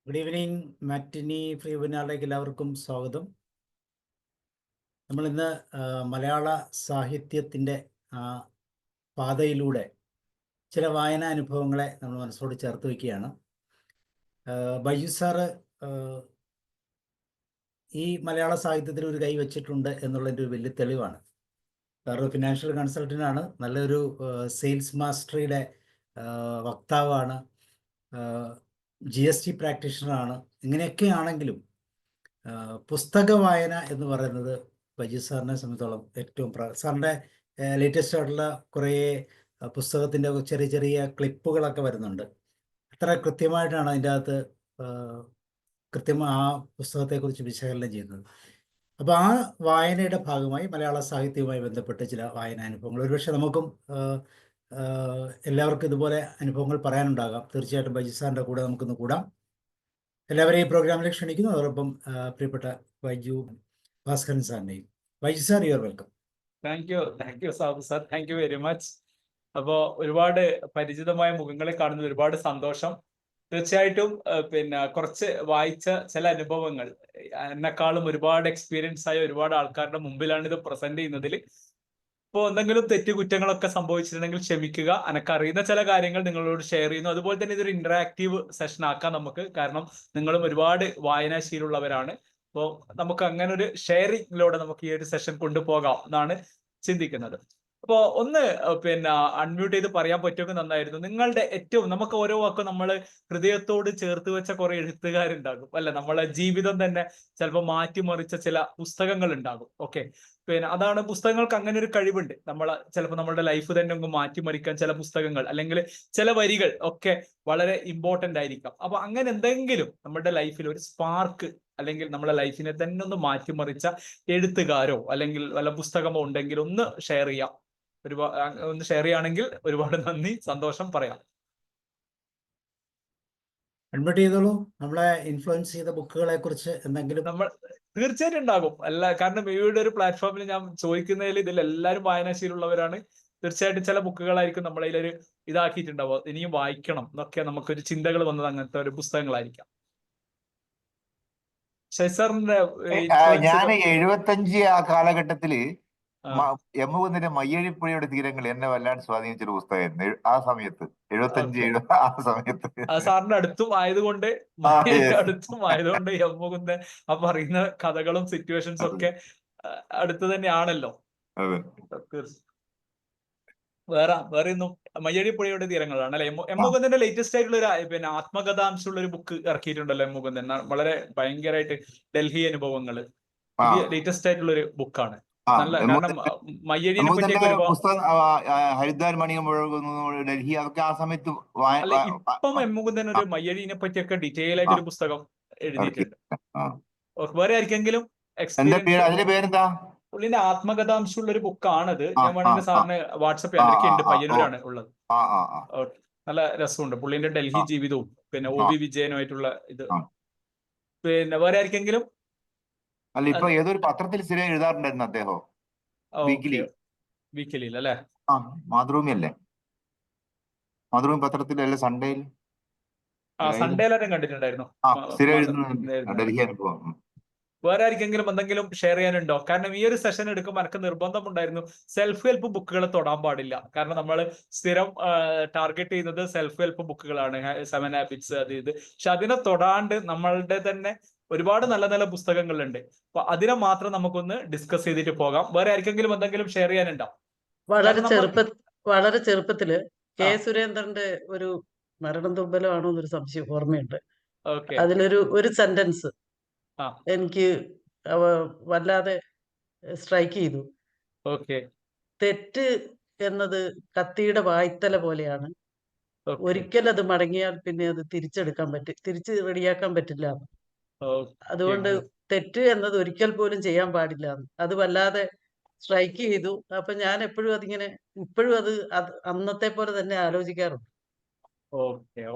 Good evening. Matinee free വെബിനാറിലേക്ക് എല്ലാവർക്കും സ്വാഗതം. നമ്മളിന്ന് മലയാള സാഹിത്യത്തിൻ്റെ പാതയിലൂടെ ചില വായനാ അനുഭവങ്ങളെ നമ്മൾ മനസ്സോട് ചേർത്ത് വയ്ക്കുകയാണ്. ബൈജു സാറ് ഈ മലയാള സാഹിത്യത്തിൽ ഒരു കൈ വെച്ചിട്ടുണ്ട് എന്നുള്ളതിൻ്റെ ഒരു വലിയ തെളിവാണ്. സാറ് ഫിനാൻഷ്യൽ കൺസൾട്ടൻ്റാണ്, നല്ലൊരു സെയിൽസ് മാസ്റ്ററിയുടെ വക്താവാണ്, GST പ്രാക്ടീഷണറാണ്. ഇങ്ങനെയൊക്കെ ആണെങ്കിലും പുസ്തക വായന എന്ന് പറയുന്നത് ബൈജു സാറിനെ സംബന്ധിച്ചോളം ഏറ്റവും സാറിൻ്റെ ലേറ്റസ്റ്റ് ആയിട്ടുള്ള കുറേ പുസ്തകത്തിൻ്റെ ചെറിയ ചെറിയ ക്ലിപ്പുകളൊക്കെ വരുന്നുണ്ട്. അത്ര കൃത്യമായിട്ടാണ് അതിൻ്റെ അകത്ത് കൃത്യമായി ആ പുസ്തകത്തെക്കുറിച്ച് വിശകലനം ചെയ്യുന്നത്. അപ്പോൾ ആ വായനയുടെ ഭാഗമായി മലയാള സാഹിത്യവുമായി ബന്ധപ്പെട്ട് ചില വായനാനുഭവങ്ങൾ ഒരുപക്ഷെ നമുക്കും എല്ലാവർക്കും ഇതുപോലെ അനുഭവങ്ങൾ പറയാനുണ്ടാകാം. തീർച്ചയായിട്ടും ബൈജു സാറിൻ്റെ കൂടെ നമുക്കൊന്ന് കൂടാം. എല്ലാവരെയും ഈ പ്രോഗ്രാമിലേക്ക് ക്ഷണിക്കുന്നു. അതോടൊപ്പം പ്രിയപ്പെട്ട ബൈജു ഭാസ്കരൻ സാറിനെയും. Baiju sir, you are welcome. Thank you Sabu sir, thank you very much. അപ്പോൾ ഒരുപാട് പരിചിതമായ മുഖങ്ങളെ കാണുന്ന ഒരുപാട് സന്തോഷം. തീർച്ചയായിട്ടും കുറച്ച് വായിച്ച ചില അനുഭവങ്ങൾ, എന്നെക്കാളും ഒരുപാട് എക്സ്പീരിയൻസ് ആയ ഒരുപാട് ആൾക്കാരുടെ മുമ്പിലാണ് ഇത് പ്രസന്റ് ചെയ്യുന്നതിൽ. ഇപ്പോൾ എന്തെങ്കിലും തെറ്റുകുറ്റങ്ങളൊക്കെ സംഭവിച്ചിട്ടുണ്ടെങ്കിൽ ക്ഷമിക്കുക. എനക്കറിയുന്ന ചില കാര്യങ്ങൾ നിങ്ങളോട് ഷെയർ ചെയ്യുന്നു. അതുപോലെ തന്നെ ഇതൊരു ഇന്ററാക്റ്റീവ് സെഷൻ ആക്കാം നമുക്ക്, കാരണം നിങ്ങളും ഒരുപാട് വായനാശീലമുള്ളവരാണ്. അപ്പോൾ നമുക്ക് അങ്ങനെ ഒരു ഷെയറിങ്ങിലൂടെ നമുക്ക് ഈ ഒരു സെഷൻ കൊണ്ടുപോകാം എന്നാണ് ചിന്തിക്കുന്നത്. അപ്പോൾ ഒന്ന് അൺമ്യൂട്ട് ചെയ്ത് പറയാൻ പറ്റുമെങ്കിൽ നന്നായിരുന്നു. നിങ്ങളുടെ ഏറ്റവും, നമുക്ക് ഓരോ വാക്കും നമ്മൾ ഹൃദയത്തോട് ചേർത്ത് വെച്ച കുറെ എഴുത്തുകാരുണ്ടാകും അല്ലെ, നമ്മളെ ജീവിതം തന്നെ ചിലപ്പോൾ മാറ്റിമറിച്ച ചില പുസ്തകങ്ങൾ ഉണ്ടാകും. ഓക്കെ, അതാണ് പുസ്തകങ്ങൾക്ക് അങ്ങനെ ഒരു കഴിവുണ്ട്. ചിലപ്പോൾ നമ്മളുടെ ലൈഫ് തന്നെ ഒന്ന് മാറ്റിമറിക്കാൻ ചില പുസ്തകങ്ങൾ അല്ലെങ്കിൽ ചില വരികൾ ഒക്കെ വളരെ ഇമ്പോർട്ടന്റ് ആയിരിക്കാം. അപ്പൊ അങ്ങനെ എന്തെങ്കിലും നമ്മുടെ ലൈഫിൽ ഒരു സ്പാർക്ക് അല്ലെങ്കിൽ നമ്മുടെ ലൈഫിനെ തന്നെ ഒന്ന് മാറ്റിമറിച്ച എഴുത്തുകാരോ അല്ലെങ്കിൽ വല്ല പുസ്തകമോ ഉണ്ടെങ്കിൽ ഒന്ന് ഷെയർ ചെയ്യാം. ഒന്ന് ഷെയർ ചെയ്യുകയാണെങ്കിൽ ഒരുപാട് നന്ദി, സന്തോഷം പറയാം. അഡ്മിറ്റ് ചെയ്തോളൂ. നമ്മളെ ഇൻഫ്ലുവൻസ് ചെയ്ത ബുക്കുകളെ കുറിച്ച് എന്തെങ്കിലും നമ്മൾ തീർച്ചയായിട്ടും ഉണ്ടാകും. കാരണം ഇവിടെ ഒരു പ്ലാറ്റ്ഫോമിൽ ഞാൻ ചോദിക്കുന്നതിൽ ഇതിൽ എല്ലാവരും വായനാശീലമുള്ളവരാണ്. തീർച്ചയായിട്ടും ചില ബുക്കുകളായിരിക്കും നമ്മളതിലൊരു ഇതാക്കിയിട്ടുണ്ടാവുക, ഇനിയും വായിക്കണം എന്നൊക്കെ നമുക്കൊരു ചിന്തകൾ വന്നത് അങ്ങനത്തെ ഒരു പുസ്തകങ്ങളായിരിക്കാം. ശശിസാറിന്റെ ഞാൻ 75 ആ കാലഘട്ടത്തില് എമ്മുകുന്നിന്റെ മയ്യഴിപ്പുഴയുടെ തീരങ്ങൾ എന്നെ വല്ലാണ്ട് സ്വാധീനിച്ചൊരു പുസ്തകമായിരുന്നു. ആ സമയത്ത് 75 ആ സമയത്ത് സാറിന്റെ അടുത്തും ആയതുകൊണ്ട് എമ്മുകുന്ദൻ ആ പറയുന്ന കഥകളും സിറ്റുവേഷൻസും ഒക്കെ അടുത്ത് തന്നെയാണല്ലോ. വേറെ ഒന്നും മയ്യഴിപ്പുഴയുടെ തീരങ്ങളാണ് അല്ലെ. എമ്മുകുന്ദന്റെ ലേറ്റസ്റ്റ് ആയിട്ടുള്ള ഒരു ആത്മകഥാംശമുള്ള ഒരു ബുക്ക് ഇറക്കിയിട്ടുണ്ടല്ലോ എമ്മുകുന്ദൻ. വളരെ ഭയങ്കരമായിട്ട് ഡൽഹി അനുഭവങ്ങള് ലേറ്റസ്റ്റ് ആയിട്ടുള്ള ഒരു ബുക്കാണ്. നല്ല, കാരണം മയ്യഴിനെ പറ്റിയൊക്കെ ഹരിദ്വാർ മണിയും ഡൽഹി അതൊക്കെ ആ സമയത്ത് ഇപ്പം എമ്മുകുന്ദൻ ഒരു മയ്യഴിനെ പറ്റിയൊക്കെ ഡീറ്റെയിൽ ആയിട്ട് ഒരു പുസ്തകം എഴുതിയിട്ടുണ്ട്. വേറെ ആർക്കെങ്കിലും അതിന്റെ പേരെന്താ? പുള്ളിന്റെ ആത്മകഥാംശമുള്ള ഒരു ബുക്കാണത്. ഞാൻ വേണമെങ്കിൽ സാറിന് വാട്സപ്പ് ചെയ്യാൻ, അതൊക്കെ ഉണ്ട്, പയ്യന്നൂരാണ് ഉള്ളത്. നല്ല രസമുണ്ട് പുള്ളിന്റെ ഡൽഹി ജീവിതവും OV വിജയനുമായിട്ടുള്ള ഇത്. വേറെ ആർക്കെങ്കിലും? അല്ല, ഇപ്പൊ ഏതൊരു പത്രത്തിൽ സ്ഥിരം എഴുതാറുണ്ടായിരുന്നു അദ്ദേഹം, വീക്കിലിയിൽ അല്ലെ? മാതൃഭൂമി അല്ലേ, മാതൃഭൂമി പത്രത്തിലല്ലേ, സൺഡേയിൽ? സൺഡേയിലും കണ്ടിട്ടുണ്ടായിരുന്നു. ഡൽഹി അനുഭവം. വേറെ ആർക്കെങ്കിലും എന്തെങ്കിലും ഷെയർ ചെയ്യാനുണ്ടോ? കാരണം ഈ ഒരു സെഷൻ എടുക്കുമ്പോൾ എനിക്ക് നിർബന്ധമുണ്ടായിരുന്നു സെൽഫ് ഹെൽപ്പ് ബുക്കുകൾ തൊടാൻ പാടില്ല. കാരണം നമ്മൾ സ്ഥിരം ടാർഗറ്റ് ചെയ്യുന്നത് സെൽഫ് ഹെൽപ്പ് ബുക്കുകളാണ്, 7 ഹാബിറ്റ്സ് അത് ഇത്. പക്ഷെ അതിനെ തൊടാണ്ട് നമ്മളുടെ തന്നെ ഒരുപാട് നല്ല നല്ല പുസ്തകങ്ങളുണ്ട്. അപ്പൊ അതിനെ മാത്രം നമുക്കൊന്ന് ഡിസ്കസ് ചെയ്തിട്ട് പോകാം. വേറെ ആർക്കെങ്കിലും എന്തെങ്കിലും ഷെയർ ചെയ്യാനുണ്ടോ? വളരെ ചെറുപ്പത്തില് കെ സുരേന്ദ്രന്റെ ഒരു മരണം തുമ്പലമാണോ എന്നൊരു സംശയം ഓർമ്മയുണ്ട്. അതിലൊരു സെന്റൻസ് എനിക്ക് വല്ലാതെ സ്ട്രൈക്ക് ചെയ്തു. തെറ്റ് എന്നത് കത്തിയുടെ വായ്ത്തല പോലെയാണ്, ഒരിക്കൽ അത് മടങ്ങിയാൽ പിന്നെ അത് തിരിച്ച് റെഡിയാക്കാൻ പറ്റില്ല. അതുകൊണ്ട് തെറ്റ് എന്നത് ഒരിക്കൽ പോലും ചെയ്യാൻ പാടില്ല. അത് വല്ലാതെ സ്ട്രൈക്ക് ചെയ്തു. അപ്പൊ ഞാൻ എപ്പോഴും ഇപ്പോഴും അത് അന്നത്തെ പോലെ തന്നെ ആലോചിക്കാറുണ്ട്.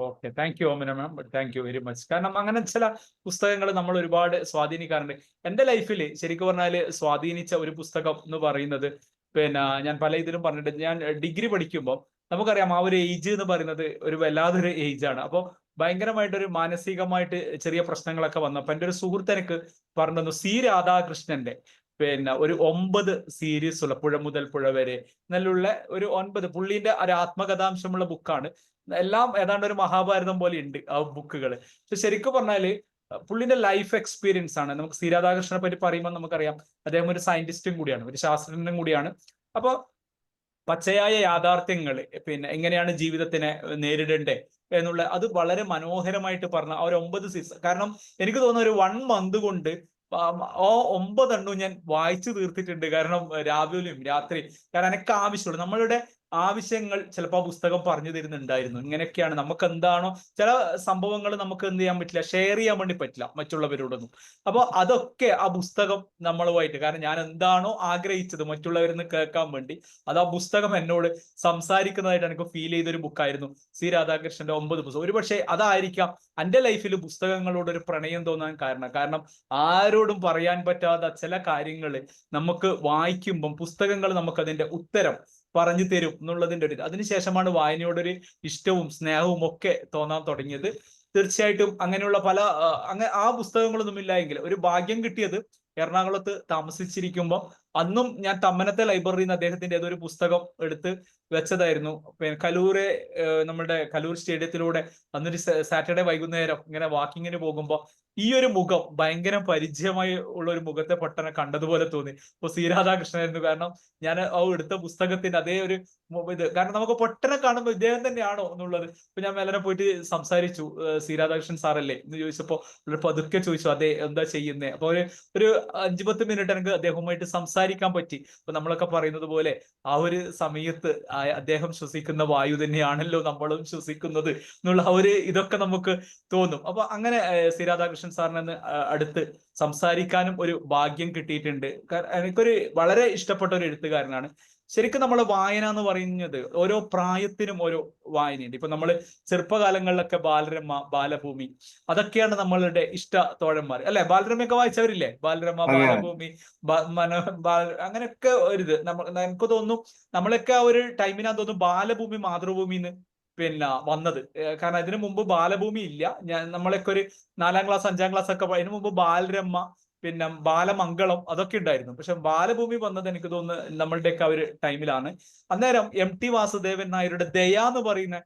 Okay thank you Omana ma'am, thank you very much. കാരണം അങ്ങനെ ചില പുസ്തകങ്ങൾ നമ്മൾ ഒരുപാട് സ്വാധീനിക്കാറുണ്ട്. എന്റെ ലൈഫിൽ ശരിക്കും പറഞ്ഞാല് സ്വാധീനിച്ച ഒരു പുസ്തകം എന്ന് പറയുന്നത്, ഞാൻ പല ഇതിലും പറഞ്ഞിട്ട്, ഞാൻ ഡിഗ്രി പഠിക്കുമ്പോൾ നമുക്കറിയാം ആ ഒരു ഏജ് എന്ന് പറയുന്നത് ഒരു വല്ലാതൊരു ഏജ് ആണ്. അപ്പോൾ ഭയങ്കരമായിട്ടൊരു മാനസികമായിട്ട് ചെറിയ പ്രശ്നങ്ങളൊക്കെ വന്നപ്പോൾ എൻ്റെ ഒരു സുഹൃത്ത് എനിക്ക് പറഞ്ഞു തന്നു, സി രാധാകൃഷ്ണന്റെ പിന്നെ ഒരു 9 സീരീസ് ഉള്ള പുഴ മുതൽ പുഴ വരെ എന്നുള്ള ഒരു 9 പുള്ളീന്റെ ഒരു ആത്മകഥാംശമുള്ള ബുക്കാണ്. എല്ലാം ഏതാണ്ട് ഒരു മഹാഭാരതം പോലെ ഉണ്ട് ആ ബുക്കുകൾ. പക്ഷെ ശരിക്കും പറഞ്ഞാല് പുള്ളിന്റെ ലൈഫ് എക്സ്പീരിയൻസ് ആണ്. നമുക്ക് സി രാധാകൃഷ്ണനെ പറ്റി പറയുമ്പോൾ നമുക്കറിയാം അദ്ദേഹം ഒരു സയന്റിസ്റ്റും കൂടിയാണ്, ഒരു ശാസ്ത്രജ്ഞനും കൂടിയാണ്. അപ്പൊ പച്ചയായ യാഥാർത്ഥ്യങ്ങൾ, പിന്നെ എങ്ങനെയാണ് ജീവിതത്തിനെ നേരിടേണ്ടേ എന്നുള്ള അത് വളരെ മനോഹരമായിട്ട് പറഞ്ഞ ആ ഒരു 9 സീസൺ. കാരണം എനിക്ക് തോന്നുന്ന ഒരു 1 മന്ത് കൊണ്ട് ആ 9 എണ്ണവും ഞാൻ വായിച്ചു തീർത്തിട്ടുണ്ട്. കാരണം രാവിലെയും രാത്രി, കാരണം എനിക്ക് ആവശ്യമുള്ളൂ നമ്മളുടെ ആവശ്യങ്ങൾ ചിലപ്പോൾ ആ പുസ്തകം പറഞ്ഞു തരുന്നുണ്ടായിരുന്നു. ഇങ്ങനെയൊക്കെയാണ് നമുക്ക് എന്താണോ ചില സംഭവങ്ങൾ നമുക്ക് എന്ത് ചെയ്യാൻ പറ്റില്ല, ഷെയർ ചെയ്യാൻ വേണ്ടി പറ്റില്ല മറ്റുള്ളവരോടൊന്നും. അപ്പോൾ അതൊക്കെ ആ പുസ്തകം നമ്മളുമായിട്ട്, കാരണം ഞാൻ എന്താണോ ആഗ്രഹിച്ചത് മറ്റുള്ളവരിൽ നിന്ന് കേൾക്കാൻ വേണ്ടി, അത് ആ പുസ്തകം എന്നോട് സംസാരിക്കുന്നതായിട്ട് എനിക്ക് ഫീൽ ചെയ്തൊരു ബുക്കായിരുന്നു സി രാധാകൃഷ്ണന്റെ 9 പുസ്തകം. ഒരുപക്ഷെ അതായിരിക്കാം എൻ്റെ ലൈഫിൽ പുസ്തകങ്ങളോട് ഒരു പ്രണയം തോന്നാൻ കാരണം ആരോടും പറയാൻ പറ്റാത്ത ചില കാര്യങ്ങൾ നമുക്ക് വായിക്കുമ്പം പുസ്തകങ്ങൾ നമുക്ക് അതിന്റെ ഉത്തരം പറഞ്ഞു തരും എന്നുള്ളതിന്റെ ഒരു അതിനുശേഷമാണ് വായനയോടൊരു ഇഷ്ടവും സ്നേഹവും ഒക്കെ തോന്നാൻ തുടങ്ങിയത്. തീർച്ചയായിട്ടും അങ്ങനെയുള്ള പല ആ പുസ്തകങ്ങളൊന്നും ഇല്ലായെങ്കിൽ ഒരു ഭാഗ്യം കിട്ടിയത് എറണാകുളത്ത് താമസിച്ചിരിക്കുമ്പോൾ അന്നും ഞാൻ തമ്മനത്തെ ലൈബ്രറിയിൽ നിന്ന് അദ്ദേഹത്തിന്റെ ഏതൊരു പുസ്തകം എടുത്ത് വെച്ചതായിരുന്നു. പിന്നെ കലൂരെ നമ്മുടെ കലൂർ സ്റ്റേഡിയത്തിലൂടെ അന്നൊരു സാറ്റർഡേ വൈകുന്നേരം ഇങ്ങനെ വാക്കിങ്ങിന് പോകുമ്പോൾ ഈ ഒരു മുഖം ഭയങ്കര പരിചയമായി ഉള്ള ഒരു മുഖത്തെ പെട്ടെന്ന് കണ്ടതുപോലെ തോന്നി. ഇപ്പൊ സി രാധാകൃഷ്ണനായിരുന്നു. കാരണം ഞാൻ ആ എടുത്ത പുസ്തകത്തിന്റെ അതേ ഒരു ഇത്, കാരണം നമുക്ക് പെട്ടെന്ന് കാണുമ്പോൾ ഇദ്ദേഹം തന്നെയാണോ എന്നുള്ളത്. ഇപ്പൊ ഞാൻ മേലെ പോയിട്ട് സംസാരിച്ചു, സി രാധാകൃഷ്ണൻ സാറല്ലേ എന്ന് ചോദിച്ചപ്പോ പതുക്കെ ചോദിച്ചു, അതെ എന്താ ചെയ്യുന്നേ. അപ്പൊ ഒരു 5-10 മിനിറ്റ് എനിക്ക് അദ്ദേഹവുമായിട്ട് സംസാരിക്കാൻ പറ്റി. അപ്പൊ നമ്മളൊക്കെ പറയുന്നത് പോലെ ആ ഒരു സമയത്ത് അദ്ദേഹം ശ്വസിക്കുന്ന വായു തന്നെയാണല്ലോ നമ്മളും ശ്വസിക്കുന്നത് എന്നുള്ള ആ ഒരു ഇതൊക്കെ നമുക്ക് തോന്നും. അപ്പൊ അങ്ങനെ സി രാധാകൃഷ്ണൻ സാറിനെ അടുത്ത് സംസാരിക്കാനും ഒരു ഭാഗ്യം കിട്ടിയിട്ടുണ്ട്. എനിക്കൊരു വളരെ ഇഷ്ടപ്പെട്ട ഒരു എഴുത്തുകാരനാണ്. ശരിക്കും നമ്മൾ വായന എന്ന് പറയുന്നത് ഓരോ പ്രായത്തിനും ഓരോ വായനയുണ്ട്. ഇപ്പൊ നമ്മൾ ചെറുപ്പകാലങ്ങളിലൊക്കെ ബാലരമ, ബാലഭൂമി, അതൊക്കെയാണ് നമ്മളുടെ ഇഷ്ട തോഴന്മാർ അല്ലെ. ബാലരമയൊക്കെ വായിച്ചവരില്ലേ? ബാലരമ, ബാലഭൂമി, അങ്ങനെയൊക്കെ ഒരിത് എനിക്ക് തോന്നുന്നു നമ്മളൊക്കെ ആ ഒരു ടൈമിനാന്ന് തോന്നുന്നു ബാലഭൂമി മാതൃഭൂമിന്ന് പിന്നെ വന്നത്. കാരണം അതിനു മുമ്പ് ബാലഭൂമി ഇല്ല. നമ്മളൊക്കെ ഒരു 4ാം ക്ലാസ് 5ാം ക്ലാസ് ഒക്കെ അതിനു മുമ്പ് ബാലരമ, പിന്നെ ബാലമംഗളം അതൊക്കെ ഉണ്ടായിരുന്നു. പക്ഷെ ബാലഭൂമി വന്നത് എനിക്ക് തോന്നുന്നു നമ്മളുടെയൊക്കെ ആ ഒരു ടൈമിലാണ്. അന്നേരം MT വാസുദേവൻ നായരുടെ ദയ എന്ന് പറയുന്ന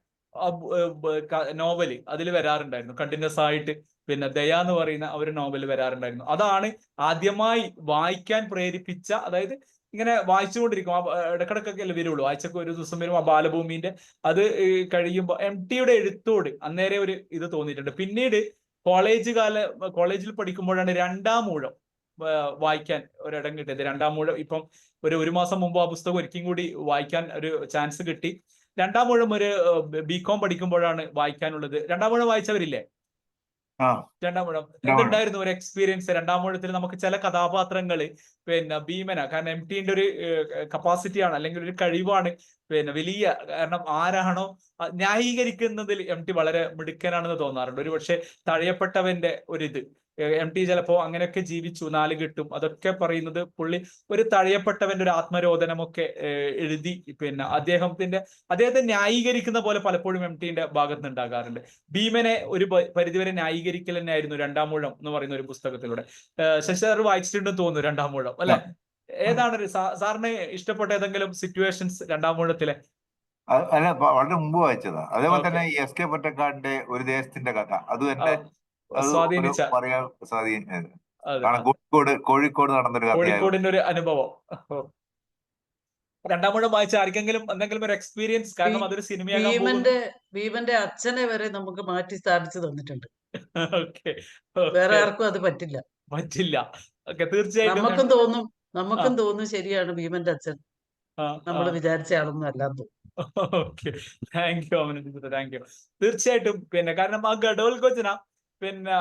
നോവല് അതിൽ വരാറുണ്ടായിരുന്നു കണ്ടിന്യൂസ് ആയിട്ട്. പിന്നെ ദയ എന്ന് പറയുന്ന ഒരു നോവൽ വരാറുണ്ടായിരുന്നു. അതാണ് ആദ്യമായി വായിക്കാൻ പ്രേരിപ്പിച്ച, അതായത് ഇങ്ങനെ വായിച്ചുകൊണ്ടിരിക്കും. ഇടക്കിടക്കൊക്കെ അല്ലേ വരുള്ളൂ, ആഴ്ചക്ക് ഒരു ദിവസം വരും ആ ബാലഭൂമിന്റെ. അത് കഴിയുമ്പോൾ MTയുടെ എഴുത്തോട് അന്നേരെ ഒരു ഇത് തോന്നിയിട്ടുണ്ട്. പിന്നീട് കോളേജിൽ പഠിക്കുമ്പോഴാണ് 2ാം ഊഴം വായിക്കാൻ ഒരിടം കിട്ടിയത്. 2ാം ഊഴം ഇപ്പം ഒരു മാസം മുമ്പ് ആ പുസ്തകം ഒരിക്കലും കൂടി വായിക്കാൻ ഒരു ചാൻസ് കിട്ടി. 2ാം ഊഴം ഒരു BCom പഠിക്കുമ്പോഴാണ് വായിക്കാനുള്ളത്. 2ാം ഊഴം വായിച്ചവരില്ലേ? 2ാം ഊഴം എന്തുണ്ടായിരുന്നു ഒരു എക്സ്പീരിയൻസ്? 2ാം ഊഴത്തിൽ നമുക്ക് ചില കഥാപാത്രങ്ങൾ പിന്നെ ഭീമന, കാരണം MTന്റെ ഒരു കപ്പാസിറ്റിയാണ് അല്ലെങ്കിൽ ഒരു കഴിവാണ്, പിന്നെ വലിയ, കാരണം ആരാണോ ന്യായീകരിക്കുന്നതിൽ MT വളരെ മിടുക്കനാണെന്ന് തോന്നാറുണ്ട്. ഒരു പക്ഷെ തഴയപ്പെട്ടവന്റെ ഒരിത് MT ചിലപ്പോ അങ്ങനെയൊക്കെ ജീവിച്ചു, 4 കെട്ടും അതൊക്കെ പറയുന്നത് പുള്ളി ഒരു തഴയപ്പെട്ടവന്റെ ഒരു ആത്മരോധനമൊക്കെ എഴുതി. പിന്നെ അദ്ദേഹത്തെ ന്യായീകരിക്കുന്ന പോലെ പലപ്പോഴും MTന്റെ ഭാഗത്ത് ഉണ്ടാകാറുണ്ട്. ഭീമനെ ഒരു പരിധിവരെ ന്യായീകരിക്കൽ തന്നെയായിരുന്നു 2ാം ഊഴം എന്ന് പറയുന്ന ഒരു പുസ്തകത്തിലൂടെ. ശശി സാർ വായിച്ചിട്ടുണ്ടെന്ന് തോന്നുന്നു 2ാം ഊഴം അല്ലെ? ഏതാണ് സാറിന് ഇഷ്ടപ്പെട്ട ഏതെങ്കിലും സിറ്റുവേഷൻസ് 2ാം ഊഴത്തിലെ? അല്ല, വളരെ മുമ്പ് വായിച്ചതാ. അതേപോലെ തന്നെ SK പൊറ്റക്കാടിന്റെ ഒരു ദേശത്തിന്റെ കഥ, അത് തന്നെ സ്വാധീനിച്ച, പറയാൻ സ്വാധീനിച്ചത്. കോഴിക്കോട് നടന്നൊരു കഥ, കോഴിക്കോടിന്റെ ഒരു അനുഭവം. 2ാം ഊഴം വായിച്ച ആർക്കെങ്കിലും എന്തെങ്കിലും ഒരു എക്സ്പീരിയൻസ്? കാരണം അതൊരു സിനിമയാകാൻ ഭീമന്റെ അച്ഛനെ വരെ നമുക്ക് മാറ്റി സ്ഥാപിച്ചു തന്നിട്ടുണ്ട്. ഓക്കെ, വേറെ ആർക്കും അത് പറ്റില്ല. തീർച്ചയായിട്ടും നമുക്കും തോന്നും ശരിയാണ്, ഭീമന്റെ അച്ഛൻ നമ്മൾ വിചാരിച്ച ആളൊന്നും അല്ലാന്ന് തോന്നും. Okay, thank U. തീർച്ചയായിട്ടും. പിന്നെ കാരണം ആ ഘടോത്കചന, പിന്നെ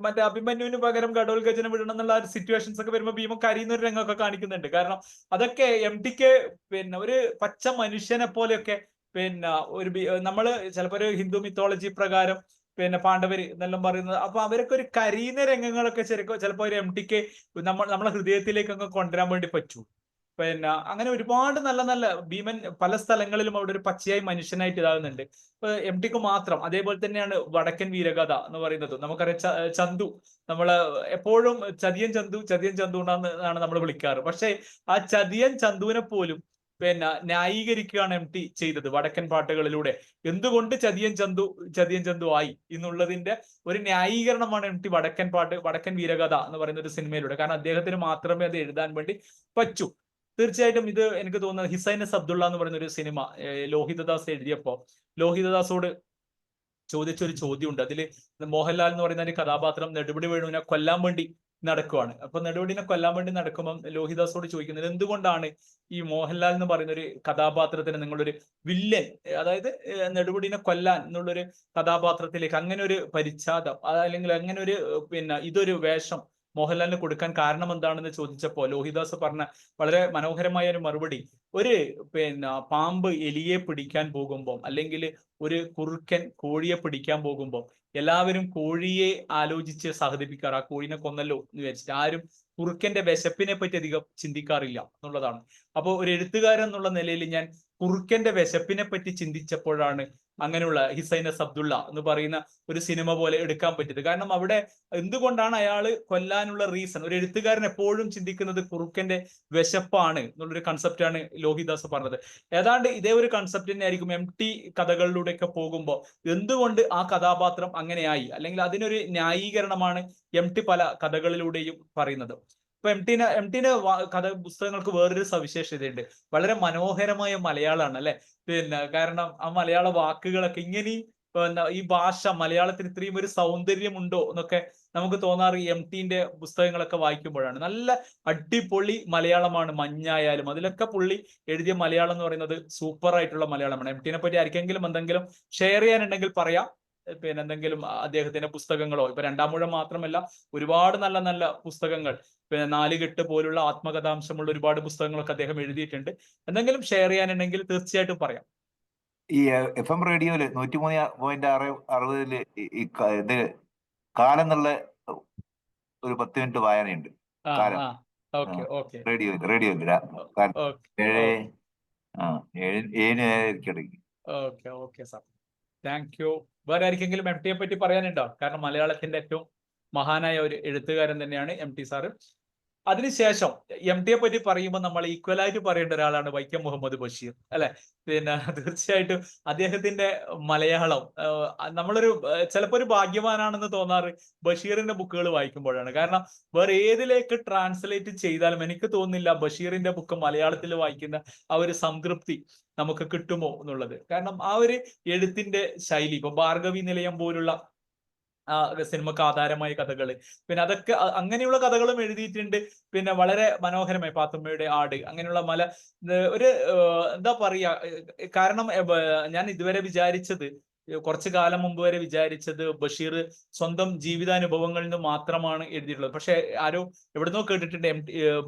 മറ്റേ അഭിമന്യുവിന് പകരം ഘടോത്കചന വിടണം എന്നുള്ള സിറ്റുവേഷൻസ് ഒക്കെ വരുമ്പോൾ ഭീമൻ കരയുന്ന ഒരു രംഗമൊക്കെ കാണിക്കുന്നുണ്ട്. കാരണം അതൊക്കെ MTക്ക് പിന്നെ ഒരു പച്ച മനുഷ്യനെ പോലെയൊക്കെ, പിന്നെ ഒരു നമ്മള് ചിലപ്പോ ഒരു ഹിന്ദു മിത്തോളജി പ്രകാരം പിന്നെ പാണ്ഡവര് എന്നെല്ലാം പറയുന്നത്, അപ്പൊ അവരൊക്കെ ഒരു കരയുന്ന രംഗങ്ങളൊക്കെ ചിലപ്പോ ഒരു MTക്ക് നമ്മളെ ഹൃദയത്തിലേക്ക് അങ്ങ് കൊണ്ടുവരാൻ വേണ്ടി പറ്റൂ. പിന്നെ അങ്ങനെ ഒരുപാട് നല്ല നല്ല ഭീമൻ പല സ്ഥലങ്ങളിലും അവിടെ ഒരു പച്ചയായി മനുഷ്യനായിട്ട് ഇതാകുന്നുണ്ട്. ഇപ്പൊ MTക്ക് മാത്രം. അതേപോലെ തന്നെയാണ് വടക്കൻ വീരഗാഥ എന്ന് പറയുന്നത്. നമുക്കറിയാം ചന്തു, നമ്മള് എപ്പോഴും ചതിയൻ ചന്തു എന്നാണ് നമ്മൾ വിളിക്കാറ്. പക്ഷെ ആ ചതിയൻ ചന്തുവിനെ പോലും പിന്നെ ന്യായീകരിക്കുകയാണ് MT ചെയ്തത് വടക്കൻ പാട്ടുകളിലൂടെ. എന്തുകൊണ്ട് ചതിയൻ ചന്തു ആയി എന്നുള്ളതിന്റെ ഒരു ന്യായീകരണമാണ് MT വടക്കൻ വീരഗാഥ എന്ന് പറയുന്ന ഒരു സിനിമയിലൂടെ. കാരണം അദ്ദേഹത്തിന് മാത്രമേ അത് എഴുതാൻ വേണ്ടി പറ്റൂ. തീർച്ചയായിട്ടും ഇത് എനിക്ക് തോന്നുന്നത് ഹിസൈനസ് അബ്ദുള്ള എന്ന് പറയുന്ന ഒരു സിനിമ ലോഹിതദാസ് എഴുതിയപ്പോ ലോഹിതദാസോട് ചോദിച്ചൊരു ചോദ്യമുണ്ട്. അതിൽ മോഹൻലാൽ എന്ന് പറയുന്ന ഒരു കഥാപാത്രം നെടുമുടി വേണുവിനെ കൊല്ലാൻ വേണ്ടി നടക്കുവാണ്. അപ്പൊ നെടുമുടിനെ കൊല്ലാൻ വേണ്ടി നടക്കുമ്പോൾ ലോഹിദാസോട് ചോദിക്കുന്നത്, എന്തുകൊണ്ടാണ് ഈ മോഹൻലാൽ എന്ന് പറയുന്ന ഒരു കഥാപാത്രത്തിന് നിങ്ങളൊരു വില്ലൻ, അതായത് നെടുമുടിനെ കൊല്ലാൻ എന്നുള്ളൊരു കഥാപാത്രത്തിലേക്ക് അങ്ങനെ ഒരു പരിച്ഛാദം അല്ലെങ്കിൽ അങ്ങനെ ഒരു ഇതൊരു വേഷം മോഹൻലാലിന് കൊടുക്കാൻ കാരണം എന്താണെന്ന് ചോദിച്ചപ്പോ ലോഹിദാസ് പറഞ്ഞ വളരെ മനോഹരമായ ഒരു മറുപടി, ഒരു പാമ്പ് എലിയെ പിടിക്കാൻ പോകുമ്പോൾ അല്ലെങ്കിൽ ഒരു കുറുക്കൻ കോഴിയെ പിടിക്കാൻ പോകുമ്പോൾ എല്ലാവരും കോഴിയെ ആലോചിച്ച് സഹതിപ്പിക്കാറ്, ആ കോഴിനെ കൊന്നല്ലോ എന്ന് വിചാരിച്ചിട്ട്. ആരും കുറുക്കന്റെ വിശപ്പിനെ പറ്റി അധികം ചിന്തിക്കാറില്ല എന്നുള്ളതാണ്. അപ്പോൾ ഒരു എഴുത്തുകാരൻ എന്നുള്ള നിലയിൽ ഞാൻ കുറുക്കന്റെ വിശപ്പിനെ പറ്റി ചിന്തിച്ചപ്പോഴാണ് അങ്ങനെയുള്ള ഹിസൈനസ് അബ്ദുള്ള എന്ന് പറയുന്ന ഒരു സിനിമ പോലെ എടുക്കാൻ പറ്റിയത്. കാരണം അവിടെ എന്തുകൊണ്ടാണ് അയാള് കൊല്ലാനുള്ള റീസൺ, ഒരു എഴുത്തുകാരൻ എപ്പോഴും ചിന്തിക്കുന്നത് കുറുക്കന്റെ വിശപ്പാണ് എന്നുള്ളൊരു കൺസെപ്റ്റാണ് ലോഹിദാസ് പറഞ്ഞത്. ഏതാണ്ട് ഇതേ ഒരു കൺസെപ്റ്റ് തന്നെ ആയിരിക്കും MT കഥകളിലൂടെയൊക്കെ പോകുമ്പോൾ എന്തുകൊണ്ട് ആ കഥാപാത്രം അങ്ങനെയായി, അല്ലെങ്കിൽ അതിനൊരു ന്യായീകരണമാണ് MT പല കഥകളിലൂടെയും പറയുന്നത്. ഇപ്പൊ എംടിന്റെ പുസ്തകങ്ങൾക്ക് വേറൊരു സവിശേഷതയുണ്ട്, വളരെ മനോഹരമായ മലയാളമാണ് അല്ലെ. കാരണം ആ മലയാള വാക്കുകളൊക്കെ ഇങ്ങനെ ഈ ഭാഷ മലയാളത്തിന് ഇത്രയും ഒരു സൗന്ദര്യമുണ്ടോ എന്നൊക്കെ നമുക്ക് തോന്നാറ് MTന്റെ പുസ്തകങ്ങളൊക്കെ വായിക്കുമ്പോഴാണ്. നല്ല അടിപൊളി മലയാളമാണ്. മഞ്ഞായാലും അതിലൊക്കെ പുള്ളി എഴുതിയ മലയാളം എന്ന് പറയുന്നത് സൂപ്പർ ആയിട്ടുള്ള മലയാളമാണ്. MTനെ പറ്റി ആർക്കെങ്കിലും എന്തെങ്കിലും ഷെയർ ചെയ്യാനുണ്ടെങ്കിൽ പറയാം. എന്തെങ്കിലും അദ്ദേഹത്തിന്റെ പുസ്തകങ്ങളോ, ഇപ്പൊ രണ്ടാമൂഴം മാത്രമല്ല ഒരുപാട് നല്ല നല്ല പുസ്തകങ്ങൾ, നാലുകെട്ട് പോലുള്ള ആത്മകഥാംശമുള്ള ഒരുപാട് പുസ്തകങ്ങളൊക്കെ അദ്ദേഹം എഴുതിയിട്ടുണ്ട്. എന്തെങ്കിലും ഷെയർ ചെയ്യാനുണ്ടെങ്കിൽ തീർച്ചയായിട്ടും പറയാം. ഈ FM റേഡിയോയില് 103.6 ഇത് കാലം എന്നുള്ള ഒരു 10 മിനിറ്റ് വായനയുണ്ട്. കാലം റേഡിയോയില് 7-7:30 ഓക്കെ സാർ, താങ്ക് യു. വേറെ ആർക്കെങ്കിലും MTയെ പറ്റി പറയാനുണ്ടോ? കാരണം മലയാളത്തിന്റെ ഏറ്റവും മഹാനായ ഒരു എഴുത്തുകാരൻ തന്നെയാണ് MT സാറ്. അതിനുശേഷം MTയെ പറ്റി പറയുമ്പോൾ നമ്മൾ ഈക്വലായിട്ട് പറയേണ്ട ഒരാളാണ് വൈക്കം മുഹമ്മദ് ബഷീർ അല്ലെ. തീർച്ചയായിട്ടും അദ്ദേഹത്തിന്റെ മലയാളം നമ്മളൊരു ചിലപ്പോൾ ഒരു ഭാഗ്യവാനാണെന്ന് തോന്നാറ് ബഷീറിന്റെ ബുക്കുകൾ വായിക്കുമ്പോഴാണ്. കാരണം വേറെ ഏതിലേക്ക് ട്രാൻസ്ലേറ്റ് ചെയ്താലും എനിക്ക് തോന്നുന്നില്ല ബഷീറിന്റെ ബുക്ക് മലയാളത്തിൽ വായിക്കുന്ന ആ ഒരു സംതൃപ്തി നമുക്ക് കിട്ടുമോ എന്നുള്ളത്. കാരണം ആ ഒരു എഴുത്തിന്റെ ശൈലി, ഇപ്പൊ ഭാർഗവി നിലയം പോലുള്ള സിനിമക്ക് ആധാരമായ കഥകള്, അതൊക്കെ അങ്ങനെയുള്ള കഥകളും എഴുതിയിട്ടുണ്ട്. വളരെ മനോഹരമായി പാത്തുമ്മയുടെ ആട്, അങ്ങനെയുള്ള ഒരു എന്താ പറയാ, കാരണം ഞാൻ ഇതുവരെ വിചാരിച്ചത്, കുറച്ചു കാലം മുമ്പ് വരെ വിചാരിച്ചത് ബഷീർ സ്വന്തം ജീവിതാനുഭവങ്ങളിൽ നിന്ന് മാത്രമാണ് എഴുതിയിട്ടുള്ളത്. പക്ഷെ ആരോ എവിടുന്നോ കേട്ടിട്ടുണ്ട്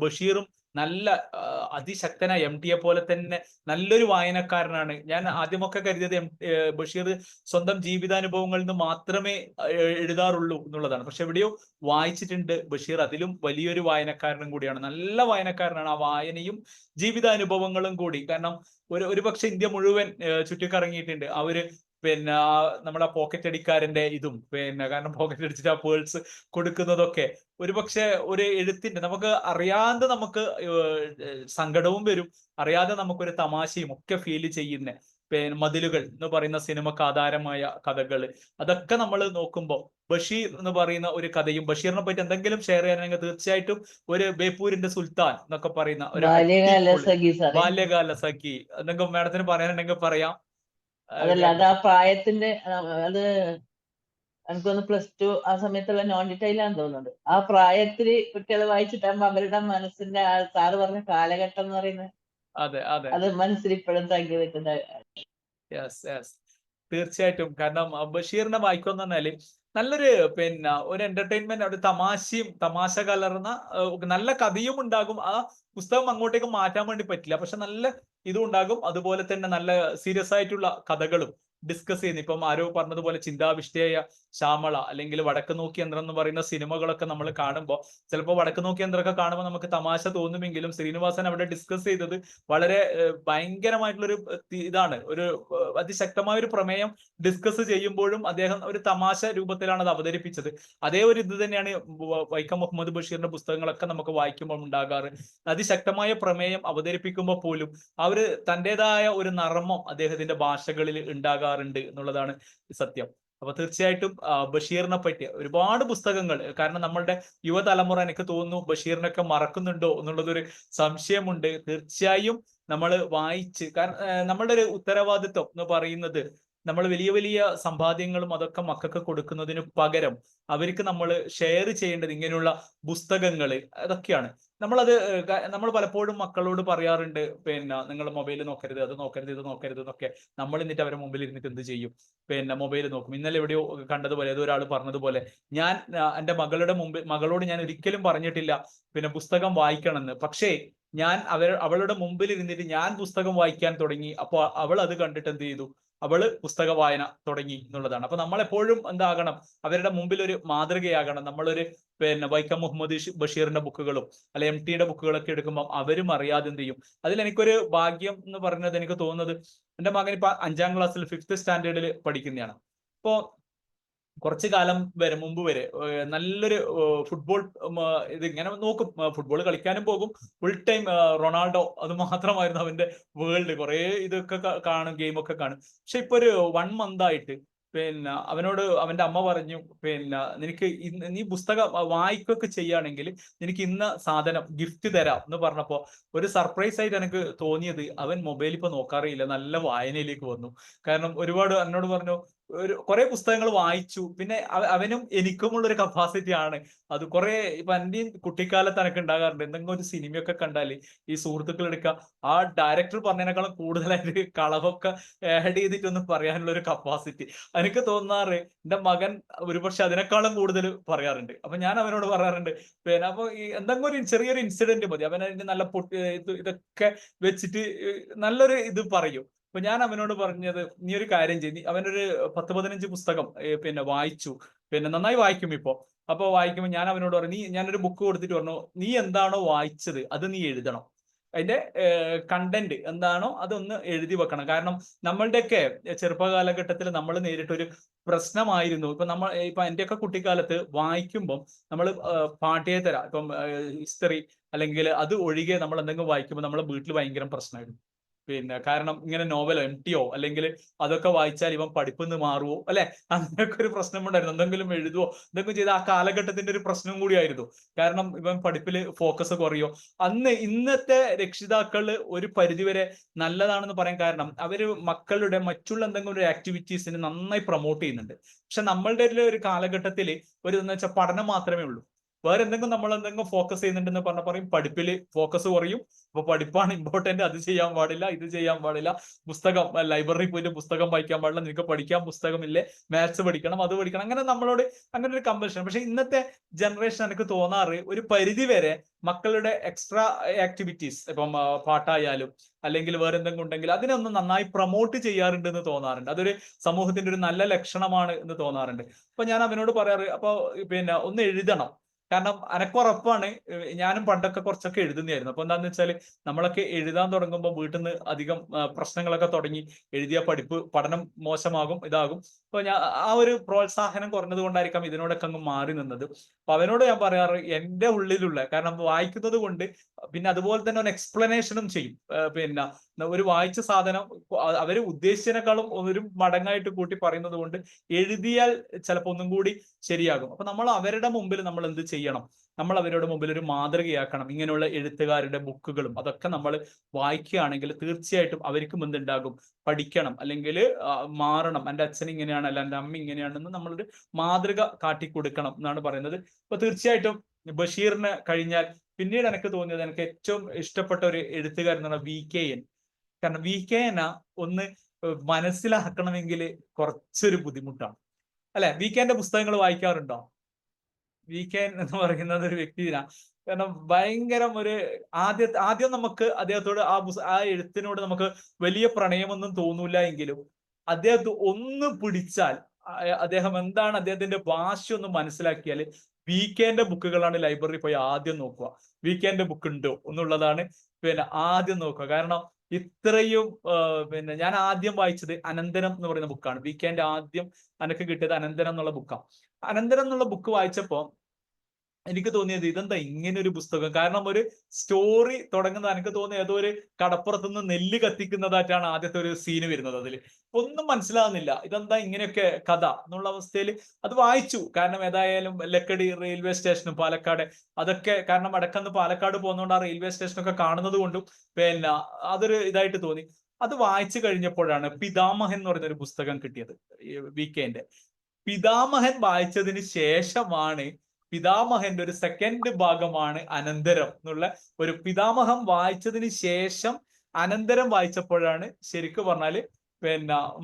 ബഷീറും നല്ല അതിശക്തനായ MTയെ പോലെ തന്നെ നല്ലൊരു വായനക്കാരനാണ്. ഞാൻ ആദ്യമൊക്കെ കരുതിയത് ബഷീർ സ്വന്തം ജീവിതാനുഭവങ്ങളിൽ നിന്ന് മാത്രമേ എഴുതാറുള്ളൂ എന്നുള്ളതാണ്. പക്ഷെ എവിടെയോ വായിച്ചിട്ടുണ്ട് ബഷീർ അതിലും വലിയൊരു വായനക്കാരനും കൂടിയാണ്, നല്ല വായനക്കാരനാണ്. ആ വായനയും ജീവിതാനുഭവങ്ങളും കൂടി. കാരണം ഒരു പക്ഷെ ഇന്ത്യ മുഴുവൻ ചുറ്റിക്കറങ്ങിയിട്ടുണ്ട് അവര്. നമ്മുടെ പോക്കറ്റ് അടിക്കാരന്റെ ഇതും കാരണം പോക്കറ്റ് അടിച്ചിട്ട് ആ പേഴ്സ് കൊടുക്കുന്നതൊക്കെ ഒരുപക്ഷെ ഒരു എഴുത്തിന്റെ നമുക്ക് അറിയാതെ നമുക്ക് സങ്കടവും വരും, അറിയാതെ നമുക്കൊരു തമാശയും ഒക്കെ ഫീൽ ചെയ്യുന്ന മതിലുകൾ എന്ന് പറയുന്ന സിനിമക്ക് ആധാരമായ കഥകള്, അതൊക്കെ നമ്മൾ നോക്കുമ്പോൾ ബഷീർ എന്ന് പറയുന്ന ഒരു കഥയും, ബഷീറിനെ പറ്റി എന്തെങ്കിലും ഷെയർ ചെയ്യാനെങ്കിൽ തീർച്ചയായിട്ടും ഒരു ബേപ്പൂരിന്റെ സുൽത്താൻ എന്നൊക്കെ പറയുന്ന ഒരു ബാല്യകാല സഖി എന്തെങ്കിലും മാഡത്തിന് പറയാനുണ്ടെങ്കിൽ പറയാം. അതല്ല, അത് ആ പ്രായത്തിന്റെ അത് എനിക്കൊന്ന് +2 ആ സമയത്തുള്ള നോൺ ഡീറ്റെയിലാന്ന് തോന്നുന്നുണ്ട്. ആ പ്രായത്തില് കുട്ടികൾ വായിച്ചിട്ടാകുമ്പോ അവരുടെ മനസ്സിന്റെ സാറ് പറഞ്ഞ കാലഘട്ടം എന്ന് പറയുന്നത് അത് മനസ്സിൽ ഇപ്പോഴും തങ്ങി നിൽക്കുന്ന. തീർച്ചയായിട്ടും. കാരണം ബഷീറിനെ വായിക്കുമെന്ന് പറഞ്ഞാല് നല്ലൊരു ഒരു എന്റർടൈൻമെന്റ്, ഒരു തമാശ കലർന്ന നല്ല കഥയും ഉണ്ടാകും. ആ പുസ്തകം അങ്ങോട്ടേക്ക് മാറ്റാൻ വേണ്ടി പറ്റില്ല, പക്ഷെ നല്ല ഇതും ഉണ്ടാകും. അതുപോലെ തന്നെ നല്ല സീരിയസ് ആയിട്ടുള്ള കഥകളും ഡിസ്കസ് ചെയ്യുന്നത്. ഇപ്പം ആരോ പറഞ്ഞതുപോലെ ചിന്താവിഷ്ടയ ശ്യാമള അല്ലെങ്കിൽ വടക്ക് നോക്കി യന്ത്രം എന്ന് പറയുന്ന സിനിമകളൊക്കെ നമ്മൾ കാണുമ്പോൾ ചിലപ്പോൾ വടക്ക് നോക്കി യന്ത്രമൊക്കെ കാണുമ്പോൾ നമുക്ക് തമാശ തോന്നുമെങ്കിലും ശ്രീനിവാസൻ അവിടെ ഡിസ്കസ് ചെയ്തത് വളരെ ഭയങ്കരമായിട്ടുള്ളൊരു ഇതാണ്. ഒരു അതിശക്തമായ ഒരു പ്രമേയം ഡിസ്കസ് ചെയ്യുമ്പോഴും അദ്ദേഹം ഒരു തമാശ രൂപത്തിലാണ് അത് അവതരിപ്പിച്ചത്. അതേ ഒരു ഇത് തന്നെയാണ് വൈക്കം മുഹമ്മദ് ബഷീറിന്റെ പുസ്തകങ്ങളൊക്കെ നമുക്ക് വായിക്കുമ്പോൾ ഉണ്ടാകാറ്. അതിശക്തമായ പ്രമേയം അവതരിപ്പിക്കുമ്പോൾ പോലും അവര് തൻ്റെതായ ഒരു നർമ്മം അദ്ദേഹത്തിന്റെ ഭാഷകളിൽ ഉണ്ടാകാറുണ്ട് എന്നുള്ളതാണ് സത്യം. അപ്പൊ തീർച്ചയായിട്ടും ബഷീറിനെ പറ്റി ഒരുപാട് പുസ്തകങ്ങൾ, കാരണം നമ്മളുടെ യുവതലമുറ എനിക്ക് തോന്നുന്നു ബഷീറിനൊക്കെ മറക്കുന്നുണ്ടോ എന്നുള്ളതൊരു സംശയമുണ്ട്. തീർച്ചയായും നമ്മൾ വായിച്ച്, കാരണം നമ്മളുടെ ഒരു ഉത്തരവാദിത്വം എന്ന് പറയുന്നത് നമ്മൾ വലിയ വലിയ സമ്പാദ്യങ്ങളും അതൊക്കെ മക്കൾക്ക് കൊടുക്കുന്നതിന് പകരം അവർക്ക് നമ്മൾ ഷെയർ ചെയ്യേണ്ടത് ഇങ്ങനെയുള്ള പുസ്തകങ്ങൾ അതൊക്കെയാണ്. നമ്മൾ പലപ്പോഴും മക്കളോട് പറയാറുണ്ട്, പിന്നെ നിങ്ങൾ മൊബൈൽ നോക്കരുത്, അത് നോക്കരുത്, ഇത് നോക്കരുത് എന്നൊക്കെ. നമ്മൾ എന്നിട്ട് അവരെ മുമ്പിൽ ഇരുന്നിട്ട് എന്ത് ചെയ്യും? പിന്നെ മൊബൈൽ നോക്കും. ഇന്നലെ എവിടെയോ കണ്ടതുപോലെ ഏതൊരാൾ പറഞ്ഞതുപോലെ, ഞാൻ എൻ്റെ മകളോട് ഞാൻ ഒരിക്കലും പറഞ്ഞിട്ടില്ല പിന്നെ പുസ്തകം വായിക്കണമെന്ന്. പക്ഷേ ഞാൻ അവളുടെ മുമ്പിൽ ഇരുന്നിട്ട് ഞാൻ പുസ്തകം വായിക്കാൻ തുടങ്ങി. അപ്പോൾ അവൾ അത് കണ്ടിട്ട് എന്ത് ചെയ്തു? അവള് പുസ്തക വായന തുടങ്ങി എന്നുള്ളതാണ്. അപ്പൊ നമ്മളെപ്പോഴും എന്താകണം? അവരുടെ മുമ്പിൽ ഒരു മാതൃകയാകണം. നമ്മളൊരു പിന്നെ വൈക്കം മുഹമ്മദ് ബഷീറിന്റെ ബുക്കുകളും അല്ലെ MT യുടെ ബുക്കുകളൊക്കെ എടുക്കുമ്പോൾ അവരും അറിയാതെ എന്ത് ചെയ്യും? അതിൽ എനിക്കൊരു ഭാഗ്യം എന്ന് പറയുന്നത്, എനിക്ക് തോന്നുന്നത് എൻ്റെ മകൻ ഇപ്പൊ 5ാം ക്ലാസ്സിൽ 5th സ്റ്റാൻഡേർഡിൽ പഠിക്കുന്നതാണ്. അപ്പോ കുറച്ചു കാലം മുമ്പ് വരെ നല്ലൊരു ഫുട്ബോൾ ഇത് ഇങ്ങനെ നോക്കും, ഫുട്ബോൾ കളിക്കാനും പോകും, ഫുൾ ടൈം റൊണാൾഡോ അത് മാത്രമായിരുന്നു അവന്റെ വേൾഡ്. കുറെ ഇതൊക്കെ കാണും, ഗെയിമൊക്കെ കാണും. പക്ഷെ ഇപ്പൊ ഒരു 1 month ആയിട്ട് പിന്നെ അവനോട് അവന്റെ അമ്മ പറഞ്ഞു, പിന്നെ നിനക്ക് നീ പുസ്തകം വായിക്കുകയൊക്കെ ചെയ്യുകയാണെങ്കിൽ നിനക്ക് ഇന്ന സാധനം ഗിഫ്റ്റ് തരാം എന്ന് പറഞ്ഞപ്പോ ഒരു സർപ്രൈസ് ആയിട്ട് എനിക്ക് തോന്നിയത്, അവൻ മൊബൈൽ ഇപ്പൊ നോക്കാറില്ല, നല്ല വായനയിലേക്ക് വന്നു. കാരണം ഒരുപാട് എന്നോട് പറഞ്ഞു, കുറെ പുസ്തകങ്ങൾ വായിച്ചു. പിന്നെ അവനും എനിക്കുമുള്ള ഒരു കപ്പാസിറ്റി ആണ് അത്. കുറെ ഇപ്പൊ എന്റെയും കുട്ടിക്കാലത്ത് എനിക്ക് ഉണ്ടാകാറുണ്ട്, എന്തെങ്കിലും ഒരു സിനിമയൊക്കെ കണ്ടാല് ഈ സുഹൃത്തുക്കൾ എടുക്കുക, ആ ഡയറക്ടർ പറഞ്ഞതിനേക്കാളും കൂടുതലായിട്ട് കളവൊക്കെ ആഡ് ചെയ്തിട്ടൊന്നും പറയാനുള്ള ഒരു കപ്പാസിറ്റി എനിക്ക് തോന്നാറ് എന്റെ മകൻ ഒരുപക്ഷെ അതിനേക്കാളും കൂടുതൽ പറയാറുണ്ട്. അപ്പൊ ഞാൻ അവനോട് പറയാറുണ്ട്, പിന്നെ അപ്പൊ ഈ എന്തെങ്കിലും ഒരു ചെറിയൊരു ഇൻസിഡന്റ് മതി, അവൻ അതിന്റെ നല്ല ഇതൊക്കെ വെച്ചിട്ട് നല്ലൊരു ഇത് പറയും. അപ്പൊ ഞാൻ അവനോട് പറഞ്ഞത്, നീ ഒരു കാര്യം ചെയ്യും, അവനൊരു 10-15 പുസ്തകം പിന്നെ വായിച്ചു, പിന്നെ നന്നായി വായിക്കും ഇപ്പോ. അപ്പൊ വായിക്കുമ്പോൾ ഞാൻ അവനോട് പറഞ്ഞു, ഞാനൊരു ബുക്ക് കൊടുത്തിട്ട് പറഞ്ഞു, നീ എന്താണോ വായിച്ചത് അത് നീ എഴുതണം. അതിന്റെ കണ്ടന്റ് എന്താണോ അതൊന്ന് എഴുതി വെക്കണം. കാരണം നമ്മളുടെയൊക്കെ ചെറുപ്പകാലഘട്ടത്തിൽ നമ്മൾ നേരിട്ടൊരു പ്രശ്നമായിരുന്നു. ഇപ്പൊ എന്റെയൊക്കെ കുട്ടിക്കാലത്ത് വായിക്കുമ്പം നമ്മൾ പാഠ്യേതര ഇപ്പം ഹിസ്റ്ററി അല്ലെങ്കിൽ അത് ഒഴികെ നമ്മൾ എന്തെങ്കിലും വായിക്കുമ്പോൾ നമ്മളെ വീട്ടിൽ ഭയങ്കര പ്രശ്നമായിരുന്നു. പിന്നെ കാരണം ഇങ്ങനെ നോവലോ MTയോ അല്ലെങ്കിൽ അതൊക്കെ വായിച്ചാൽ ഇവൻ പഠിപ്പിന്ന് മാറുവോ അല്ലെ, അങ്ങനെയൊക്കെ ഒരു പ്രശ്നമുണ്ടായിരുന്നു. എന്തെങ്കിലും എഴുതുവോ എന്തെങ്കിലും ചെയ്ത് ആ കാലഘട്ടത്തിന്റെ ഒരു പ്രശ്നം കൂടിയായിരുന്നു. കാരണം ഇവൻ പഠിപ്പിൽ ഫോക്കസ് കുറയോ. ഇന്നത്തെ രക്ഷിതാക്കൾ ഒരു പരിധിവരെ നല്ലതാണെന്ന് പറയാൻ കാരണം അവര് മക്കളുടെ മറ്റുള്ള എന്തെങ്കിലും ഒരു ആക്ടിവിറ്റീസിന് നന്നായി പ്രൊമോട്ട് ചെയ്യുന്നുണ്ട്. പക്ഷെ നമ്മളുടെ ഒരു കാലഘട്ടത്തിൽ എന്ന് വെച്ചാൽ പഠനം മാത്രമേ ഉള്ളൂ. വേറെ നമ്മൾ എന്തെങ്കിലും ഫോക്കസ് ചെയ്യുന്നുണ്ടെന്ന് പറയും, പഠിപ്പിൽ ഫോക്കസ് കുറയും. അപ്പൊ പഠിപ്പാണ് ഇമ്പോർട്ടന്റ്, അത് ചെയ്യാൻ പാടില്ല, ഇത് ചെയ്യാൻ പാടില്ല, പുസ്തകം ലൈബ്രറിയിൽ പോയിട്ട് പുസ്തകം വായിക്കാൻ പാടില്ല, നിങ്ങൾക്ക് പഠിക്കാൻ പുസ്തകമില്ലേ, മാത്സ് പഠിക്കണം, അത് പഠിക്കണം, അങ്ങനെ നമ്മളോട് അങ്ങനെ ഒരു കമ്പൽഷൻ. പക്ഷെ ഇന്നത്തെ ജനറേഷൻ എനിക്ക് തോന്നാറ് ഒരു പരിധി വരെ മക്കളുടെ എക്സ്ട്രാ ആക്ടിവിറ്റീസ്, ഇപ്പം പാട്ടായാലും അല്ലെങ്കിൽ വേറെ എന്തെങ്കിലും ഉണ്ടെങ്കിൽ അതിനൊന്ന് നന്നായി പ്രൊമോട്ട് ചെയ്യാറുണ്ട് എന്ന് തോന്നാറുണ്ട്. അതൊരു സമൂഹത്തിന്റെ ഒരു നല്ല ലക്ഷണമാണ് എന്ന് തോന്നാറുണ്ട്. അപ്പൊ ഞാൻ അവനോട് പറയാറ്, അപ്പൊ പിന്നെ ഒന്ന് എഴുതണം. കാരണം അനക്കുറപ്പാണ്, ഞാനും പണ്ടൊക്കെ കുറച്ചൊക്കെ എഴുതുന്നതായിരുന്നു. അപ്പൊ എന്താന്ന് വെച്ചാൽ നമ്മളൊക്കെ എഴുതാൻ തുടങ്ങുമ്പോൾ വീട്ടിൽ നിന്ന് അധികം പ്രശ്നങ്ങളൊക്കെ തുടങ്ങി, എഴുതിയ പഠനം മോശമാകും, ഇതാകും. അപ്പൊ ഞാൻ ആ ഒരു പ്രോത്സാഹനം കുറഞ്ഞത് കൊണ്ടായിരിക്കാം ഇതിനോടൊക്കെ അങ്ങ് മാറി നിന്നത്. അപ്പൊ അവനോട് ഞാൻ പറയാറ്, എന്റെ ഉള്ളിലുള്ള, കാരണം വായിക്കുന്നത് കൊണ്ട് പിന്നെ അതുപോലെ തന്നെ ഒരു എക്സ്പ്ലനേഷനും ചെയ്യും. പിന്നെ ഒരു വായിച്ച സാധനം അവര് ഉദ്ദേശിച്ചതിനേക്കാളും ഒരു മടങ്ങായിട്ട് കൂട്ടി പറയുന്നത് കൊണ്ട് എഴുതിയാൽ ചിലപ്പോൾ ഒന്നും കൂടി ശരിയാകും. അപ്പൊ നമ്മൾ അവരുടെ മുമ്പിൽ നമ്മൾ എന്ത് ചെയ്യണം? നമ്മൾ അവരുടെ മുമ്പിൽ ഒരു മാതൃകയാക്കണം. ഇങ്ങനെയുള്ള എഴുത്തുകാരുടെ ബുക്കുകളും അതൊക്കെ നമ്മൾ വായിക്കുകയാണെങ്കിൽ തീർച്ചയായിട്ടും അവർക്കും എന്തുണ്ടാകും? പഠിക്കണം, അല്ലെങ്കിൽ മാറണം. എൻ്റെ അച്ഛൻ ഇങ്ങനെയാണ്, അല്ല എൻ്റെ അമ്മ ഇങ്ങനെയാണെന്ന് നമ്മളൊരു മാതൃക കാട്ടിക്കൊടുക്കണം എന്നാണ് പറയുന്നത്. അപ്പൊ തീർച്ചയായിട്ടും ബഷീറിന് കഴിഞ്ഞാൽ പിന്നീട് എനിക്ക് തോന്നിയത്, എനിക്ക് ഏറ്റവും ഇഷ്ടപ്പെട്ട ഒരു എഴുത്തുകാരൻ എന്ന് പറഞ്ഞാൽ VKN. കാരണം VKN ഒന്ന് മനസ്സിലാക്കണമെങ്കിൽ കുറച്ചൊരു ബുദ്ധിമുട്ടാണ് അല്ലെ. VKന്റെ പുസ്തകങ്ങൾ വായിക്കാറുണ്ടോ? VKN എന്ന് പറയുന്നത് ഒരു വ്യക്തിയാണ്. കാരണം ഭയങ്കരം ഒരു ആദ്യം നമുക്ക് അദ്ദേഹത്തോട് ആ എഴുത്തിനോട് നമുക്ക് വലിയ പ്രണയമൊന്നും തോന്നൂല എങ്കിലും അദ്ദേഹത്തെ ഒന്ന് പിടിച്ചാൽ, അദ്ദേഹം എന്താണ്, അദ്ദേഹത്തിന്റെ ഭാഷ ഒന്ന് മനസ്സിലാക്കിയാൽ VKന്റെ ബുക്കുകളാണ് ലൈബ്രറി പോയി ആദ്യം നോക്കുക. VKന്റെ ബുക്ക് ഉണ്ടോ എന്നുള്ളതാണ് ആദ്യം നോക്കുക. കാരണം ഇത്രയും ഞാൻ ആദ്യം വായിച്ചത് അനന്തരം എന്ന് പറയുന്ന ബുക്കാണ്. VKന്റെ ആദ്യം എനിക്ക് കിട്ടിയത് അനന്തരം എന്നുള്ള ബുക്കാണ്. അനന്തരം എന്നുള്ള ബുക്ക് വായിച്ചപ്പോ എനിക്ക് തോന്നിയത് ഇതെന്താ ഇങ്ങനെ ഒരു പുസ്തകം. കാരണം ഒരു സ്റ്റോറി തുടങ്ങുന്നത് എനിക്ക് തോന്നിയത് ഏതോ ഒരു കടപ്പുറത്തുനിന്ന് നെല്ല് കത്തിക്കുന്നതായിട്ടാണ് ആദ്യത്തെ ഒരു സീന് വരുന്നത്. അതിൽ ഒന്നും മനസ്സിലാവുന്നില്ല, ഇതെന്താ ഇങ്ങനെയൊക്കെ കഥ എന്നുള്ള അവസ്ഥയിൽ അത് വായിച്ചു. കാരണം ഏതായാലും ലക്കടി റെയിൽവേ സ്റ്റേഷനും പാലക്കാട് അതൊക്കെ, കാരണം അടക്കന്ന് പാലക്കാട് പോകുന്നതുകൊണ്ട് ആ റെയിൽവേ സ്റ്റേഷനൊക്കെ കാണുന്നത് കൊണ്ടും അതൊരു ഇതായിട്ട് തോന്നി. അത് വായിച്ചു കഴിഞ്ഞപ്പോഴാണ് പിതാമഹൻ എന്ന് പറയുന്ന ഒരു പുസ്തകം കിട്ടിയത്. VKന്റെ പിതാമഹൻ വായിച്ചതിന് ശേഷമാണ്, പിതാമഹന്റെ ഒരു സെക്കൻഡ് ഭാഗമാണ് അനന്തരം എന്നുള്ള ഒരു, പിതാമഹം വായിച്ചതിന് ശേഷം അനന്തരം വായിച്ചപ്പോഴാണ് ശരിക്കും പറഞ്ഞാല്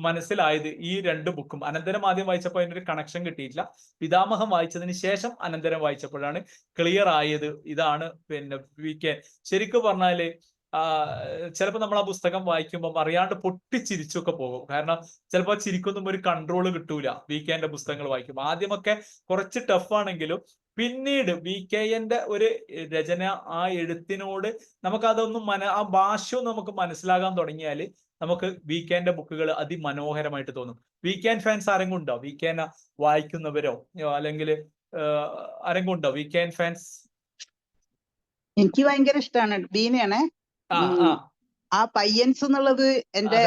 മനസ്സിലായത് ഈ രണ്ട് ബുക്കും. അനന്തരം ആദ്യം വായിച്ചപ്പോൾ അതിനൊരു കണക്ഷൻ കിട്ടിയിട്ടില്ല. പിതാമഹം വായിച്ചതിന് ശേഷം അനന്തരം വായിച്ചപ്പോഴാണ് ക്ലിയർ ആയത്. ഇതാണ് VK. ശരിക്കും പറഞ്ഞാല് ചിലപ്പോൾ നമ്മൾ ആ പുസ്തകം വായിക്കുമ്പോൾ അറിയാണ്ട് പൊട്ടിച്ചിരിച്ചൊക്കെ പോകും. കാരണം ചിലപ്പോൾ ചിരിക്കൊന്നും ഒരു കൺട്രോൾ കിട്ടൂല VKന്റെ പുസ്തകങ്ങൾ വായിക്കുമ്പോൾ. ആദ്യമൊക്കെ കുറച്ച് ടഫാണെങ്കിലും പിന്നീട് VKന്റെ ഒരു രചന, ആ എഴുത്തിനോട് നമുക്കതൊന്നും ആ ഭാഷ നമുക്ക് മനസ്സിലാകാൻ തുടങ്ങിയാൽ നമുക്ക് VKന്റെ ബുക്കുകൾ അതിമനോഹരമായിട്ട് തോന്നും. VK ഫാൻസ് ആരെങ്കിലും ഉണ്ടോ? VKനെ വായിക്കുന്നവരോ അല്ലെങ്കിൽ ആരെങ്കിലും ഉണ്ടോ VK ഫാൻസ്? എനിക്ക് ഭയങ്കര ഇഷ്ടമാണ്. ബീനയാണേ. ആ പയ്യൻസ് എന്നുള്ളത് എന്റെ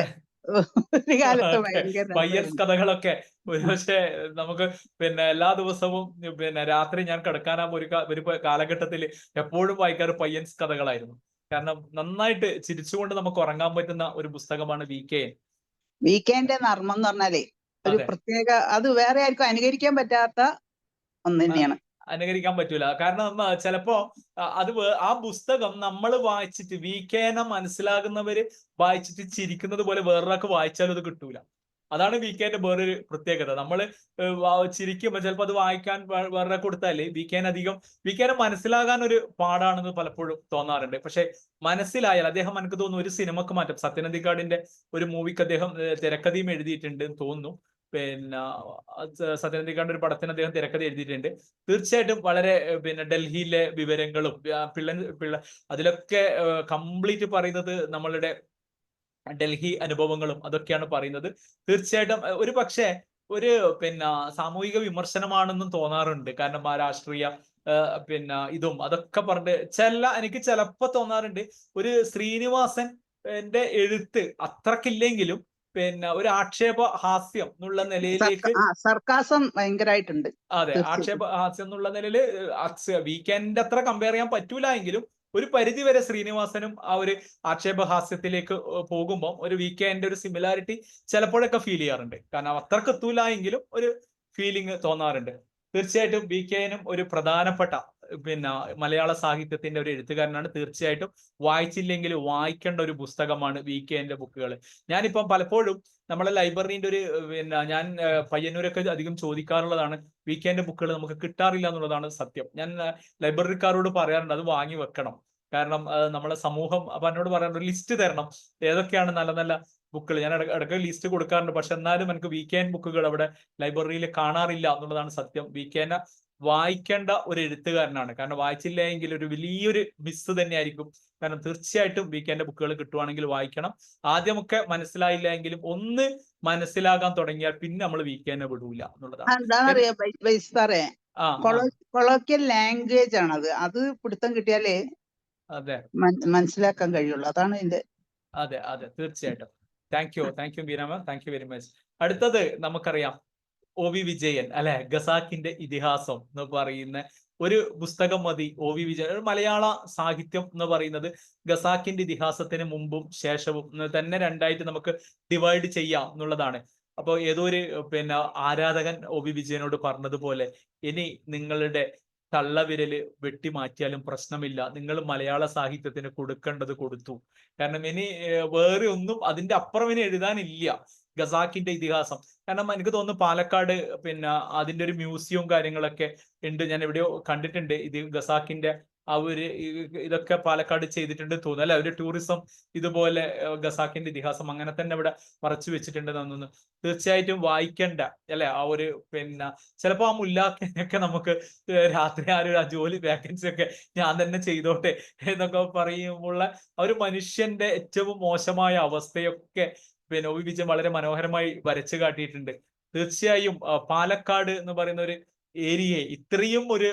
ഒരു കാലത്ത് ഭയങ്കര പയ്യൻസ് കഥകളൊക്കെ പക്ഷേ നമുക്ക് എല്ലാ ദിവസവും രാത്രി ഞാൻ കിടക്കാനാകുമ്പോ ഒരു കാലഘട്ടത്തിൽ എപ്പോഴും വായിക്കാറ് പയ്യൻസ് കഥകളായിരുന്നു. കാരണം നന്നായിട്ട് ചിരിച്ചുകൊണ്ട് നമുക്ക് ഉറങ്ങാൻ പറ്റുന്ന ഒരു പുസ്തകമാണ് VK. VKന്റെ നർമ്മം എന്ന് പറഞ്ഞാലേ ഒരു പ്രത്യേക, അത് വേറെ ആർക്കും അനുകരിക്കാൻ പറ്റാത്ത ഒന്ന് തന്നെയാണ്. അനുകരിക്കാൻ പറ്റൂല. കാരണം ചിലപ്പോ അത് ആ പുസ്തകം നമ്മൾ വായിച്ചിട്ട് VKനെ മനസ്സിലാകുന്നവര് വായിച്ചിട്ട് ചിരിക്കുന്നത് പോലെ വേറൊരാൾക്ക് വായിച്ചാലും അത് കിട്ടൂല. അതാണ് VKന്റെ വേറൊരു പ്രത്യേകത. നമ്മൾ ചിരിക്കുമ്പോൾ ചിലപ്പോൾ അത് വായിക്കാൻ വേറെ കൊടുത്താൽ VKനെ മനസ്സിലാകാൻ ഒരു പാടാണെന്ന് പലപ്പോഴും തോന്നാറുണ്ട്. പക്ഷെ മനസ്സിലായാൽ അദ്ദേഹം, എനിക്ക് തോന്നുന്നു ഒരു സിനിമക്ക് മാറ്റം, സത്യനന്ദിക്കാടിന്റെ ഒരു മൂവിക്ക് അദ്ദേഹം തിരക്കഥയും എഴുതിയിട്ടുണ്ട് എന്ന് തോന്നുന്നു. സത്യനന്ദിക്കാടിന്റെ ഒരു പടത്തിന് അദ്ദേഹം തിരക്കഥ എഴുതിയിട്ടുണ്ട്. തീർച്ചയായിട്ടും വളരെ ഡൽഹിയിലെ വിവരങ്ങളും അതിലൊക്കെ കംപ്ലീറ്റ് പറയുന്നത് നമ്മളുടെ ഡൽഹി അനുഭവങ്ങളും അതൊക്കെയാണ് പറയുന്നത്. തീർച്ചയായിട്ടും ഒരു പക്ഷേ ഒരു സാമൂഹിക വിമർശനമാണെന്നും തോന്നാറുണ്ട്. കാരണം ആ രാഷ്ട്രീയ ഇതും അതൊക്കെ പറഞ്ഞിട്ട് എനിക്ക് ചിലപ്പോ തോന്നാറുണ്ട് ഒരു ശ്രീനിവാസന്റെ എഴുത്ത് അത്രക്കില്ലെങ്കിലും ഒരു ആക്ഷേപ ഹാസ്യം എന്നുള്ള നിലയിലേക്ക്, സർക്കാസം ഭയങ്കരമായിട്ടുണ്ട്. അതെ, ആക്ഷേപ ഹാസ്യം എന്നുള്ള നിലയിൽ VKന്റെ അത്ര കമ്പയർ ചെയ്യാൻ പറ്റൂല എങ്കിലും ഒരു പരിധി വരെ ശ്രീനിവാസനും ആ ഒരു ആക്ഷേപഹാസ്യത്തിലേക്ക് പോകുമ്പോൾ ഒരു VKന്റെ ഒരു സിമിലാരിറ്റി ചിലപ്പോഴൊക്കെ ഫീൽ ചെയ്യാറുണ്ട്. കാരണം അത്രക്ക് എത്തൂല എങ്കിലും ഒരു ഫീലിംഗ് തോന്നാറുണ്ട്. തീർച്ചയായിട്ടും VKനും ഒരു പ്രധാനപ്പെട്ട മലയാള സാഹിത്യത്തിന്റെ ഒരു എഴുത്തുകാരനാണ്. തീർച്ചയായിട്ടും വായിച്ചില്ലെങ്കിൽ വായിക്കേണ്ട ഒരു പുസ്തകമാണ് VKന്റെ ബുക്കുകൾ. ഞാനിപ്പം പലപ്പോഴും നമ്മളെ ലൈബ്രറിന്റെ ഒരു ഞാൻ പയ്യന്നൂരൊക്കെ അധികം ചോദിക്കാറുള്ളതാണ്, VKന്റെ ബുക്കുകൾ നമുക്ക് കിട്ടാറില്ല എന്നുള്ളതാണ് സത്യം. ഞാൻ ലൈബ്രറിക്കാരോട് പറയാറുണ്ട് അത് വാങ്ങി വെക്കണം. കാരണം നമ്മളെ സമൂഹം അപ്പൊ എന്നോട് പറയാറുണ്ട് ഒരു ലിസ്റ്റ് തരണം, ഏതൊക്കെയാണ് നല്ല നല്ല ബുക്കുകൾ. ഞാൻ ഇടയ്ക്ക് ലിസ്റ്റ് കൊടുക്കാറുണ്ട്. പക്ഷെ എന്നാലും എനിക്ക് VK ബുക്കുകൾ അവിടെ ലൈബ്രറിയിൽ കാണാറില്ല എന്നുള്ളതാണ് സത്യം. VKനെ വായിക്കേണ്ട ഒരു എഴുത്തുകാരനാണ്. കാരണം വായിച്ചില്ലെങ്കിൽ ഒരു വലിയൊരു മിസ് തന്നെയായിരിക്കും. കാരണം തീർച്ചയായിട്ടും VKന്റെ ബുക്കുകൾ കിട്ടുവാണെങ്കിൽ വായിക്കണം. ആദ്യമൊക്കെ മനസ്സിലായില്ല എങ്കിലും ഒന്ന് മനസ്സിലാകാൻ തുടങ്ങിയാൽ പിന്നെ നമ്മൾ VKനെ വിടൂല എന്നുള്ളതാണ്. കൊളോക്കിയൽ ലാംഗ്വേജ് ആണത്. അത് പിടുത്തം കിട്ടിയാലേ അതെ മനസ്സിലാക്കാൻ കഴിയുള്ളൂ. അതാണ് ഇതിന്റെ. അതെ അതെ തീർച്ചയായിട്ടും. Thank you Beenamma, thank you very much. അടുത്തത് നമുക്കറിയാം OV വിജയൻ അല്ലെ, ഖസാക്കിന്റെ ഇതിഹാസം എന്ന് പറയുന്ന ഒരു പുസ്തകം മതി. OV വിജയൻ മലയാള സാഹിത്യം എന്ന് പറയുന്നത് ഖസാക്കിന്റെ ഇതിഹാസത്തിന് മുമ്പും ശേഷവും തന്നെ രണ്ടായിട്ട് നമുക്ക് ഡിവൈഡ് ചെയ്യാം എന്നുള്ളതാണ്. അപ്പോൾ ഏതോ ഒരു ആരാധകൻ OV വിജയനോട് പറഞ്ഞതുപോലെ, ഇനി നിങ്ങളുടെ തള്ളവിരല് വെട്ടിമാറ്റിയാലും പ്രശ്നമില്ല, നിങ്ങൾ മലയാള സാഹിത്യത്തിന് കൊടുക്കേണ്ടത് കൊടുത്തു. കാരണം ഇനി വേറെ ഒന്നും അതിന്റെ അപ്പുറം ഇനി എഴുതാനില്ല ഖസാക്കിന്റെ ഇതിഹാസം. കാരണം എനിക്ക് തോന്നുന്നു പാലക്കാട് അതിന്റെ ഒരു മ്യൂസിയവും കാര്യങ്ങളൊക്കെ ഉണ്ട്. ഞാൻ എവിടെയോ കണ്ടിട്ടുണ്ട് ഇത് ഖസാക്കിന്റെ ഇതൊക്കെ പാലക്കാട് ചെയ്തിട്ടുണ്ട് തോന്നുന്നു അല്ലെ. ഒരു ടൂറിസം ഇതുപോലെ ഖസാക്കിന്റെ ഇതിഹാസം അങ്ങനെ തന്നെ ഇവിടെ മറച്ചു വെച്ചിട്ടുണ്ടെന്ന് തോന്നുന്നു. തീർച്ചയായിട്ടും വായിക്കേണ്ട അല്ലെ. ആ ഒരു ചിലപ്പോ ആ മുല്ലാഖിനൊക്കെ നമുക്ക് രാത്രി ആ ജോലി വാക്കൻസി ഒക്കെ ഞാൻ തന്നെ ചെയ്തോട്ടെ എന്നൊക്കെ പറയുമ്പോൾ ആ ഒരു മനുഷ്യന്റെ ഏറ്റവും മോശമായ അവസ്ഥയൊക്കെ ഒ.വി. വിജയൻ വളരെ മനോഹരമായി വരച്ചു കാട്ടിയിട്ടുണ്ട്. തീർച്ചയായും പാലക്കാട് എന്ന് പറയുന്ന ഒരു ഏരിയയെ ഇത്രയും ഒരു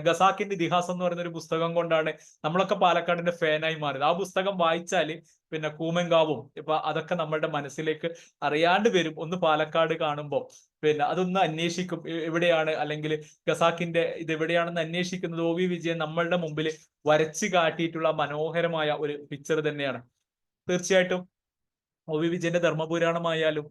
ഖസാക്കിന്റെ ഇതിഹാസം എന്ന് പറയുന്ന ഒരു പുസ്തകം കൊണ്ടാണ് നമ്മളൊക്കെ പാലക്കാടിന്റെ ഫാനായി മാറിയത്. ആ പുസ്തകം വായിച്ചാല് കൂമൻകാവും അതൊക്കെ നമ്മളുടെ മനസ്സിലേക്ക് അറിയാണ്ട് വരും. ഒന്ന് പാലക്കാട് കാണുമ്പോൾ അതൊന്ന് അന്വേഷിക്കും എവിടെയാണ്, അല്ലെങ്കിൽ ഖസാക്കിന്റെ ഇത് എവിടെയാണെന്ന് അന്വേഷിക്കുന്നത് ഒ.വി. വിജയൻ നമ്മളുടെ മുമ്പിൽ വരച്ചു കാട്ടിയിട്ടുള്ള മനോഹരമായ ഒരു പിക്ചർ തന്നെയാണ്. തീർച്ചയായിട്ടും ഒ.വി. വിജയന്റെ ധർമ്മപുരാണമായാലും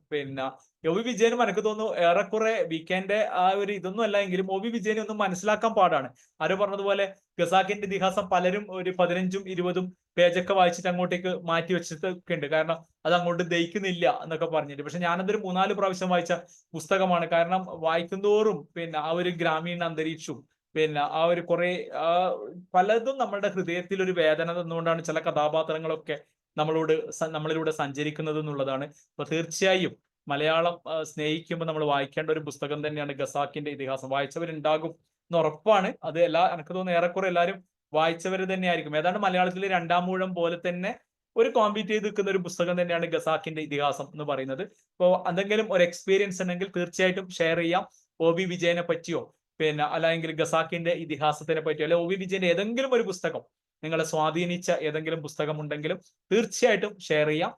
ഒ.വി. വിജയനും എനിക്ക് തോന്നുന്നു ഏറെക്കുറെ വീക്കെൻഡ് ആ ഒരു ഇതൊന്നും അല്ല എങ്കിലും ഒ.വി. വിജയനെ ഒന്നും മനസ്സിലാക്കാൻ പാടാണ്. ആരോ പറഞ്ഞതുപോലെ ഖസാക്കിന്റെ ഇതിഹാസം പലരും ഒരു 15ഉം 20ഉം പേജൊക്കെ വായിച്ചിട്ട് അങ്ങോട്ടേക്ക് മാറ്റി വെച്ചിട്ടൊക്കെ ഉണ്ട്. കാരണം അത് അങ്ങോട്ട് ദഹിക്കുന്നില്ല എന്നൊക്കെ പറഞ്ഞിട്ട്. പക്ഷെ ഞാനതൊരു 3-4 പ്രാവശ്യം വായിച്ച പുസ്തകമാണ്. കാരണം വായിക്കുന്തോറും ആ ഒരു ഗ്രാമീണ അന്തരീക്ഷവും ആ ഒരു പലതും നമ്മളുടെ ഹൃദയത്തിൽ ഒരു വേദന തന്നുകൊണ്ടാണ് ചില കഥാപാത്രങ്ങളൊക്കെ നമ്മളിലൂടെ സഞ്ചരിക്കുന്നത് എന്നുള്ളതാണ്. അപ്പൊ തീർച്ചയായും മലയാളം സ്നേഹിക്കുമ്പോൾ നമ്മൾ വായിക്കേണ്ട ഒരു പുസ്തകം തന്നെയാണ് ഖസാക്കിന്റെ ഇതിഹാസം. വായിച്ചവരുണ്ടാകും എന്ന് ഉറപ്പാണ്. അത് എനിക്ക് തോന്നുന്നു ഏറെക്കുറെ എല്ലാവരും വായിച്ചവർ തന്നെയായിരിക്കും. ഏതാണ്ട് മലയാളത്തിലെ 2-ാം ഊഴം പോലെ തന്നെ ഒരു കോമ്പീറ്റ് ചെയ്ത് നിൽക്കുന്ന ഒരു പുസ്തകം തന്നെയാണ് ഖസാക്കിന്റെ ഇതിഹാസം എന്ന് പറയുന്നത്. അപ്പോൾ എന്തെങ്കിലും ഒരു എക്സ്പീരിയൻസ് ഉണ്ടെങ്കിൽ തീർച്ചയായിട്ടും ഷെയർ ചെയ്യാം. ഒ.വി. വിജയനെ പറ്റിയോ അല്ലെങ്കിൽ ഖസാക്കിന്റെ ഇതിഹാസത്തിനെ പറ്റിയോ അല്ലെ ഒ.വി. വിജയന്റെ ഏതെങ്കിലും ഒരു പുസ്തകം നിങ്ങളെ സ്വാധീനിച്ച ഏതെങ്കിലും പുസ്തകം ഉണ്ടെങ്കിലും തീർച്ചയായിട്ടും ഷെയർ ചെയ്യാം.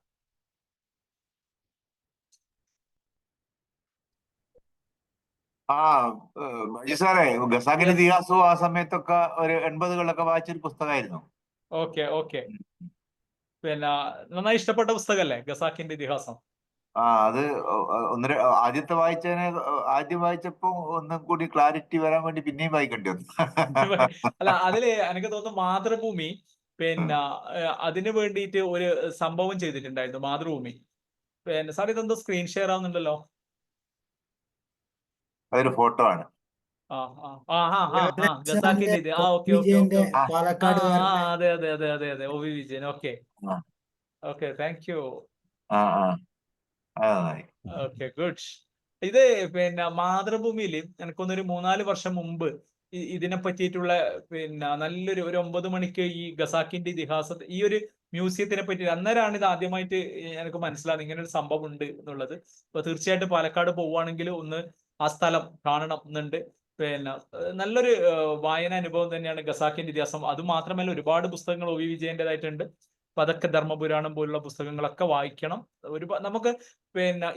സാറേ, ഖസാക്കിന്റെ ഇതിഹാസവും ആ സമയത്തൊക്കെ ഒരു 80കളിലൊക്കെ വായിച്ചൊരു പുസ്തകമായിരുന്നു. ഓക്കെ നന്നായി ഇഷ്ടപ്പെട്ട പുസ്തകമല്ലേ ഖസാക്കിന്റെ ഇതിഹാസം? അത് ആദ്യം വായിച്ചപ്പോ ഒന്നും കൂടി ക്ലാരിറ്റി വരാൻ വേണ്ടി പിന്നെയും വായിക്കേണ്ടി വന്നു. അല്ല, അതില് എനിക്ക് തോന്നുന്നു മാതൃഭൂമി അതിനു വേണ്ടിയിട്ട് ഒരു സംഭവം ചെയ്തിട്ടുണ്ടായിരുന്നു. മാതൃഭൂമി സാർ ഇതെന്തോ സ്ക്രീൻ ഷെയർ ആവുന്നുണ്ടല്ലോ. അതൊരു ഫോട്ടോ ആണ്. ഖസാക്കിന്റെ ഇത് ഓക്കെ അതെ O. Vijayan. Okay thank U. Okay good. ഇത് മാതൃഭൂമിയിൽ എനിക്കൊന്നൊരു 3-4 വർഷം മുമ്പ് ഇതിനെ പറ്റിയിട്ടുള്ള നല്ലൊരു 9 മണിക്ക് ഈ ഖസാക്കിന്റെ ഇതിഹാസത്തെ ഈ ഒരു മ്യൂസിയത്തിനെ പറ്റി അന്നേരമാണ് ഇത് ആദ്യമായിട്ട് എനിക്ക് മനസ്സിലാകുന്നത് ഇങ്ങനെ ഒരു സംഭവം ഉണ്ട് എന്നുള്ളത്. അപ്പൊ തീർച്ചയായിട്ടും പാലക്കാട് പോവുകയാണെങ്കിൽ ഒന്ന് ആ സ്ഥലം കാണണം എന്നുണ്ട്. നല്ലൊരു വായന അനുഭവം തന്നെയാണ് ഖസാക്കിന്റെ ഇതിഹാസം. അത് മാത്രമല്ല ഒരുപാട് പുസ്തകങ്ങൾ ഒ.വി. വിജയന്റേതായിട്ടുണ്ട്. അപ്പൊ അതൊക്കെ ധർമ്മപുരാണം പോലുള്ള പുസ്തകങ്ങളൊക്കെ വായിക്കണം. നമുക്ക്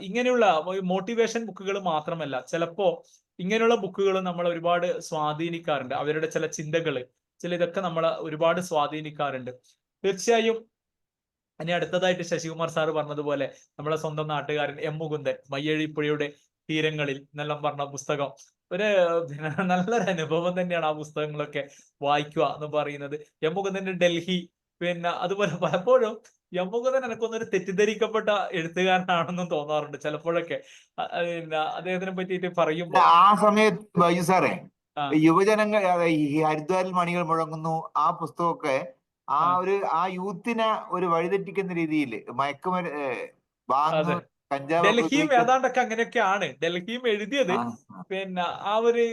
ഇങ്ങനെയുള്ള മോട്ടിവേഷൻ ബുക്കുകൾ മാത്രമല്ല, ചിലപ്പോ ഇങ്ങനെയുള്ള ബുക്കുകൾ നമ്മളെ ഒരുപാട് സ്വാധീനിക്കാറുണ്ട്. അവരുടെ ചില ചിന്തകള് ഇതൊക്കെ നമ്മളെ ഒരുപാട് സ്വാധീനിക്കാറുണ്ട്. തീർച്ചയായും ഇനി അടുത്തതായിട്ട് ശശികുമാർ സാറ് പറഞ്ഞതുപോലെ നമ്മളെ സ്വന്തം നാട്ടുകാരൻ എം മുകുന്ദൻ മയ്യഴിപ്പുഴയുടെ തീരങ്ങളിൽ എന്നെല്ലാം പറഞ്ഞ പുസ്തകം ഒരു നല്ലൊരു അനുഭവം തന്നെയാണ്. ആ പുസ്തകങ്ങളൊക്കെ വായിക്കുക എന്ന് പറയുന്നത്. എം മുകുന്ദന്റെ ഡൽഹി അതുപോലെ പലപ്പോഴും എം മുകുന്ദൻ എനിക്കൊന്നൊരു തെറ്റിദ്ധരിക്കപ്പെട്ട എഴുത്തുകാരനാണെന്നും തോന്നാറുണ്ട് ചിലപ്പോഴൊക്കെ. അദ്ദേഹത്തിനെ പറ്റിയിട്ട് പറയുമ്പോൾ ആ സമയത്ത് ബൈജു സാറേ, യുവജനങ്ങൾ ഈ ഹരിദ്വാരിൽ മണികൾ മുഴങ്ങുന്നു ആ പുസ്തകമൊക്കെ ആ യൂത്തിനെ ഒരു വഴിതെറ്റിക്കുന്ന രീതിയിൽ ഡൽഹിയും ഏതാണ്ടൊക്കെ അങ്ങനെയൊക്കെയാണ് ഡൽഹിയും എഴുതിയത്. ആ ഒരു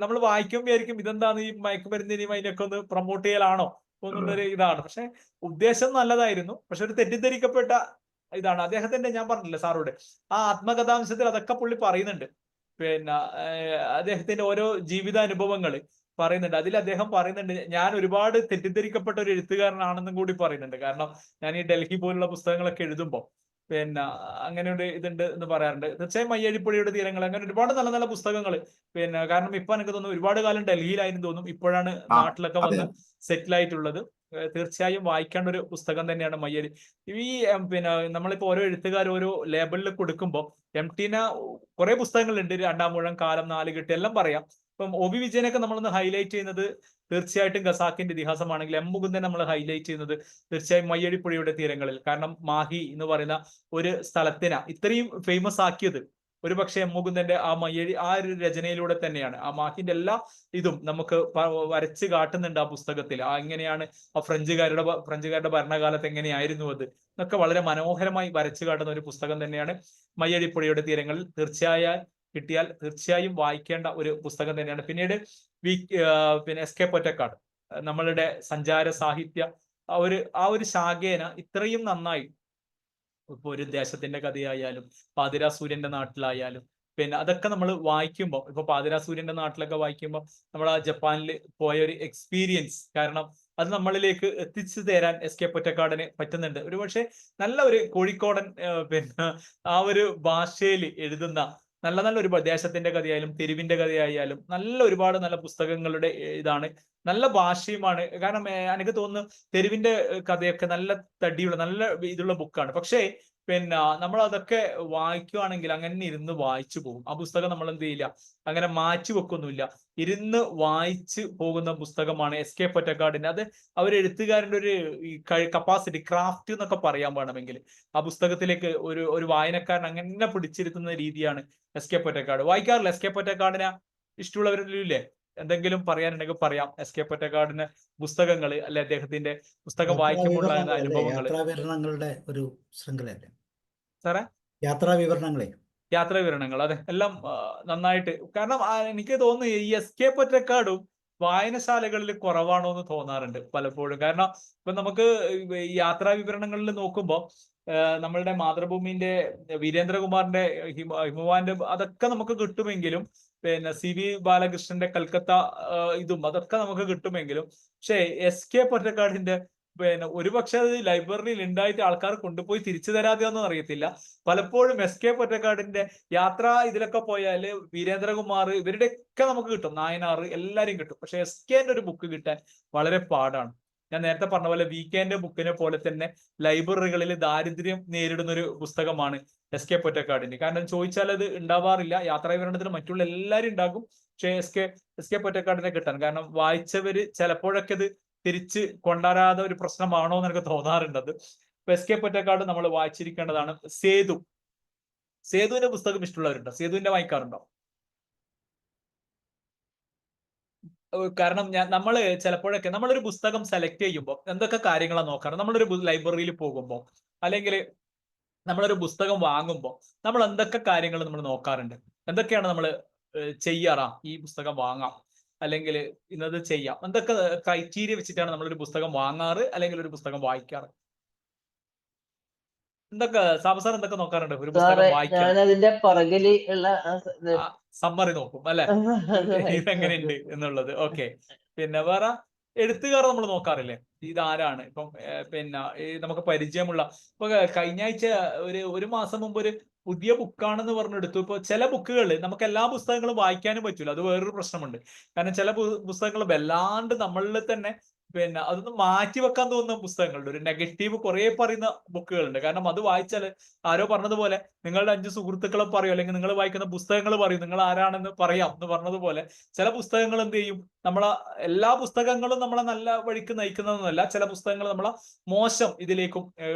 നമ്മൾ വായിക്കുമ്പോഴായിരിക്കും ഇതെന്താണ് ഈ മയക്കുമരുന്നിനെയും അതിനൊക്കെ ഒന്ന് പ്രൊമോട്ട് ചെയ്യലാണോ എന്നുള്ളൊരു ഇതാണ്. പക്ഷെ ഉദ്ദേശം നല്ലതായിരുന്നു. പക്ഷെ ഒരു തെറ്റിദ്ധരിക്കപ്പെട്ട ഇതാണ് അദ്ദേഹത്തിന്റെ. ഞാൻ പറഞ്ഞില്ല സാറോട്, ആ ആത്മകഥാംശത്തിൽ അതൊക്കെ പുള്ളി പറയുന്നുണ്ട്. അദ്ദേഹത്തിന്റെ ഓരോ ജീവിതാനുഭവങ്ങൾ പറയുന്നുണ്ട്. അതിൽ അദ്ദേഹം പറയുന്നുണ്ട് ഞാൻ ഒരുപാട് തെറ്റിദ്ധരിക്കപ്പെട്ട ഒരു എഴുത്തുകാരനാണെന്നും കൂടി പറയുന്നുണ്ട്. കാരണം ഞാൻ ഈ ഡൽഹി പോലുള്ള പുസ്തകങ്ങളൊക്കെ എഴുതുമ്പോൾ അങ്ങനെ ഒരു ഇതുണ്ട് എന്ന് പറയാറുണ്ട്. തീർച്ചയായും മയ്യഴിപ്പുഴയുടെ തീരങ്ങൾ അങ്ങനെ ഒരുപാട് നല്ല നല്ല പുസ്തകങ്ങൾ. കാരണം ഇപ്പൊ എനിക്ക് തോന്നുന്നു ഒരുപാട് കാലം ഡൽഹിയിലായിരുന്നു തോന്നും, ഇപ്പോഴാണ് നാട്ടിലൊക്കെ വന്ന് സെറ്റിൽ ആയിട്ടുള്ളത്. തീർച്ചയായും വായിക്കേണ്ട ഒരു പുസ്തകം തന്നെയാണ് മയ്യഴി. ഈ നമ്മളിപ്പോ ഓരോ എഴുത്തുകാർ ഓരോ ലേബലിൽ കൊടുക്കുമ്പോൾ എംടിന് കുറെ പുസ്തകങ്ങളുണ്ട്. 2-ാം ഊഴം, കാലം, 4 കെട്ട് എല്ലാം പറയാം. ഇപ്പം ഒ.വി. വിജയനൊക്കെ നമ്മളൊന്ന് ഹൈലൈറ്റ് ചെയ്യുന്നത് തീർച്ചയായിട്ടും ഖസാക്കിന്റെ ഇതിഹാസമാണെങ്കിൽ എം മുകുന്ദൻ നമ്മൾ ഹൈലൈറ്റ് ചെയ്യുന്നത് തീർച്ചയായും മയ്യഴിപ്പുഴയുടെ തീരങ്ങളിൽ. കാരണം മാഹി എന്ന് പറയുന്ന ഒരു സ്ഥലത്തിനെ ഇത്രയും ഫേമസ് ആക്കിയത് ഒരുപക്ഷെ മുകുന്ദന്റെ ആ മയ്യഴി ആ ഒരു രചനയിലൂടെ തന്നെയാണ്. ആ മാഹിന്റെ എല്ലാ ഇതും നമുക്ക് വരച്ച് കാട്ടുന്നുണ്ട് ആ പുസ്തകത്തിൽ. ആ എങ്ങനെയാണ് ആ ഫ്രഞ്ചുകാരുടെ ഭരണകാലത്ത് എങ്ങനെയായിരുന്നു അത് എന്നൊക്കെ വളരെ മനോഹരമായി വരച്ചു കാട്ടുന്ന ഒരു പുസ്തകം തന്നെയാണ് മയ്യഴിപ്പുഴയുടെ തീരങ്ങളിൽ. കിട്ടിയാൽ തീർച്ചയായും വായിക്കേണ്ട ഒരു പുസ്തകം തന്നെയാണ്. പിന്നീട് പിന്നെ എസ് കെ പൊറ്റക്കാട്, നമ്മളുടെ സഞ്ചാര സാഹിത്യ ആ ഒരു ശാഖേന ഇത്രയും നന്നായി, ഇപ്പൊ ഒരു ദേശത്തിന്റെ കഥയായാലും പാതിരാ സൂര്യന്റെ നാട്ടിലായാലും, പിന്നെ അതൊക്കെ നമ്മൾ വായിക്കുമ്പോൾ, ഇപ്പൊ പാതിരാ സൂര്യന്റെ നാട്ടിലൊക്കെ വായിക്കുമ്പോൾ നമ്മൾ ആ ജപ്പാനിൽ പോയ ഒരു എക്സ്പീരിയൻസ്, കാരണം അത് നമ്മളിലേക്ക് എത്തിച്ചു തരാൻ എസ് കെ പൊറ്റക്കാടിന് പറ്റുന്നുണ്ട്. ഒരുപക്ഷെ നല്ല ഒരു കോഴിക്കോടൻ പിന്നെ ആ ഒരു ഭാഷയിൽ എഴുതുന്ന നല്ല ഒരു ദേശത്തിന്റെ കഥയായാലും തെരുവിന്റെ കഥയായാലും ഒരുപാട് നല്ല പുസ്തകങ്ങളുടെ ഇതാണ്. നല്ല ഭാഷയുമാണ്. കാരണം എനിക്ക് തോന്നുന്നു തെരുവിന്റെ കഥയൊക്കെ നല്ല തടിയുള്ള നല്ല ഇതുള്ള ബുക്കാണ്. പക്ഷേ പിന്നെ നമ്മൾ അതൊക്കെ വായിക്കുകയാണെങ്കിൽ അങ്ങനെ ഇരുന്ന് വായിച്ചു പോകും. ആ പുസ്തകം നമ്മൾ എന്ത് ചെയ്യില്ല, അങ്ങനെ മാറ്റി വെക്കൊന്നുമില്ല, ഇരുന്ന് വായിച്ചു പോകുന്ന പുസ്തകമാണ് എസ് കെ പൊറ്റക്കാടിന്റെ. അത് എഴുത്തുകാരന്റെ ഒരു കപ്പാസിറ്റി, ക്രാഫ്റ്റ് എന്നൊക്കെ പറയാൻ വേണമെങ്കിൽ ആ പുസ്തകത്തിലേക്ക് ഒരു വായനക്കാരൻ അങ്ങനെ പിടിച്ചിരുത്തുന്ന രീതിയാണ് എസ് കെ പൊറ്റക്കാട്. വായിക്കാറില്ല എസ് കെ പൊറ്റക്കാടിനെ? ഇഷ്ടമുള്ളവരില്ലേ? എന്തെങ്കിലും പറയാനുണ്ടെങ്കിൽ പറയാം. എസ് കെ പൊറ്റക്കാടിന്റെ പുസ്തകങ്ങൾ അല്ലെ അദ്ദേഹത്തിന്റെ പുസ്തകം വായിക്കുമ്പോൾ അനുഭവങ്ങൾ. യാത്രാവിവരണങ്ങളുടെ ഒരു ശൃംഖലയല്ലേ സാറേ? യാത്രാവിവരണങ്ങൾ, അതെ, എല്ലാം നന്നായിട്ട്. കാരണം എനിക്ക് തോന്നുന്നു ഈ എസ് കെ പൊറ്റക്കാടും വായനശാലകളിൽ കുറവാണോ എന്ന് തോന്നാറുണ്ട് പലപ്പോഴും. കാരണം ഇപ്പൊ നമുക്ക് യാത്രാവിവരണങ്ങളിൽ നോക്കുമ്പോൾ നമ്മളുടെ മാതൃഭൂമിന്റെ വീരേന്ദ്രകുമാറിന്റെ ഹിമവാന്റെ അതൊക്കെ നമുക്ക് കിട്ടുമെങ്കിലും, പിന്നെ സി വി ബാലകൃഷ്ണന്റെ കൽക്കത്ത ഇതും അതൊക്കെ നമുക്ക് കിട്ടുമെങ്കിലും, പക്ഷെ എസ് കെ പൊറ്റക്കാടിന്റെ പിന്നെ ഒരുപക്ഷെ അത് ലൈബ്രറിയിൽ ഉണ്ടായിട്ട് ആൾക്കാർ കൊണ്ടുപോയി തിരിച്ചു തരാതെയൊന്നും അറിയത്തില്ല. പലപ്പോഴും എസ് കെ പൊറ്റക്കാടിന്റെ ഇതിലൊക്കെ പോയാല് വീരേന്ദ്രകുമാർ ഇവരുടെയൊക്കെ നമുക്ക് കിട്ടും, നായനാർ എല്ലാരും കിട്ടും. പക്ഷെ എസ് കെന്റെ ഒരു ബുക്ക് കിട്ടാൻ വളരെ പാടാണ്. ഞാൻ നേരത്തെ പറഞ്ഞ പോലെ വി കെന്റെ ബുക്കിനെ പോലെ തന്നെ ലൈബ്രറികളിൽ ദാരിദ്ര്യം നേരിടുന്ന ഒരു പുസ്തകമാണ് എസ് കെ പൊറ്റക്കാടിന്റെ. കാരണം ചോദിച്ചാൽ അത് ഉണ്ടാവാറില്ല. യാത്രാവിവരണത്തിന് മറ്റുള്ള എല്ലാവരും ഉണ്ടാകും, പക്ഷെ എസ് കെ പൊറ്റക്കാടിനെ കിട്ടാൻ, കാരണം വായിച്ചവര് ചിലപ്പോഴൊക്കെ ഇത് തിരിച്ച് കൊണ്ടുവരാതെ ഒരു പ്രശ്നമാണോ എന്ന് എനിക്ക് തോന്നാറുണ്ടത്. ഇപ്പൊ എസ് കെ പൊറ്റക്കാട് നമ്മൾ വായിച്ചിരിക്കേണ്ടതാണ്. സേതുവിന്റെ പുസ്തകം ഇഷ്ടമുള്ളവരുണ്ടോ? സേതുവിന്റെ വായിക്കാറുണ്ടോ? കാരണം നമ്മള് ചിലപ്പോഴൊക്കെ നമ്മളൊരു പുസ്തകം സെലക്ട് ചെയ്യുമ്പോൾ എന്തൊക്കെ കാര്യങ്ങളാണ് നോക്കാറ്? നമ്മളൊരു ലൈബ്രറിയിൽ പോകുമ്പോൾ അല്ലെങ്കിൽ നമ്മളൊരു പുസ്തകം വാങ്ങുമ്പോൾ നമ്മൾ എന്തൊക്കെ കാര്യങ്ങൾ നമ്മൾ നോക്കാറുണ്ട്? എന്തൊക്കെയാണ് നമ്മൾ ചെയ്യാറാ? ഈ പുസ്തകം വാങ്ങാം അല്ലെങ്കിൽ ഇന്നത് ചെയ്യാം, എന്തൊക്കെ ക്രൈറ്റീരിയ വെച്ചിട്ടാണ് നമ്മളൊരു പുസ്തകം വാങ്ങാറ് അല്ലെങ്കിൽ ഒരു പുസ്തകം വായിക്കാറ്? എന്തൊക്കെ സാർ എന്തൊക്കെ നോക്കാറുണ്ട് ഒരു പുസ്തകം വായിക്കാൻ? അതിന്റെ പുറകില് ഉള്ള സമ്മറി നോക്കും അല്ലെ, ഇതെങ്ങനെയുണ്ട് എന്നുള്ളത്. ഓക്കെ. പിന്നെ വേറെ എഴുത്തുകാർ നമ്മൾ നോക്കാറില്ലേ? ഇതാരാണ്? ഇപ്പം പിന്നെ നമുക്ക് പരിചയമുള്ള, ഇപ്പൊ കഴിഞ്ഞ ആഴ്ച ഒരു മാസം മുമ്പ് ഒരു പുതിയ ബുക്കാണെന്ന് പറഞ്ഞെടുത്തു. ഇപ്പൊ ചില ബുക്കുകൾ നമുക്ക് എല്ലാ പുസ്തകങ്ങളും വായിക്കാനും പറ്റൂല, അത് വേറൊരു പ്രശ്നമുണ്ട്. കാരണം ചില പുസ്തകങ്ങൾ വല്ലാണ്ട് നമ്മളിൽ തന്നെ പിന്നെ അതൊന്ന് മാറ്റി വെക്കാൻ തോന്നുന്ന പുസ്തകങ്ങളുണ്ട്. ഒരു നെഗറ്റീവ് കുറെ പറയുന്ന ബുക്കുകളുണ്ട്. കാരണം അത് വായിച്ചാൽ ആരോ പറഞ്ഞതുപോലെ നിങ്ങളുടെ 5 സുഹൃത്തുക്കളെ പറയും, അല്ലെങ്കിൽ നിങ്ങൾ വായിക്കുന്ന പുസ്തകങ്ങൾ പറയും, നിങ്ങൾ ആരാണെന്ന് പറയാം എന്ന് പറഞ്ഞതുപോലെ ചില പുസ്തകങ്ങൾ എന്ത് ചെയ്യും, എല്ലാ പുസ്തകങ്ങളും നമ്മളെ നല്ല വഴിക്ക് നയിക്കുന്നതെന്നല്ല, ചില പുസ്തകങ്ങൾ നമ്മളെ മോശം ഇതിലേക്കും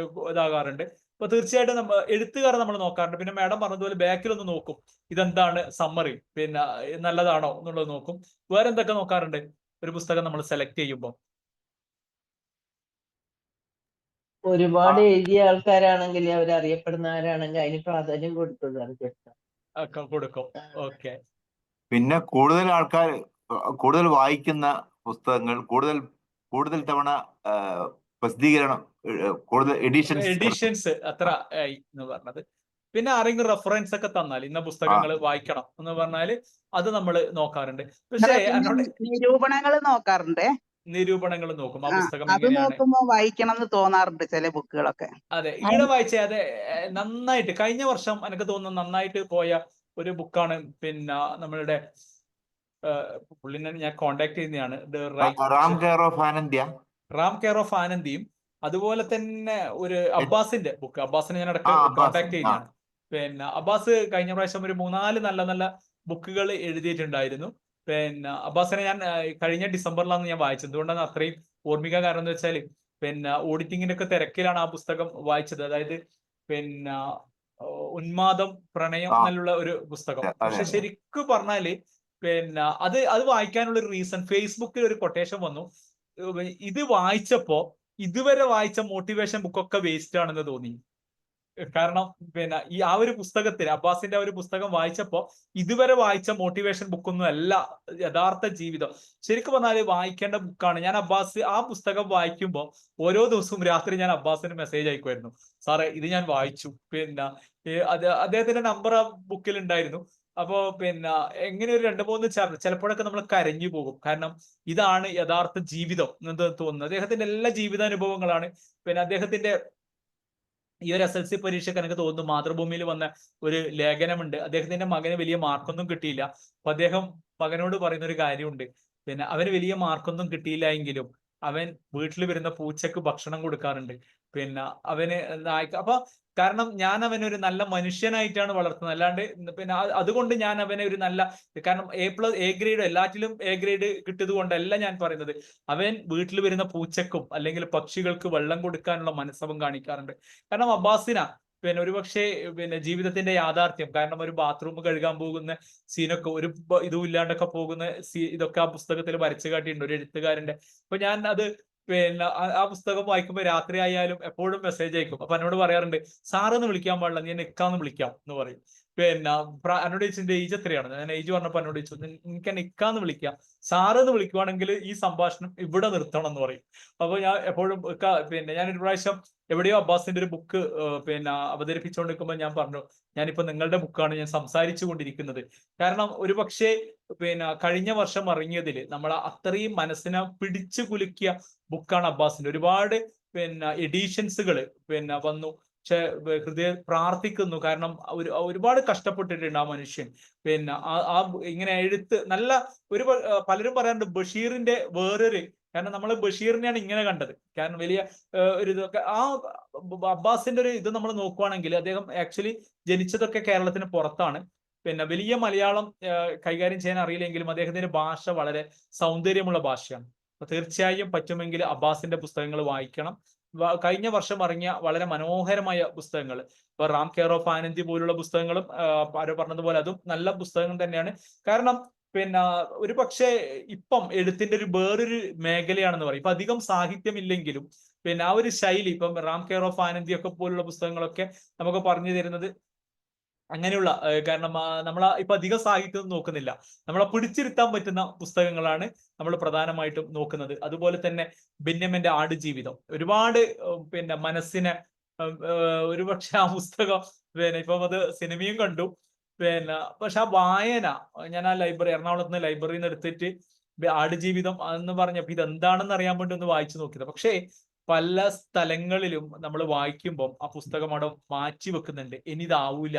ഇതാകാറുണ്ട്. അപ്പൊ തീർച്ചയായിട്ടും എഴുത്തുകാർ നമ്മൾ നോക്കാറുണ്ട്. പിന്നെ മാഡം പറഞ്ഞതുപോലെ ബാക്കിലൊന്ന് നോക്കും, ഇതെന്താണ് സമ്മറി, പിന്നെ നല്ലതാണോ എന്നുള്ളത് നോക്കും. വേറെ എന്തൊക്കെ നോക്കാറുണ്ട് ഒരു പുസ്തകം നമ്മൾ സെലക്ട് ചെയ്യുമ്പോൾ? ഒരുപാട് എഴുതിയ ആൾക്കാരാണെങ്കിൽ, അവരറിയപ്പെടുന്നവരാണെങ്കിൽ അതിന് പ്രാധാന്യം കൊടുക്കും. ഓക്കെ. പിന്നെ കൂടുതൽ വായിക്കുന്ന പുസ്തകങ്ങൾ, കൂടുതൽ തവണ പ്രസിദ്ധീകരണം, കൂടുതൽ എഡിഷൻസ് അത്ര ആയി എന്ന് പറഞ്ഞത്. പിന്നെ ആരെങ്കിലും റെഫറൻസ് ഒക്കെ തന്നാൽ ഇന്ന പുസ്തകങ്ങൾ വായിക്കണം എന്ന് പറഞ്ഞാല് അത് നമ്മൾ നോക്കാറുണ്ട്. പക്ഷേ നിരൂപണങ്ങൾ നോക്കാറുണ്ട്. നിരൂപണങ്ങൾ നോക്കും, ആ പുസ്തകം അത് നോക്കുമ്പോ വായിക്കണം എന്ന് തോന്നാറുണ്ട് ചില ബുക്കുകളൊക്കെ. അതെ, ഈടെ വായിച്ച അതെ നന്നായിട്ട് കഴിഞ്ഞ വർഷം എനിക്ക് തോന്നുന്നു നന്നായിട്ട് പോയ ഒരു ബുക്കാണ്. പിന്നെ നമ്മളുടെ പുള്ളിനെ ഞാൻ കോണ്ടാക്ട് ചെയ്യുന്നതാണ്, റാം കെയർ ഓഫ് ആനന്ദിയും അതുപോലെ തന്നെ ഒരു അബ്ബാസിന്റെ ബുക്ക്. അബ്ബാസിനെ ഞാൻ ഇടയ്ക്ക് കോണ്ടാക്ട് ചെയ്യുന്നതാണ്. പിന്നെ അബ്ബാസ് കഴിഞ്ഞ പ്രാവശ്യം ഒരു 3-4 നല്ല ബുക്കുകൾ എഴുതിയിട്ടുണ്ടായിരുന്നു. പിന്നെ അബ്ബാസിനെ ഞാൻ കഴിഞ്ഞ ഡിസംബറിലാണ് ഞാൻ വായിച്ചത്. എന്തുകൊണ്ടാണ് അത്രയും ഓർമ്മിക്കാൻ കാരണം എന്ന് വെച്ചാൽ, പിന്നെ ഓഡിറ്റിങ്ങിന്റെ ഒക്കെ തിരക്കിലാണ് ആ പുസ്തകം വായിച്ചത്. അതായത് പിന്നെ ഉന്മാദം പ്രണയം ആ എന്നുള്ള ഒരു പുസ്തകം. അതെ പക്ഷെ അതെ ശരിക്കും പറഞ്ഞാല് പിന്നെ അത് വായിക്കാനുള്ള ഒരു റീസൺ, ഫേസ്ബുക്കിൽ ഒരു കൊട്ടേഷൻ വന്നു. ഇത് വായിച്ചപ്പോ ഇതുവരെ വായിച്ച മോട്ടിവേഷൻ ബുക്കൊക്കെ വേസ്റ്റ് ആണെന്ന് തോന്നി. കാരണം പിന്നെ ആ ഒരു പുസ്തകത്തിൽ അബ്ബാസിന്റെ ആ ഒരു പുസ്തകം വായിച്ചപ്പോ ഇതുവരെ വായിച്ച മോട്ടിവേഷൻ ബുക്കൊന്നും അല്ല യഥാർത്ഥ ജീവിതം. ശരിക്കും പറഞ്ഞാല് വായിക്കേണ്ട ബുക്കാണ്. ഞാൻ ആ പുസ്തകം വായിക്കുമ്പോൾ ഓരോ ദിവസവും രാത്രി ഞാൻ അബ്ബാസിന് മെസ്സേജ് അയക്കുമായിരുന്നു, സാറേ ഇത് ഞാൻ വായിച്ചു. പിന്നെ അദ്ദേഹത്തിന്റെ നമ്പർ ആ ബുക്കിൽ ഉണ്ടായിരുന്നു. അപ്പോ പിന്നെ എങ്ങനെ ഒരു 2-3 ചാപ്റ്റർ ചിലപ്പോഴൊക്കെ നമ്മൾ കരഞ്ഞു പോകും. കാരണം ഇതാണ് യഥാർത്ഥ ജീവിതം എന്ന് തോന്നുന്നത്. അദ്ദേഹത്തിന്റെ എല്ലാ ജീവിതാനുഭവങ്ങളാണ്. പിന്നെ അദ്ദേഹത്തിന്റെ ഈ ഒരു SLC പരീക്ഷയ്ക്ക് എനിക്ക് തോന്നുന്നു മാതൃഭൂമിയിൽ വന്ന ഒരു ലേഖനമുണ്ട്. അദ്ദേഹത്തിന്റെ മകന് വലിയ മാർക്കൊന്നും കിട്ടിയില്ല. അപ്പൊ അദ്ദേഹം മകനോട് പറയുന്ന ഒരു കാര്യമുണ്ട്, പിന്നെ അവന് വലിയ മാർക്കൊന്നും കിട്ടിയില്ല എങ്കിലും അവൻ വീട്ടിൽ വരുന്ന പൂച്ചക്ക് ഭക്ഷണം കൊടുക്കാറുണ്ട്. പിന്നെ അവന് അപ്പൊ കാരണം ഞാൻ അവനെ ഒരു നല്ല മനുഷ്യനായിട്ടാണ് വളർത്തുന്നത്. അല്ലാണ്ട് പിന്നെ അതുകൊണ്ട് ഞാൻ അവനെ ഒരു നല്ല, കാരണം A+ A ഗ്രേഡ് എല്ലാറ്റിലും A ഗ്രേഡ് കിട്ടിയത് കൊണ്ടല്ല ഞാൻ പറയുന്നത്. അവൻ വീട്ടിൽ വരുന്ന പൂച്ചക്കും അല്ലെങ്കിൽ പക്ഷികൾക്ക് വെള്ളം കൊടുക്കാനുള്ള മനസ്സവൻ കാണിക്കാറുണ്ട്. കാരണം അബ്ബാസിന പിന്നെ ഒരുപക്ഷെ പിന്നെ ജീവിതത്തിന്റെ യാഥാർത്ഥ്യം, കാരണം ഒരു ബാത്റൂം കഴുകാൻ പോകുന്ന സീനൊക്കെ ഒരു ഇതും ഇല്ലാണ്ടൊക്കെ പോകുന്ന ഇതൊക്കെ ആ പുസ്തകത്തിൽ വരച്ചു കാട്ടിയിട്ടുണ്ട് ഒരു എഴുത്തുകാരന്റെ. അപ്പൊ ഞാൻ അത് പിന്നെ ആ പുസ്തകം വായിക്കുമ്പോൾ രാത്രി ആയാലും എപ്പോഴും മെസ്സേജ് അയക്കും. അപ്പൊ എന്നോട് പറയാറുണ്ട്, സാറെന്ന് വിളിക്കാൻ പാടില്ല, നീ എന്നെ ഇക്കാന്ന് വിളിക്കാം എന്ന് പറയും. പിന്നെ എന്നോട് ചോദിച്ചതിന്റെ ഏജ് എത്രയാണ്, ഞാൻ ഏജ് പറഞ്ഞപ്പോ എന്നോട് ചോദിച്ചു, എനിക്ക് എന്നെ ഇക്കാന്ന് വിളിക്കാം, സാറെന്ന് വിളിക്കുവാണെങ്കിൽ ഈ സംഭാഷണം ഇവിടെ നിർത്തണം എന്ന് പറയും. അപ്പൊ ഞാൻ എപ്പോഴും പിന്നെ ഞാൻ ഒരു പ്രാവശ്യം എവിടെയോ അബ്ബാസിന്റെ ഒരു ബുക്ക് പിന്നെ അവതരിപ്പിച്ചുകൊണ്ടിരിക്കുമ്പോൾ ഞാൻ പറഞ്ഞു, ഞാനിപ്പോ നിങ്ങളുടെ ബുക്കാണ് ഞാൻ സംസാരിച്ചു കൊണ്ടിരിക്കുന്നത്. കാരണം ഒരുപക്ഷെ പിന്നെ കഴിഞ്ഞ വർഷം ഇറങ്ങിയതിൽ നമ്മൾ അത്രയും മനസ്സിനെ പിടിച്ചു കുലുക്കിയ ബുക്കാണ് അബ്ബാസിന്റെ. ഒരുപാട് പിന്നെ എഡീഷൻസുകൾ പിന്നെ വന്നു. പക്ഷെ ഹൃദയം പ്രാർത്ഥിക്കുന്നു, കാരണം ഒരുപാട് കഷ്ടപ്പെട്ടിട്ടുണ്ട് ആ മനുഷ്യൻ. പിന്നെ ഇങ്ങനെ എഴുത്ത് നല്ല പലരും പറയാറുണ്ട് ബഷീറിന്റെ വേറൊരു, കാരണം നമ്മൾ ബഷീറിനെയാണ് ഇങ്ങനെ കണ്ടത്, കാരണം വലിയ ഒരു ഇതൊക്കെ. അബ്ബാസിന്റെ ഒരു ഇത് നമ്മൾ നോക്കുവാണെങ്കിൽ അദ്ദേഹം ആക്ച്വലി ജനിച്ചതൊക്കെ കേരളത്തിന് പുറത്താണ്. പിന്നെ വലിയ മലയാളം കൈകാര്യം ചെയ്യാൻ അറിയില്ലെങ്കിലും അദ്ദേഹത്തിന്റെ ഭാഷ വളരെ സൗന്ദര്യമുള്ള ഭാഷയാണ്. അപ്പൊ തീർച്ചയായും പറ്റുമെങ്കിൽ അബ്ബാസിന്റെ പുസ്തകങ്ങൾ വായിക്കണം. കഴിഞ്ഞ വർഷം ഇറങ്ങിയ വളരെ മനോഹരമായ പുസ്തകങ്ങൾ, ഇപ്പൊ റാം കെയർ ഓഫ് ആനന്ദി പോലുള്ള പുസ്തകങ്ങളും ആരോ പറഞ്ഞതുപോലെ അതും നല്ല പുസ്തകങ്ങൾ തന്നെയാണ്. കാരണം പിന്നെ ഒരു പക്ഷേ ഇപ്പം എഴുത്തിന്റെ ഒരു വേറൊരു മേഖലയാണെന്ന് പറയും. ഇപ്പൊ അധികം സാഹിത്യം ഇല്ലെങ്കിലും പിന്നെ ആ ഒരു ശൈലി, ഇപ്പം റാം കെയർ ഓഫ് ആനന്ദി ഒക്കെ പോലുള്ള പുസ്തകങ്ങളൊക്കെ നമുക്ക് പറഞ്ഞു തരുന്നത് അങ്ങനെയുള്ള, കാരണം നമ്മൾ ഇപ്പൊ അധികം സാഹിത്യം നോക്കുന്നില്ല, നമ്മളെ പിടിച്ചിരുത്താൻ പറ്റുന്ന പുസ്തകങ്ങളാണ് നമ്മൾ പ്രധാനമായിട്ടും നോക്കുന്നത്. അതുപോലെ തന്നെ ബെന്യാമിന്റെ ആടുജീവിതം ഒരുപാട് പിന്നെ മനസ്സിനെ ഒരുപക്ഷെ ആ പുസ്തകം പിന്നെ ഇപ്പം അത് സിനിമയും കണ്ടു. പിന്നെ പക്ഷെ ആ വായന, ഞാൻ ആ എറണാകുളത്ത് നിന്ന് ലൈബ്രറിയിൽ നിന്ന് എടുത്തിട്ട് ആടുജീവിതം എന്ന് പറഞ്ഞപ്പോ ഇതെന്താണെന്ന് അറിയാൻ വേണ്ടി ഒന്ന് വായിച്ചു നോക്കിയത്. പക്ഷേ പല സ്ഥലങ്ങളിലും നമ്മൾ വായിക്കുമ്പോൾ ആ പുസ്തകം അവിടെ മാറ്റി വെക്കുന്നുണ്ട്, ഇനി ഇതാവൂല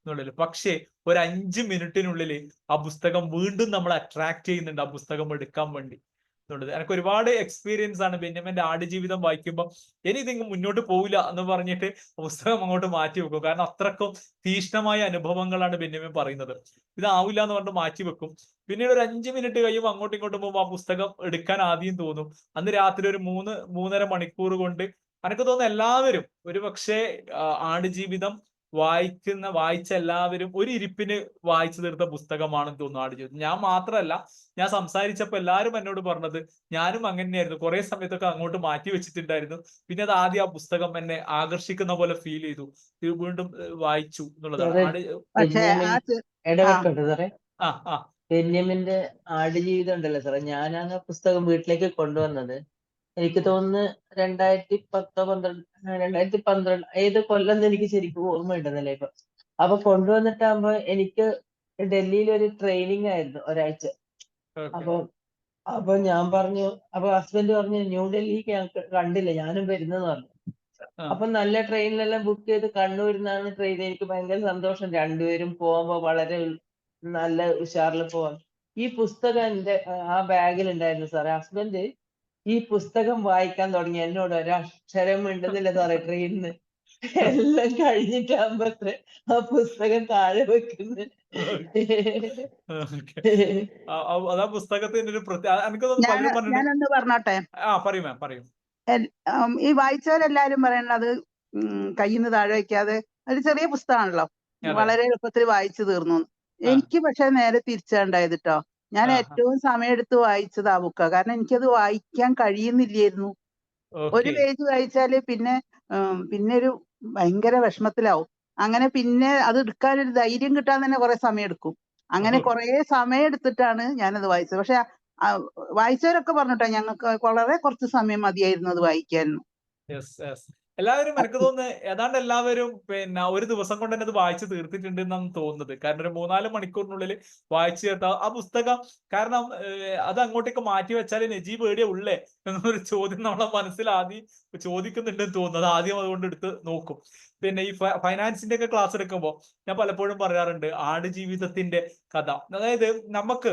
എന്നുള്ളത്. പക്ഷേ ഒരു 5 മിനിറ്റിനുള്ളിൽ ആ പുസ്തകം വീണ്ടും നമ്മളെ അട്രാക്ട് ചെയ്യുന്നുണ്ട്, ആ പുസ്തകം എടുക്കാൻ വേണ്ടി എന്നുള്ളത്. എനിക്ക് ഒരുപാട് എക്സ്പീരിയൻസ് ആണ് ബെന്യാമിന്റെ ആടുജീവിതം വായിക്കുമ്പോൾ. ഇനി ഇതിങ്ങ് മുന്നോട്ട് പോവില്ല എന്ന് പറഞ്ഞിട്ട് പുസ്തകം അങ്ങോട്ട് മാറ്റി വെക്കും. കാരണം അത്രക്കും തീഷ്ണമായ അനുഭവങ്ങളാണ് ബെന്യാമിൻ പറയുന്നത്. ഇതാവില്ല എന്ന് പറഞ്ഞിട്ട് മാറ്റി വെക്കും. പിന്നീട് ഒരു 5 മിനിറ്റ് കഴിയുമ്പോൾ അങ്ങോട്ടും ഇങ്ങോട്ടും പോകുമ്പോൾ ആ പുസ്തകം എടുക്കാൻ ആദ്യം തോന്നും. അന്ന് രാത്രി ഒരു 3-3.5 മണിക്കൂർ കൊണ്ട് എനിക്ക് തോന്നുന്നു എല്ലാവരും ഒരു പക്ഷേ ആടുജീവിതം വായിച്ച എല്ലാവരും ഒരു ഇരിപ്പിന് വായിച്ചു തീർത്ത പുസ്തകമാണെന്ന് തോന്നുന്നു ആടുജീവിതം. ഞാൻ മാത്രമല്ല, ഞാൻ സംസാരിച്ചപ്പോൾ എല്ലാവരും എന്നോട് പറഞ്ഞത് ഞാനും അങ്ങനെയായിരുന്നു. കുറെ സമയത്തൊക്കെ അങ്ങോട്ട് മാറ്റി വെച്ചിട്ടുണ്ടായിരുന്നു. പിന്നെ അത് ആദ്യം ആ പുസ്തകം എന്നെ ആകർഷിക്കുന്ന പോലെ ഫീൽ ചെയ്തു, വീണ്ടും വായിച്ചു എന്നുള്ളതാണ്. ഇടപെട്ടോട്ടെ സാറേ, ബെന്യാമിന്റെ ആടുജീവിതം ഉണ്ടല്ലോ സാറേ, ഞാനാണ് പുസ്തകം വീട്ടിലേക്ക് കൊണ്ടുവന്നത്. എനിക്ക് തോന്നുന്നു 2012 ഏത് കൊല്ലം എന്ന് എനിക്ക് ശരിക്കും ഓർമ്മയുണ്ടെന്നല്ലേ ഇപ്പൊ. അപ്പൊ കൊണ്ടുവന്നിട്ടാകുമ്പോ എനിക്ക് ഡൽഹിയിൽ ഒരു ട്രെയിനിങ് ആയിരുന്നു ഒരാഴ്ച. അപ്പൊ ഞാൻ പറഞ്ഞു, അപ്പൊ ഹസ്ബൻഡ് പറഞ്ഞു ന്യൂഡൽഹിക്ക് ഞങ്ങൾക്ക് കണ്ടില്ല, ഞാനും വരുന്നെന്ന് പറഞ്ഞു. അപ്പൊ നല്ല ട്രെയിനിലെല്ലാം ബുക്ക് ചെയ്ത് കണ്ണൂരിൽ നിന്നാണ് ട്രെയിൻ. എനിക്ക് ഭയങ്കര സന്തോഷം, രണ്ടുപേരും പോകുമ്പോ വളരെ നല്ല ഉഷാറിൽ പോവാൻ. ഈ പുസ്തകം എന്റെ ആ ബാഗിൽ ഉണ്ടായിരുന്നു സാറേ. ഹസ്ബൻഡ് ഈ പുസ്തകം വായിക്കാൻ തുടങ്ങി, എന്നോട് ഒരക്ഷരം മിണ്ടുന്നില്ല സാറേ ട്രെയിനിന്ന്. എല്ലാം കഴിഞ്ഞിട്ടാകുമ്പോ ആ പുസ്തകം താഴെ വെക്കുന്നു. അതാ പുസ്തകത്തിന്റെ ഒരു ഞാനൊന്ന് പറഞ്ഞോട്ടെ, പറയൂ. ഈ വായിച്ചവരെല്ലാരും പറയണത് കയ്യിൽ നിന്ന് താഴെ വെക്കാതെ ഒരു ചെറിയ പുസ്തകമാണല്ലോ, അതെ. വളരെ എളുപ്പത്തിൽ വായിച്ചു തീർന്നു. ആ. എനിക്ക് പക്ഷെ നേരെ തിരിച്ചുണ്ടായത് ട്ടോ. ഞാൻ ആ. ഏറ്റവും സമയമെടുത്ത് വായിച്ചത് ആ ബുക്കാ. കാരണം എനിക്കത് വായിക്കാൻ കഴിയുന്നില്ലായിരുന്നു. ഒരു ഓക്കെ. പേജ് വായിച്ചാല് പിന്നെ ഒരു ഭയങ്കര വിഷമത്തിലാവും. അങ്ങനെ പിന്നെ അത് എടുക്കാനൊരു ധൈര്യം കിട്ടാൻ തന്നെ കുറെ സമയം എടുക്കും. അങ്ങനെ കുറെ സമയം എടുത്തിട്ടാണ് ഞാനത് വായിച്ചത്. പക്ഷെ വായിച്ചവരൊക്കെ പറഞ്ഞിട്ടോ ഞങ്ങൾക്ക് വളരെ കുറച്ച് സമയം മതിയായിരുന്നു അത് വായിക്കാൻ. Yes yes. എല്ലാവരും എനിക്ക് തോന്നുന്നു ഏതാണ്ട് എല്ലാവരും പിന്നെ ഒരു ദിവസം കൊണ്ട് തന്നെ അത് വായിച്ചു തീർത്തിട്ടുണ്ട് എന്നാണ് തോന്നുന്നത്. കാരണം ഒരു 3-4 മണിക്കൂറിനുള്ളിൽ വായിച്ചു തീർത്ത ആ പുസ്തകം. കാരണം അത് അങ്ങോട്ടേക്ക് മാറ്റി വെച്ചാൽ നജീബ് എവിടെയാ ഉള്ളേ എന്നൊരു ചോദ്യം നമ്മളെ മനസ്സിൽ ആദ്യം ചോദിക്കുന്നുണ്ടെന്ന് തോന്നുന്നത്. ആദ്യം അതുകൊണ്ട് എടുത്ത് നോക്കും. പിന്നെ ഈ ഫൈനാൻസിന്റെ ഒക്കെ ക്ലാസ് എടുക്കുമ്പോൾ ഞാൻ പലപ്പോഴും പറയാറുണ്ട് ആടുജീവിതത്തിന്റെ കഥ. അതായത് നമുക്ക്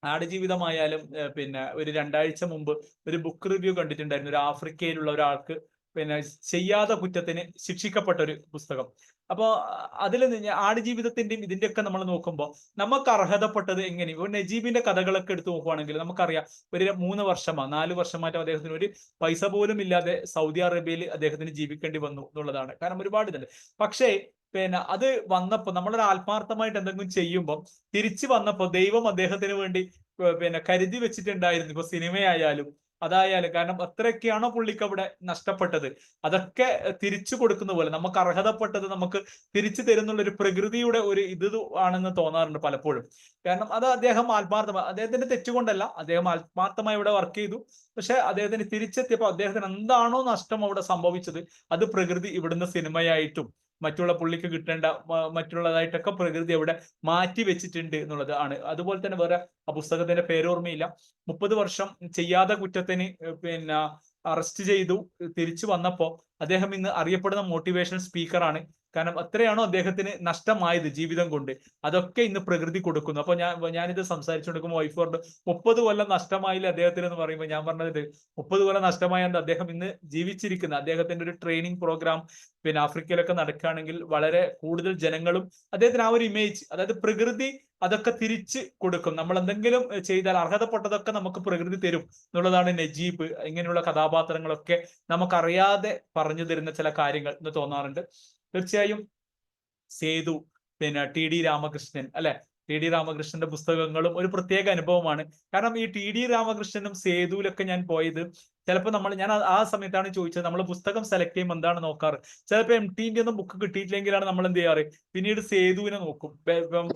ആടുജീവിതമായാലും പിന്നെ ഒരു 2 ആഴ്ച മുമ്പ് ഒരു ബുക്ക് റിവ്യൂ കണ്ടിട്ടുണ്ടായിരുന്നു. ഒരു ആഫ്രിക്കയിലുള്ള ഒരാൾക്ക് പിന്നെ ചെയ്യാത്ത കുറ്റത്തിന് ശിക്ഷിക്കപ്പെട്ട ഒരു പുസ്തകം. അപ്പോ അതിൽ ആടുജീവിതത്തിന്റെയും ഇതിന്റെയൊക്കെ നമ്മൾ നോക്കുമ്പോൾ നമുക്ക് അർഹതപ്പെട്ടത് എങ്ങനെ, ഇപ്പൊ നജീബിന്റെ കഥകളൊക്കെ എടുത്ത് നോക്കുവാണെങ്കിൽ നമുക്കറിയാം ഒരു 3 വർഷമോ 4 വർഷമാറ്റോ അദ്ദേഹത്തിന് ഒരു പൈസ പോലും ഇല്ലാതെ സൗദി അറേബ്യയിൽ അദ്ദേഹത്തിന് ജീവിക്കേണ്ടി വന്നു എന്നുള്ളതാണ്. കാരണം ഒരുപാട് ഇതുണ്ട്. പക്ഷേ പിന്നെ അത് വന്നപ്പോ നമ്മളൊരു ആത്മാർത്ഥമായിട്ട് എന്തെങ്കിലും ചെയ്യുമ്പോൾ തിരിച്ചു വന്നപ്പോ ദൈവം അദ്ദേഹത്തിന് വേണ്ടി പിന്നെ കരുതി വെച്ചിട്ടുണ്ടായിരുന്നു. ഇപ്പൊ സിനിമയായാലും അതായാലും. കാരണം അത്രയൊക്കെയാണോ പുള്ളിക്ക് അവിടെ നഷ്ടപ്പെട്ടത് അതൊക്കെ തിരിച്ചു കൊടുക്കുന്ന പോലെ നമുക്ക് അർഹതപ്പെട്ടത് നമുക്ക് തിരിച്ചു തരുന്നുള്ള ഒരു പ്രകൃതിയുടെ ഒരു ഇത് ആണെന്ന് തോന്നാറുണ്ട് പലപ്പോഴും. കാരണം അത് അദ്ദേഹം അദ്ദേഹത്തിന്റെ തെറ്റുകൊണ്ടല്ല, അദ്ദേഹം ആത്മാർത്ഥമായി ഇവിടെ വർക്ക് ചെയ്തു. പക്ഷെ അദ്ദേഹത്തിന് തിരിച്ചെത്തിയപ്പോൾ അദ്ദേഹത്തിന് എന്താണോ നഷ്ടം അവിടെ സംഭവിച്ചത് അത് പ്രകൃതി ഇവിടുന്ന് സിനിമയായിട്ടും മറ്റുള്ള പുള്ളിക്ക് കിട്ടേണ്ട മറ്റുള്ളതായിട്ടൊക്കെ പ്രകൃതി അവിടെ മാറ്റി വെച്ചിട്ടുണ്ട് എന്നുള്ളത് ആണ്. അതുപോലെ തന്നെ വേറെ ആ പുസ്തകത്തിന്റെ പേരോർമ്മയില്ല. 30 വർഷം ചെയ്യാത്ത കുറ്റത്തിന് പിന്നെ അറസ്റ്റ് ചെയ്തു തിരിച്ചു വന്നപ്പോ അദ്ദേഹം ഇന്ന് അറിയപ്പെടുന്ന മോട്ടിവേഷണൽ സ്പീക്കറാണ്. കാരണം എത്രയാണോ അദ്ദേഹത്തിന് നഷ്ടമായത് ജീവിതം കൊണ്ട് അതൊക്കെ ഇന്ന് പ്രകൃതി കൊടുക്കുന്നു. അപ്പൊ ഞാനിത് സംസാരിച്ചുകൊണ്ടിരിക്കുമ്പോൾ വൈഫ് പറഞ്ഞു 30 കൊല്ലം നഷ്ടമായില്ല അദ്ദേഹത്തിന് എന്ന് പറയുമ്പോൾ ഞാൻ പറഞ്ഞത് 30 കൊല്ലം നഷ്ടമായെന്ന് അദ്ദേഹം ഇന്ന് ജീവിച്ചിരിക്കുന്ന അദ്ദേഹത്തിന്റെ ഒരു ട്രെയിനിങ് പ്രോഗ്രാം പിന്നെ ആഫ്രിക്കയിലൊക്കെ നടക്കുകയാണെങ്കിൽ വളരെ കൂടുതൽ ജനങ്ങളും അദ്ദേഹത്തിന് ആ ഒരു ഇമേജ്, അതായത് പ്രകൃതി അതൊക്കെ തിരിച്ച് കൊടുക്കും. നമ്മൾ എന്തെങ്കിലും ചെയ്താൽ അർഹതപ്പെട്ടതൊക്കെ നമുക്ക് പ്രകൃതി തരും എന്നുള്ളതാണ് നജീബ് ഇങ്ങനെയുള്ള കഥാപാത്രങ്ങളൊക്കെ നമുക്കറിയാതെ പറഞ്ഞു തരുന്ന ചില കാര്യങ്ങൾ എന്ന് തോന്നാറുണ്ട്. തീർച്ചയായും സേതു, പിന്നെ ടി.ഡി. രാമകൃഷ്ണൻ അല്ലെ, ടി.ഡി. രാമകൃഷ്ണന്റെ പുസ്തകങ്ങളും ഒരു പ്രത്യേക അനുഭവമാണ്. കാരണം ഈ ടി.ഡി. രാമകൃഷ്ണനും സേതുവിലൊക്കെ ഞാൻ പോയത് ചിലപ്പോൾ ഞാൻ ആ സമയത്താണ് ചോദിച്ചത് നമ്മൾ പുസ്തകം സെലക്ട് ചെയ്യുമ്പോൾ എന്താണ് നോക്കാറ്. ചിലപ്പോൾ MTന്റെ ഒന്നും ബുക്ക് കിട്ടിയിട്ടില്ലെങ്കിലാണ് നമ്മൾ എന്ത് ചെയ്യാറ്, പിന്നീട് സേതുവിനെ നോക്കും. ഇപ്പം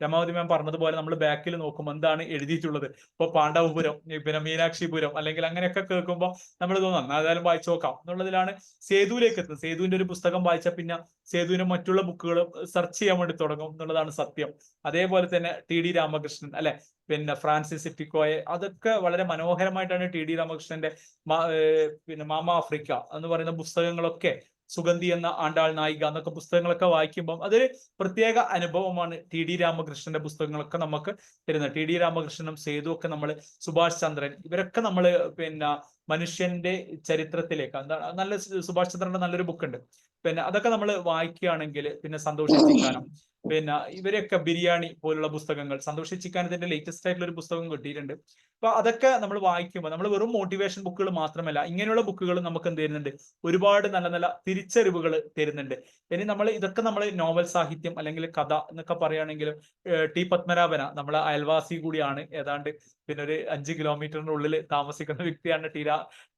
രമാവതി മാം പറഞ്ഞതുപോലെ നമ്മൾ ബാക്കിൽ നോക്കും എന്താണ് എഴുതിയിട്ടുള്ളത്. ഇപ്പൊ പാണ്ഡവപുരം, പിന്നെ മീനാക്ഷിപുരം അല്ലെങ്കിൽ അങ്ങനെയൊക്കെ കേൾക്കുമ്പോൾ നമ്മൾ തോന്നാം ഏതായാലും വായിച്ചു നോക്കാം എന്നുള്ളതിലാണ് സേതുവിലേക്ക് എത്തുന്നത്. സേതുവിന്റെ ഒരു പുസ്തകം വായിച്ചാൽ പിന്നെ സേതുവിന് മറ്റുള്ള ബുക്കുകൾ സെർച്ച് ചെയ്യാൻ വേണ്ടി തുടങ്ങും എന്നുള്ളതാണ് സത്യം. അതേപോലെ തന്നെ ടി.ഡി. രാമകൃഷ്ണൻ അല്ലെ, പിന്നെ ഫ്രാൻസിസ് ടിക്കോയെ, അതൊക്കെ വളരെ മനോഹരമായിട്ടാണ് ടി.ഡി. രാമകൃഷ്ണന്റെ പിന്നെ മാമ ആഫ്രിക്ക എന്ന് പറയുന്ന പുസ്തകങ്ങളൊക്കെ, സുഗന്ധി എന്ന ആണ്ടാൾ നായിക എന്നൊക്കെ പുസ്തകങ്ങളൊക്കെ വായിക്കുമ്പോൾ അതൊരു പ്രത്യേക അനുഭവമാണ്. ടി.ഡി. രാമകൃഷ്ണന്റെ പുസ്തകങ്ങളൊക്കെ നമുക്ക് തരുന്നത്. ടി.ഡി. രാമകൃഷ്ണനും സേതു ഒക്കെ നമ്മൾ, സുഭാഷ് ചന്ദ്രൻ, ഇവരൊക്കെ നമ്മൾ പിന്നെ മനുഷ്യന്റെ ചരിത്രത്തിലേക്ക് നല്ല സുഭാഷ് ചന്ദ്രന്റെ നല്ലൊരു ബുക്ക് ഉണ്ട്. പിന്നെ അതൊക്കെ നമ്മൾ വായിക്കുകയാണെങ്കിൽ പിന്നെ സന്തോഷിച്ചിരിക്കാനും പിന്നെ ഇവരെയൊക്കെ ബിരിയാണി പോലുള്ള പുസ്തകങ്ങൾ, സന്തോഷിച്ചിരിക്കാനത്തിന്റെ ലേറ്റസ്റ്റ് ആയിട്ടുള്ള ഒരു പുസ്തകം കിട്ടിയിട്ടുണ്ട്. അപ്പൊ അതൊക്കെ നമ്മൾ വായിക്കുമ്പോൾ നമ്മൾ വെറും മോട്ടിവേഷൻ ബുക്കുകൾ മാത്രമല്ല ഇങ്ങനെയുള്ള ബുക്കുകൾ നമുക്ക് എന്ത് തരുന്നുണ്ട്, ഒരുപാട് നല്ല നല്ല തിരിച്ചറിവുകൾ തരുന്നുണ്ട്. ഇനി ഇതൊക്കെ നമ്മൾ നോവൽ സാഹിത്യം അല്ലെങ്കിൽ കഥ എന്നൊക്കെ പറയുകയാണെങ്കിൽ ടി പത്മനാഭന നമ്മളെ അയൽവാസി കൂടിയാണ്. ഏതാണ്ട് പിന്നെ ഒരു 5 കിലോമീറ്ററിനുള്ളിൽ താമസിക്കുന്ന വ്യക്തിയാണ്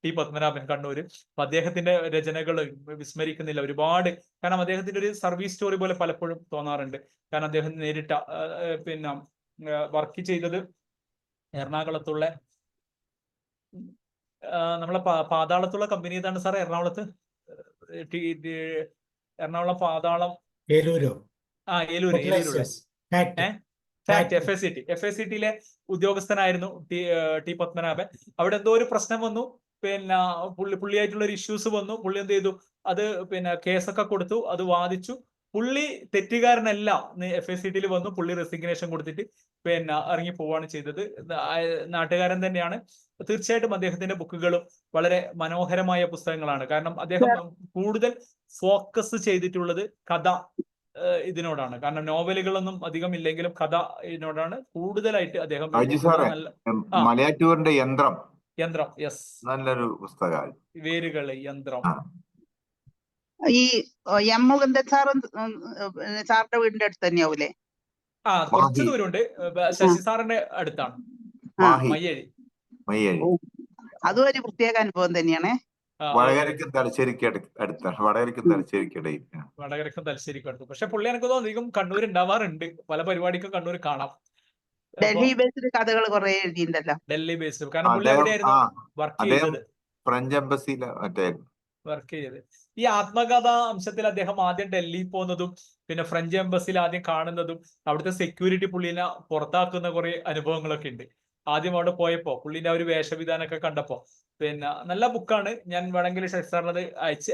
ടി പത്മനാഭൻ, കണ്ണൂര്. അപ്പൊ അദ്ദേഹത്തിന്റെ രചനകൾ വിസ്മരിക്കുന്നില്ല ഒരുപാട്. കാരണം അദ്ദേഹത്തിന്റെ ഒരു സർവീസ് സ്റ്റോറി പോലെ പലപ്പോഴും തോന്നാറുണ്ട്. കാരണം അദ്ദേഹം നേരിട്ട പിന്നെ വർക്ക് ചെയ്തത് എറണാകുളത്തുള്ള നമ്മളെ പാതാളത്തുള്ള കമ്പനി ഏതാണ് സാറേ എറണാകുളത്ത്? എറണാകുളം പാതാളം, ഏലൂര് FACT ഉദ്യോഗസ്ഥനായിരുന്നു ടി പത്മനാഭൻ. അവിടെ എന്തോ ഒരു പ്രശ്നം വന്നു, പിന്നെ പുള്ളിയായിട്ടുള്ള ഒരു ഇഷ്യൂസ് വന്നു. പുള്ളി എന്ത് ചെയ്തു, അത് പിന്നെ കേസൊക്കെ കൊടുത്തു, അത് വാദിച്ചു. പുള്ളി തെറ്റുകാരനല്ല, FACT വന്നു. പുള്ളി റെസിഗ്നേഷൻ കൊടുത്തിട്ട് പിന്നെ ഇറങ്ങി പോവാണ് ചെയ്തത്. നാട്ടുകാരൻ തന്നെയാണ്. തീർച്ചയായിട്ടും അദ്ദേഹത്തിന്റെ ബുക്കുകളും വളരെ മനോഹരമായ പുസ്തകങ്ങളാണ്. കാരണം അദ്ദേഹം കൂടുതൽ ഫോക്കസ് ചെയ്തിട്ടുള്ളത് കഥ ഇതിനോടാണ്. കാരണം നോവലുകളൊന്നും അധികം ഇല്ലെങ്കിലും കഥ ഇതിനോടാണ് കൂടുതലായിട്ട് അദ്ദേഹം. മലയാറ്റൂരിന്റെ യന്ത്രം, യെസ്, നല്ലൊരു പുസ്തകമാണ്. വേരുകള്, യന്ത്രം. ഈ എം മുകുന്ദൻ സാറിന്റെ വീടിന്റെ അടുത്ത് തന്നെയാവൂലേ? കുറച്ച് മാഹി. ദൂരമുണ്ട്. ശശി സാറിന്റെ അടുത്താണ് മാഹി മയ്യഴി. മയ്യഴി. അതും ഒരു പ്രത്യേക അനുഭവം തന്നെയാണ്. വടകരയ്ക്കും തലശ്ശേരിക്ക് അടുത്താണ്. വടകരയ്ക്കും തലശ്ശേരിക്ക് ഇടയിൽ. വടകരക്കും തലശ്ശേരിക്കും അടുത്ത്. പക്ഷെ പുള്ളി എനിക്ക് തോന്നുന്നു അധികം കണ്ണൂർ ഉണ്ടാവാറുണ്ട്. പല പരിപാടിക്കും കണ്ണൂർ കാണാം. ഡൽഹി ബേസ്ഡ് കഥകൾ കുറെ എഴുതിയിട്ടുണ്ടല്ലോ. ഡൽഹി ബേസ്ഡ്. കാരണം പുള്ളി എവിടെയായിരുന്നു വർക്ക് ചെയ്തത്? ഫ്രഞ്ച് എംബസിയിലെ വർക്ക് ചെയ്തത്. ഈ ആത്മകഥാ അംശത്തിൽ അദ്ദേഹം ആദ്യം ഡൽഹിയിൽ പോകുന്നതും പിന്നെ ഫ്രഞ്ച് എംബസിയിൽ ആദ്യം കാണുന്നതും അവിടുത്തെ സെക്യൂരിറ്റി പുള്ളിനെ പുറത്താക്കുന്ന കുറെ അനുഭവങ്ങളൊക്കെ ഉണ്ട്. ആദ്യം അവിടെ പോയപ്പോ പുള്ളിന്റെ ഒരു വേഷവിധാനമൊക്കെ കണ്ടപ്പോ പിന്നെ നല്ല ബുക്കാണ്. ഞാൻ വേണമെങ്കിൽ സാറിനത്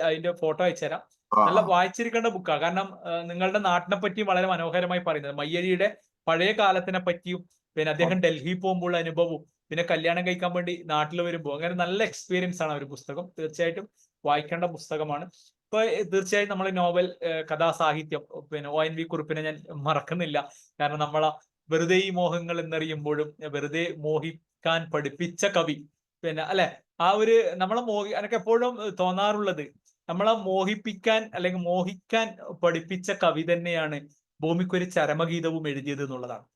അതിന്റെ ഫോട്ടോ അയച്ചുതരാം. നല്ല വായിച്ചിരിക്കേണ്ട ബുക്കാണ്. കാരണം നിങ്ങളുടെ നാട്ടിനെ പറ്റി വളരെ മനോഹരമായി പറയുന്നത്, മയ്യഴിയുടെ പഴയ കാലത്തിനെ പറ്റിയും പിന്നെ അദ്ദേഹം ഡൽഹി പോകുമ്പോൾ അനുഭവവും പിന്നെ കല്യാണം കഴിക്കാൻ വേണ്ടി നാട്ടിൽ വരുമ്പോൾ അങ്ങനെ നല്ല എക്സ്പീരിയൻസ് ആണ് ഒരു പുസ്തകം. തീർച്ചയായിട്ടും വായിക്കേണ്ട പുസ്തകമാണ്. ഇപ്പൊ തീർച്ചയായും നമ്മൾ നോവൽ കഥാസാഹിത്യം പിന്നെ ONV കുറുപ്പിനെ ഞാൻ മറക്കുന്നില്ല. കാരണം നമ്മളെ വെറുതെ ഈ മോഹങ്ങൾ എന്നറിയുമ്പോഴും വെറുതെ മോഹിക്കാൻ പഠിപ്പിച്ച കവി പിന്നെ അല്ലെ, ആ ഒരു നമ്മളെ എനിക്ക് എപ്പോഴും തോന്നാറുള്ളത് നമ്മളെ മോഹിപ്പിക്കാൻ അല്ലെങ്കിൽ മോഹിക്കാൻ പഠിപ്പിച്ച കവി തന്നെയാണ് ഭൂമിക്കൊരു ചരമഗീതവും എഴുതിയത് എന്നുള്ളതാണ്.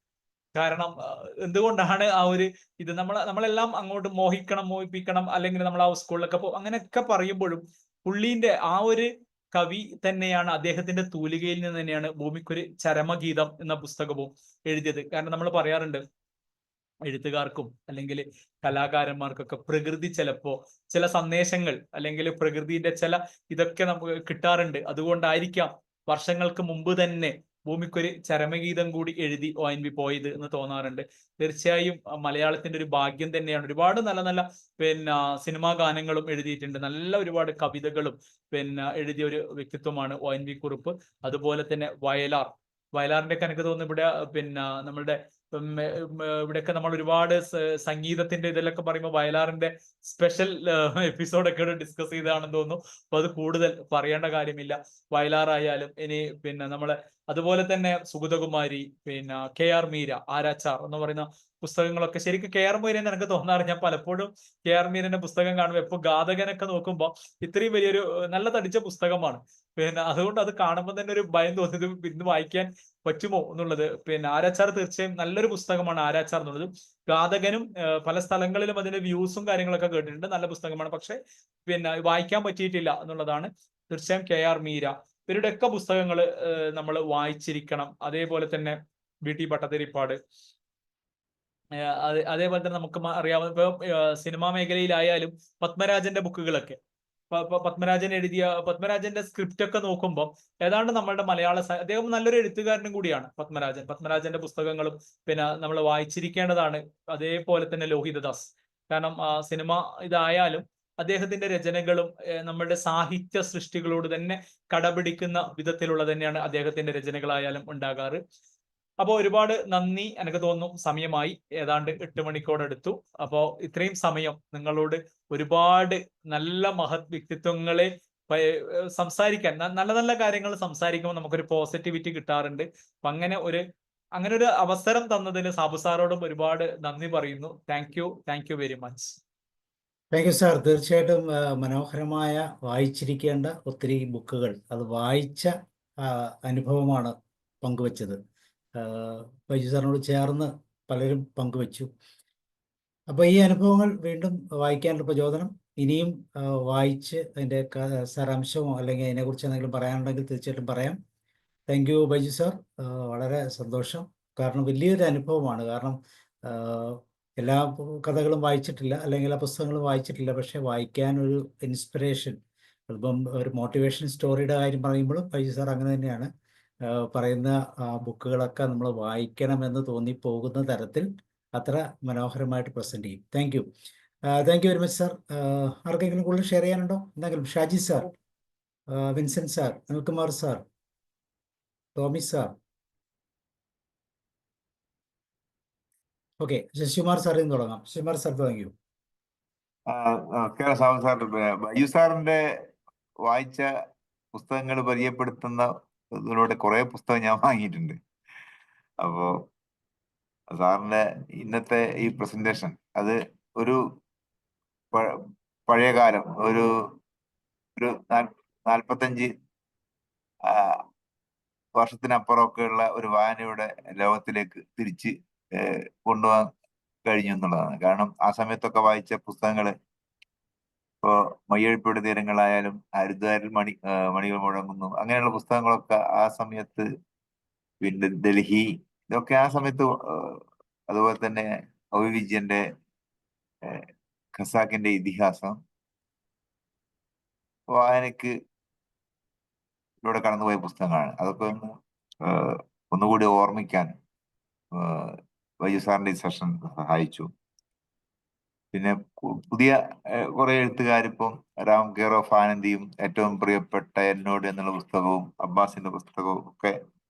കാരണം എന്തുകൊണ്ടാണ് ആ ഒരു ഇത് നമ്മളെല്ലാം അങ്ങോട്ട് മോഹിപ്പിക്കണം അല്ലെങ്കിൽ നമ്മൾ ആ സ്കൂളിലൊക്കെ അങ്ങനെയൊക്കെ പറയുമ്പോഴും പുള്ളീന്റെ ആ ഒരു കവി തന്നെയാണ്, അദ്ദേഹത്തിന്റെ തൂലികയിൽ നിന്ന് തന്നെയാണ് ഭൂമിക്കൊരു ചരമഗീതം എന്ന പുസ്തകവും എഴുതിയത്. കാരണം നമ്മൾ പറയാറുണ്ട് എഴുത്തുകാർക്കും അല്ലെങ്കിൽ കലാകാരന്മാർക്കൊക്കെ പ്രകൃതി ചിലപ്പോ ചില സന്ദേശങ്ങൾ അല്ലെങ്കിൽ പ്രകൃതിയുടെ ചില ഇതൊക്കെ നമുക്ക് കിട്ടാറുണ്ട്. അതുകൊണ്ടായിരിക്കാം വർഷങ്ങൾക്ക് മുമ്പ് തന്നെ ഭൂമിക്കൊരു ചരമഗീതം കൂടി എഴുതി ONV പോയത് എന്ന് തോന്നാറുണ്ട്. തീർച്ചയായും മലയാളത്തിന്റെ ഒരു ഭാഗ്യം തന്നെയാണ്. ഒരുപാട് നല്ല നല്ല പിന്നെ സിനിമാ ഗാനങ്ങളും എഴുതിയിട്ടുണ്ട്. നല്ല ഒരുപാട് കവിതകളും പിന്നെ എഴുതിയ ഒരു വ്യക്തിത്വമാണ് ONV കുറുപ്പ്. അതുപോലെ തന്നെ വയലാറിന്റെ ഒക്കെ എനിക്ക് തോന്നുന്നു ഇവിടെ പിന്നെ നമ്മളുടെ ഇവിടെയൊക്കെ നമ്മൾ ഒരുപാട് സംഗീതത്തിന്റെ ഇതിലൊക്കെ പറയുമ്പോൾ വയലാറിന്റെ സ്പെഷ്യൽ എപ്പിസോഡൊക്കെ ഡിസ്കസ് ചെയ്താണെന്ന് തോന്നുന്നു. അപ്പൊ അത് കൂടുതൽ പറയേണ്ട കാര്യമില്ല. വയലാറായാലും ഇനി പിന്നെ നമ്മളെ അതുപോലെ തന്നെ സുഗതകുമാരി പിന്നെ KR മീര, ആരാച്ചാർ എന്ന് പറയുന്ന പുസ്തകങ്ങളൊക്കെ ശരിക്കും KR മീര എന്ന് എനിക്ക് തോന്നാറ്. ഞാൻ പലപ്പോഴും KR മീരന്റെ പുസ്തകം കാണുമ്പോൾ എപ്പോൾ ഘാതകനൊക്കെ നോക്കുമ്പോൾ ഇത്രയും വലിയൊരു നല്ല തടിച്ച പുസ്തകമാണ്. പിന്നെ അതുകൊണ്ട് അത് കാണുമ്പോൾ തന്നെ ഒരു ഭയം തോന്നിയത് ഇന്ന് വായിക്കാൻ പറ്റുമോ എന്നുള്ളത്. പിന്നെ ആരാച്ചാർ തീർച്ചയായും നല്ലൊരു പുസ്തകമാണ് ആരാച്ചാർ എന്നുള്ളത്. ഘാതകനും പല സ്ഥലങ്ങളിലും അതിന്റെ വ്യൂസും കാര്യങ്ങളൊക്കെ കേട്ടിട്ടുണ്ട്. നല്ല പുസ്തകമാണ്. പക്ഷെ പിന്നെ വായിക്കാൻ പറ്റിയിട്ടില്ല എന്നുള്ളതാണ്. തീർച്ചയായും KR മീര ഇവരുടെയൊക്കെ പുസ്തകങ്ങൾ നമ്മൾ വായിച്ചിരിക്കണം. അതേപോലെ തന്നെ VT ഭട്ടതിരിപ്പാട്, അതേപോലെ തന്നെ നമുക്ക് അറിയാവുന്ന ഇപ്പൊ സിനിമാ മേഖലയിലായാലും പത്മരാജന്റെ ബുക്കുകളൊക്കെ പത്മരാജന്റെ സ്ക്രിപ്റ്റ് ഒക്കെ നോക്കുമ്പോൾ ഏതാണ്ട് നമ്മളുടെ അദ്ദേഹം നല്ലൊരു എഴുത്തുകാരനും കൂടിയാണ് പത്മരാജന്റെ പുസ്തകങ്ങളും പിന്നെ നമ്മൾ വായിച്ചിരിക്കേണ്ടതാണ്. അതേപോലെ തന്നെ ലോഹിതദാസ്. കാരണം സിനിമ ഇതായാലും അദ്ദേഹത്തിന്റെ രചനകളും നമ്മളുടെ സാഹിത്യ സൃഷ്ടികളോട് തന്നെ കടപിടിക്കുന്ന വിധത്തിലുള്ള തന്നെയാണ് അദ്ദേഹത്തിന്റെ രചനകളായാലും ഉണ്ടാകാറ്. അപ്പോൾ ഒരുപാട് നന്ദി. എനിക്ക് തോന്നുന്നു സമയമായി, ഏതാണ്ട് 8 മണിക്കോടടുത്തു. അപ്പോൾ ഇത്രയും സമയം നിങ്ങളോട് ഒരുപാട് നല്ല മഹത് വ്യക്തിത്വങ്ങളെ സംസാരിക്കാൻ നല്ല നല്ല കാര്യങ്ങൾ സംസാരിക്കുമ്പോൾ നമുക്കൊരു പോസിറ്റിവിറ്റി കിട്ടാറുണ്ട്. അപ്പൊ അങ്ങനെ ഒരു അവസരം തന്നതിന് സാബു സാറോടും ഒരുപാട് നന്ദി പറയുന്നു. Thank you very much. Thank you sir. തീർച്ചയായിട്ടും മനോഹരമായ വായിച്ചിരിക്കേണ്ട ഒത്തിരി ബുക്കുകൾ അത് വായിച്ച അനുഭവമാണ് പങ്കുവച്ചത്. ബൈജു സാറിനോട് ചേർന്ന് പലരും പങ്കുവച്ചു. അപ്പോൾ ഈ അനുഭവങ്ങൾ വീണ്ടും വായിക്കാനുള്ള പ്രചോദനം ഇനിയും വായിച്ച് അതിൻ്റെ സാരാംശമോ അല്ലെങ്കിൽ അതിനെക്കുറിച്ച് എന്തെങ്കിലും പറയാനുണ്ടെങ്കിൽ തീർച്ചയായിട്ടും പറയാം. Thank you Baiju sir. വളരെ സന്തോഷം. കാരണം വലിയൊരു അനുഭവമാണ്. കാരണം എല്ലാ കഥകളും വായിച്ചിട്ടില്ല അല്ലെങ്കിൽ ആ പുസ്തകങ്ങളും വായിച്ചിട്ടില്ല. പക്ഷെ വായിക്കാനൊരു ഇൻസ്പിറേഷൻ, ഇപ്പം ഒരു മോട്ടിവേഷൻ സ്റ്റോറിയുടെ കാര്യം പറയുമ്പോഴും ബൈജു സാർ അങ്ങനെ തന്നെയാണ് പറയുന്ന ബുക്കുകളൊക്കെ നമ്മൾ വായിക്കണമെന്ന് തോന്നിപ്പോകുന്ന തരത്തിൽ അത്ര മനോഹരമായിട്ട് പ്രസന്റ് ചെയ്യും. Thank you very much sir. ആർക്കെങ്കിലും കൂടുതൽ ഷെയർ ചെയ്യാനുണ്ടോ? എന്തെങ്കിലും? Shaji sir, Vincent sir, Anilkumar sir, Tommy sir. Okay, Sasikumar സാറിൽ നിന്ന് തുടങ്ങാം. ശശികുമാർ സാർ തുടങ്ങിയോ? നമസ്കാരം സാബു സാർ. ബൈജു സാറിന്റെ വായിച്ച പുസ്തകങ്ങൾ പരിചയപ്പെടുത്തുന്ന ഇതിലൂടെ കുറെ പുസ്തകം ഞാൻ വാങ്ങിയിട്ടുണ്ട്. അപ്പോ സാറിന്റെ ഇന്നത്തെ ഈ പ്രസന്റേഷൻ അത് ഒരു പഴയകാലം ഒരു 45 വർഷത്തിനപ്പുറമൊക്കെയുള്ള ഒരു വായനയുടെ ലോകത്തിലേക്ക് തിരിച്ച് കൊണ്ടുപോകാൻ കഴിഞ്ഞു എന്നുള്ളതാണ്. കാരണം ആ സമയത്തൊക്കെ വായിച്ച പുസ്തകങ്ങള് ഇപ്പോ മയ്യഴിപ്പുഴയുടെ തീരങ്ങളായാലും ഹരിദ്വാരിൽ മണികൾ മുഴങ്ങുന്നു അങ്ങനെയുള്ള പുസ്തകങ്ങളൊക്കെ ആ സമയത്ത്, പിന്നെ ഡൽഹി, ഇതൊക്കെ ആ സമയത്ത്, അതുപോലെ തന്നെ ഒ വി വിജയന്റെ ഖസാക്കിന്റെ ഇതിഹാസം വായനക്ക് ഇവിടെ കടന്നുപോയ പുസ്തകങ്ങളാണ്. അതൊക്കെ ഒന്നുകൂടി ഓർമ്മിക്കാൻ വൈജു സാറിന്റെ ഈ സെഷൻ സഹായിച്ചു. പിന്നെ പുതിയ കുറെ എഴുത്തുകാരിപ്പം രാം കെയർ ഓഫ് ആനന്ദിയും ഏറ്റവും പ്രിയപ്പെട്ട എന്നോട് എന്നുള്ള പുസ്തകവും അബ്ബാസിന്റെ പുസ്തകവും ഒക്കെ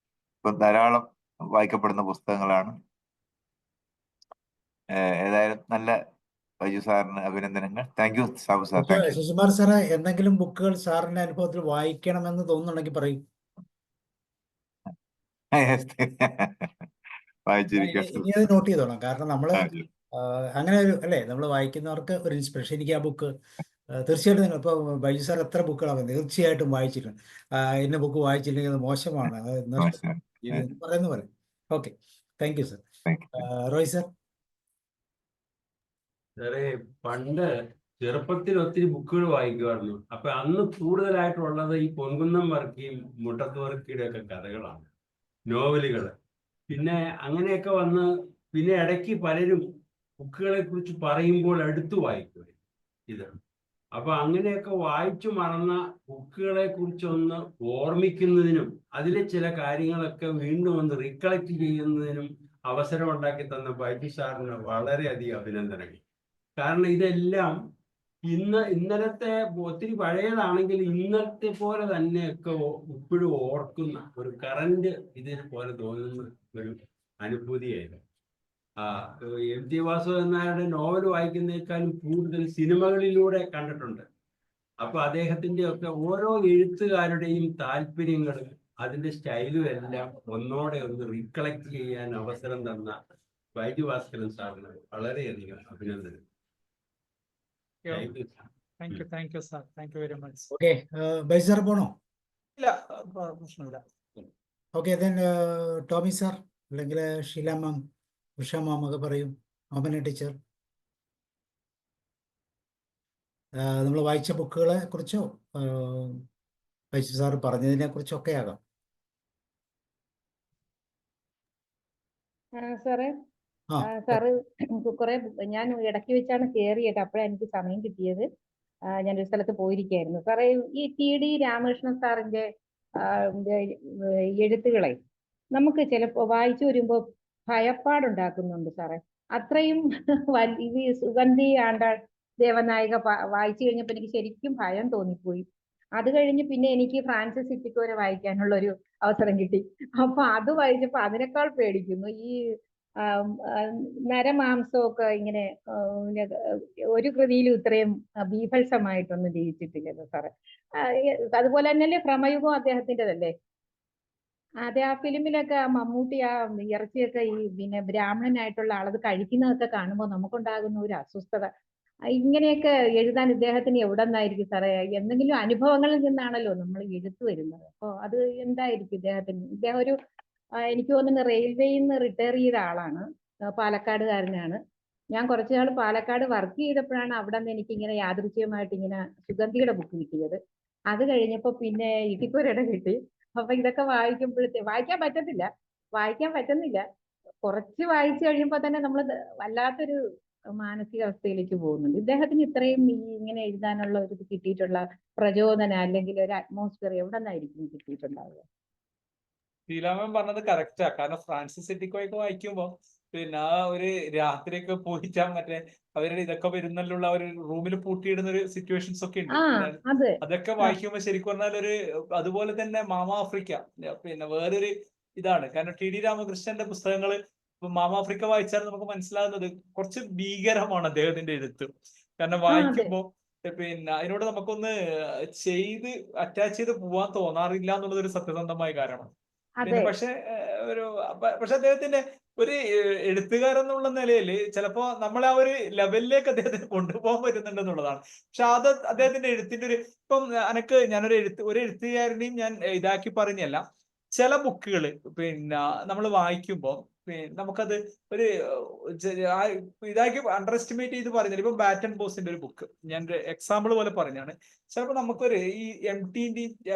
ഇപ്പം ധാരാളം വായിക്കപ്പെടുന്ന പുസ്തകങ്ങളാണ്. ഏതായാലും നല്ല വൈജു സാറിന് അഭിനന്ദനങ്ങൾ. Thank you Sabu sir. Thank U. Sasikumar സാറെ, എന്തെങ്കിലും ബുക്കുകൾ സാറിന്റെ അനുഭവത്തിൽ വായിക്കണമെന്ന് തോന്നുന്നുണ്ടെങ്കിൽ പറയും. വായിച്ചിരിക്കും. ഇനി അത് നോട്ട് ചെയ്തോളാം. കാരണം നമ്മള് അങ്ങനെ ഒരു അല്ലേ, നമ്മൾ വായിക്കുന്നവർക്ക് ഒരു ഇൻസ്പിറേഷൻ. എനിക്ക് ആ ബുക്ക് തീർച്ചയായിട്ടും നിങ്ങൾ ഇപ്പോൾ ബൈജു സാർ എത്ര ബുക്കുകളാണ് തീർച്ചയായിട്ടും വായിച്ചിട്ടുണ്ട്. ഇന്ന ബുക്ക് വായിച്ചില്ലെങ്കിൽ അത് മോശമാണ്, അത് പറയുന്ന പോലെ. Okay, thank you sir. Roy sir. സാറേ, പണ്ട് ചെറുപ്പത്തിൽ ഒത്തിരി ബുക്കുകൾ വായിക്കുമായിരുന്നു. അപ്പൊ അന്ന് കൂടുതലായിട്ടുള്ളത് ഈ പൊൻകുന്നം വർക്കിയും മുട്ടത്ത് വർക്കിയുടെ ഒക്കെ കഥകളാണ്, നോവലുകൾ. പിന്നെ അങ്ങനെയൊക്കെ വന്ന് പിന്നെ ഇടയ്ക്ക് പലരും ബുക്കുകളെ കുറിച്ച് പറയുമ്പോൾ എടുത്തു വായിക്കും ഇത്. അപ്പൊ അങ്ങനെയൊക്കെ വായിച്ചു മറന്ന ബുക്കുകളെ കുറിച്ചൊന്ന് ഓർമ്മിക്കുന്നതിനും അതിലെ ചില കാര്യങ്ങളൊക്കെ വീണ്ടും ഒന്ന് റീകളക്ട് ചെയ്യുന്നതിനും അവസരം ഉണ്ടാക്കി തന്ന ബൈജു സാറിന് വളരെയധികം അഭിനന്ദനങ്ങൾ. കാരണം ഇതെല്ലാം ഇന്നലത്തെ ഒത്തിരി പഴയതാണെങ്കിൽ ഇന്നത്തെ പോലെ തന്നെയൊക്കെ ഇപ്പോഴും ഓർക്കുന്ന ഒരു കറന്റ് ഇതിനെ പോലെ തോന്നുന്ന ഒരു അനുഭൂതിയായിരുന്നു. എം ടി വാസുദേവൻ നായരുടെ നോവൽ വായിക്കുന്നതിനേക്കാളും കൂടുതൽ സിനിമകളിലൂടെ കണ്ടിട്ടുണ്ട്. അപ്പൊ അദ്ദേഹത്തിന്റെ ഒക്കെ ഓരോ എഴുത്തുകാരുടെയും താല്പര്യങ്ങളും അതിന്റെ സ്റ്റൈലും എല്ലാം ഒന്നോടെ ഒന്ന് റീകളക്ട് ചെയ്യാൻ അവസരം തന്ന ബൈജു ഭാസ്കരൻ സാറിന് വളരെയധികം അഭിനന്ദനം. Thank you sir. Thank you very much. Okay, Baiju sir പോണോ? ഇല്ല, പ്രശ്നമില്ല. ഓക്കെ, ദെൻ ടോമി സാർ അല്ലെങ്കിൽ ഷീല മാം, ഉഷ മാം ഒക്കെ പറയും. ഓമന ടീച്ചർ, നമ്മൾ വായിച്ച ബുക്കുകളെ കുറിച്ചോ ബൈജു സാർ പറഞ്ഞതിനെ കുറിച്ചൊക്കെ ആകാം. സാറേ, സാറ് കുറെ ഞാൻ ഇടയ്ക്ക് വെച്ചാണ് കയറിയത്. അപ്പോഴാണ് എനിക്ക് സമയം കിട്ടിയത്. ഞാനൊരു സ്ഥലത്ത് പോയിരിക്കായിരുന്നു. സാറേ, ഈ ടി.ഡി. രാമകൃഷ്ണൻ സാറിന്റെ എഴുത്തുകളെ നമുക്ക് ചിലപ്പോൾ വായിച്ചു വരുമ്പോൾ ഭയപ്പാടുണ്ടാക്കുന്നുണ്ട് സാറേ. അത്രയും ഈ സുഗന്ധി ആണ്ടാൾ ദേവനായിക വായിച്ചു കഴിഞ്ഞപ്പോൾ എനിക്ക് ശരിക്കും ഭയം തോന്നിപ്പോയി. അത് കഴിഞ്ഞ് പിന്നെ എനിക്ക് ഫ്രാൻസിസ് സിറ്റിക്കോരെ വായിക്കാനുള്ള ഒരു അവസരം കിട്ടി. അപ്പൊ അത് വായിച്ചപ്പോ അതിനേക്കാൾ പേടിക്കുന്നു. ഈ നരമാംസമൊക്കെ ഇങ്ങനെ ഒരു കൃതിയിലും ഇത്രയും ബീഭത്സമായിട്ടൊന്നും ജയിച്ചിട്ടില്ലല്ലോ സാറേ. അതുപോലെ തന്നെയല്ലേ ഭ്രമയുഗം അദ്ദേഹത്തിൻ്റെതല്ലേ? അതെ, ആ ഫിലിമിലൊക്കെ മമ്മൂട്ടി ആ ഇറച്ചിയൊക്കെ ഈ പിന്നെ ബ്രാഹ്മണനായിട്ടുള്ള ആളത് കഴിക്കുന്നതൊക്കെ കാണുമ്പോൾ നമുക്കുണ്ടാകുന്ന ഒരു അസ്വസ്ഥത. ഇങ്ങനെയൊക്കെ എഴുതാൻ ഇദ്ദേഹത്തിന് എവിടെ നിന്നായിരിക്കും സാറേ? എന്തെങ്കിലും അനുഭവങ്ങളിൽ നിന്നാണല്ലോ നമ്മൾ എഴുത്തു വരുന്നത്. അപ്പോൾ അത് എന്തായിരിക്കും ഇദ്ദേഹത്തിന്? ഇദ്ദേഹം ഒരു എനിക്ക് തോന്നുന്നു റെയിൽവേയിൽ നിന്ന് റിട്ടയർ ചെയ്ത ആളാണ്, പാലക്കാടുകാരനാണ്. ഞാൻ കുറച്ചു നാൾ പാലക്കാട് വർക്ക് ചെയ്തപ്പോഴാണ് അവിടെ നിന്ന് എനിക്ക് ഇങ്ങനെ യാദൃച്ഛികമായിട്ട് ഇങ്ങനെ സുഗന്ധിയുടെ ബുക്ക് കിട്ടിയത്. അത് കഴിഞ്ഞപ്പോൾ പിന്നെ ഇട്ടിപ്പുരയുടെ കിട്ടി. അപ്പൊ ഇതൊക്കെ വായിക്കാൻ പറ്റുന്നില്ല. കുറച്ച് വായിച്ചു കഴിയുമ്പോൾ തന്നെ നമ്മൾ വല്ലാത്തൊരു മാനസികാവസ്ഥയിലേക്ക് പോകുന്നുണ്ട്. ഇദ്ദേഹത്തിന് ഇത്രയും ഇങ്ങനെ എഴുതാനുള്ള ഒരു കിട്ടിയിട്ടുള്ള പ്രചോദനം അല്ലെങ്കിൽ ഒരു അറ്റ്മോസ്ഫിയർ എവിടെ നിന്നായിരിക്കും കിട്ടിയിട്ടുണ്ടാവുക? ശീലാമൻ പറഞ്ഞത് കറക്റ്റാ. കാരണം ഫ്രാൻസിസ് സിറ്റിക്കോയൊക്കെ വായിക്കുമ്പോ പിന്നെ ആ ഒരു രാത്രിയൊക്കെ പോയിട്ടാ മറ്റേ അവരുടെ ഇതൊക്കെ വരുന്നല്ലുള്ള ഒരു റൂമിൽ പൂട്ടിയിടുന്ന ഒരു സിറ്റുവേഷൻസ് ഒക്കെ ഉണ്ട്. അതൊക്കെ വായിക്കുമ്പോ ശരിക്കും പറഞ്ഞാൽ ഒരു അതുപോലെ തന്നെ മാമ ആഫ്രിക്ക പിന്നെ വേറൊരു ഇതാണ്. കാരണം ടി.ഡി. രാമകൃഷ്ണന്റെ പുസ്തകങ്ങള് മാമ ആഫ്രിക്ക വായിച്ചാൽ നമുക്ക് മനസ്സിലാകുന്നത് കുറച്ച് ഭീകരമാണ് അദ്ദേഹത്തിന്റെ എഴുത്ത്. കാരണം വായിക്കുമ്പോ പിന്നെ അതിനോട് നമുക്കൊന്ന് അറ്റാച്ച് ചെയ്ത് പോവാൻ തോന്നാറില്ല എന്നുള്ളത് ഒരു സത്യസന്ധമായ കാര്യമാണ്. പിന്നെ പക്ഷെ അദ്ദേഹത്തിന്റെ ഒരു എഴുത്തുകാരൻ എന്നുള്ള നിലയിൽ ചിലപ്പോ നമ്മളെ ആ ഒരു ലെവലിലേക്ക് അദ്ദേഹത്തിന് കൊണ്ടുപോകാൻ പറ്റുന്നുണ്ടെന്നുള്ളതാണ്. പക്ഷെ അത് അദ്ദേഹത്തിന്റെ എഴുത്തിന്റെ ഒരു ഇപ്പം എനക്ക് ഞാനൊരു ഒരു എഴുത്തുകാരനെയും ഞാൻ ഇതാക്കി പറഞ്ഞല്ല. ചില ബുക്കുകൾ പിന്നെ നമ്മൾ വായിക്കുമ്പോൾ നമുക്കത് ഒരു ഇതാക്കി അണ്ടർ എസ്റ്റിമേറ്റ് ചെയ്ത് പറയുന്നില്ല. ഇപ്പൊ ബാറ്റൻ ബോസിന്റെ ഒരു ബുക്ക് ഞാൻ എക്സാമ്പിൾ പോലെ പറഞ്ഞാണ്. ചിലപ്പോൾ നമുക്കൊരു ഈ MT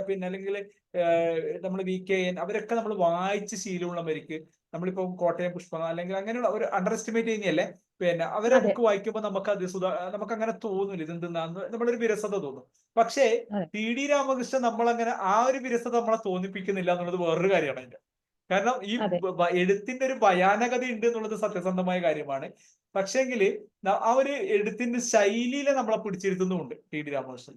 പിന്നെ അല്ലെങ്കിൽ നമ്മൾ VKN അവരൊക്കെ നമ്മൾ വായിച്ച് ശീലമുള്ളവർക്ക്, നമ്മളിപ്പോ കോട്ടയം പുഷ്പ അല്ലെങ്കിൽ അങ്ങനെയുള്ള ഒരു അണ്ടർ എസ്റ്റിമേറ്റ് ചെയ്യുന്നതല്ലേ, പിന്നെ അവരെ ബുക്ക് വായിക്കുമ്പോൾ നമുക്ക് അത് നമുക്ക് അങ്ങനെ തോന്നില്ല ഇതെന്താന്ന്, നമ്മളൊരു വിരസത തോന്നും. പക്ഷേ TD രാമകൃഷ്ണൻ നമ്മളങ്ങനെ ആ ഒരു വിരസത നമ്മളെ തോന്നിപ്പിക്കുന്നില്ല എന്നുള്ളത് വേറൊരു കാര്യമാണ് അതിന്റെ. കാരണം ഈ എഴുത്തിന്റെ ഒരു ഭയാനകത ഉണ്ട് എന്നുള്ളത് സത്യസന്ധമായ കാര്യമാണ്. പക്ഷേങ്കില് ആ ഒരു എഴുത്തിന്റെ ശൈലിയിലെ നമ്മളെ പിടിച്ചിരുത്തുന്നുമുണ്ട് TD രാമകൃഷ്ണൻ.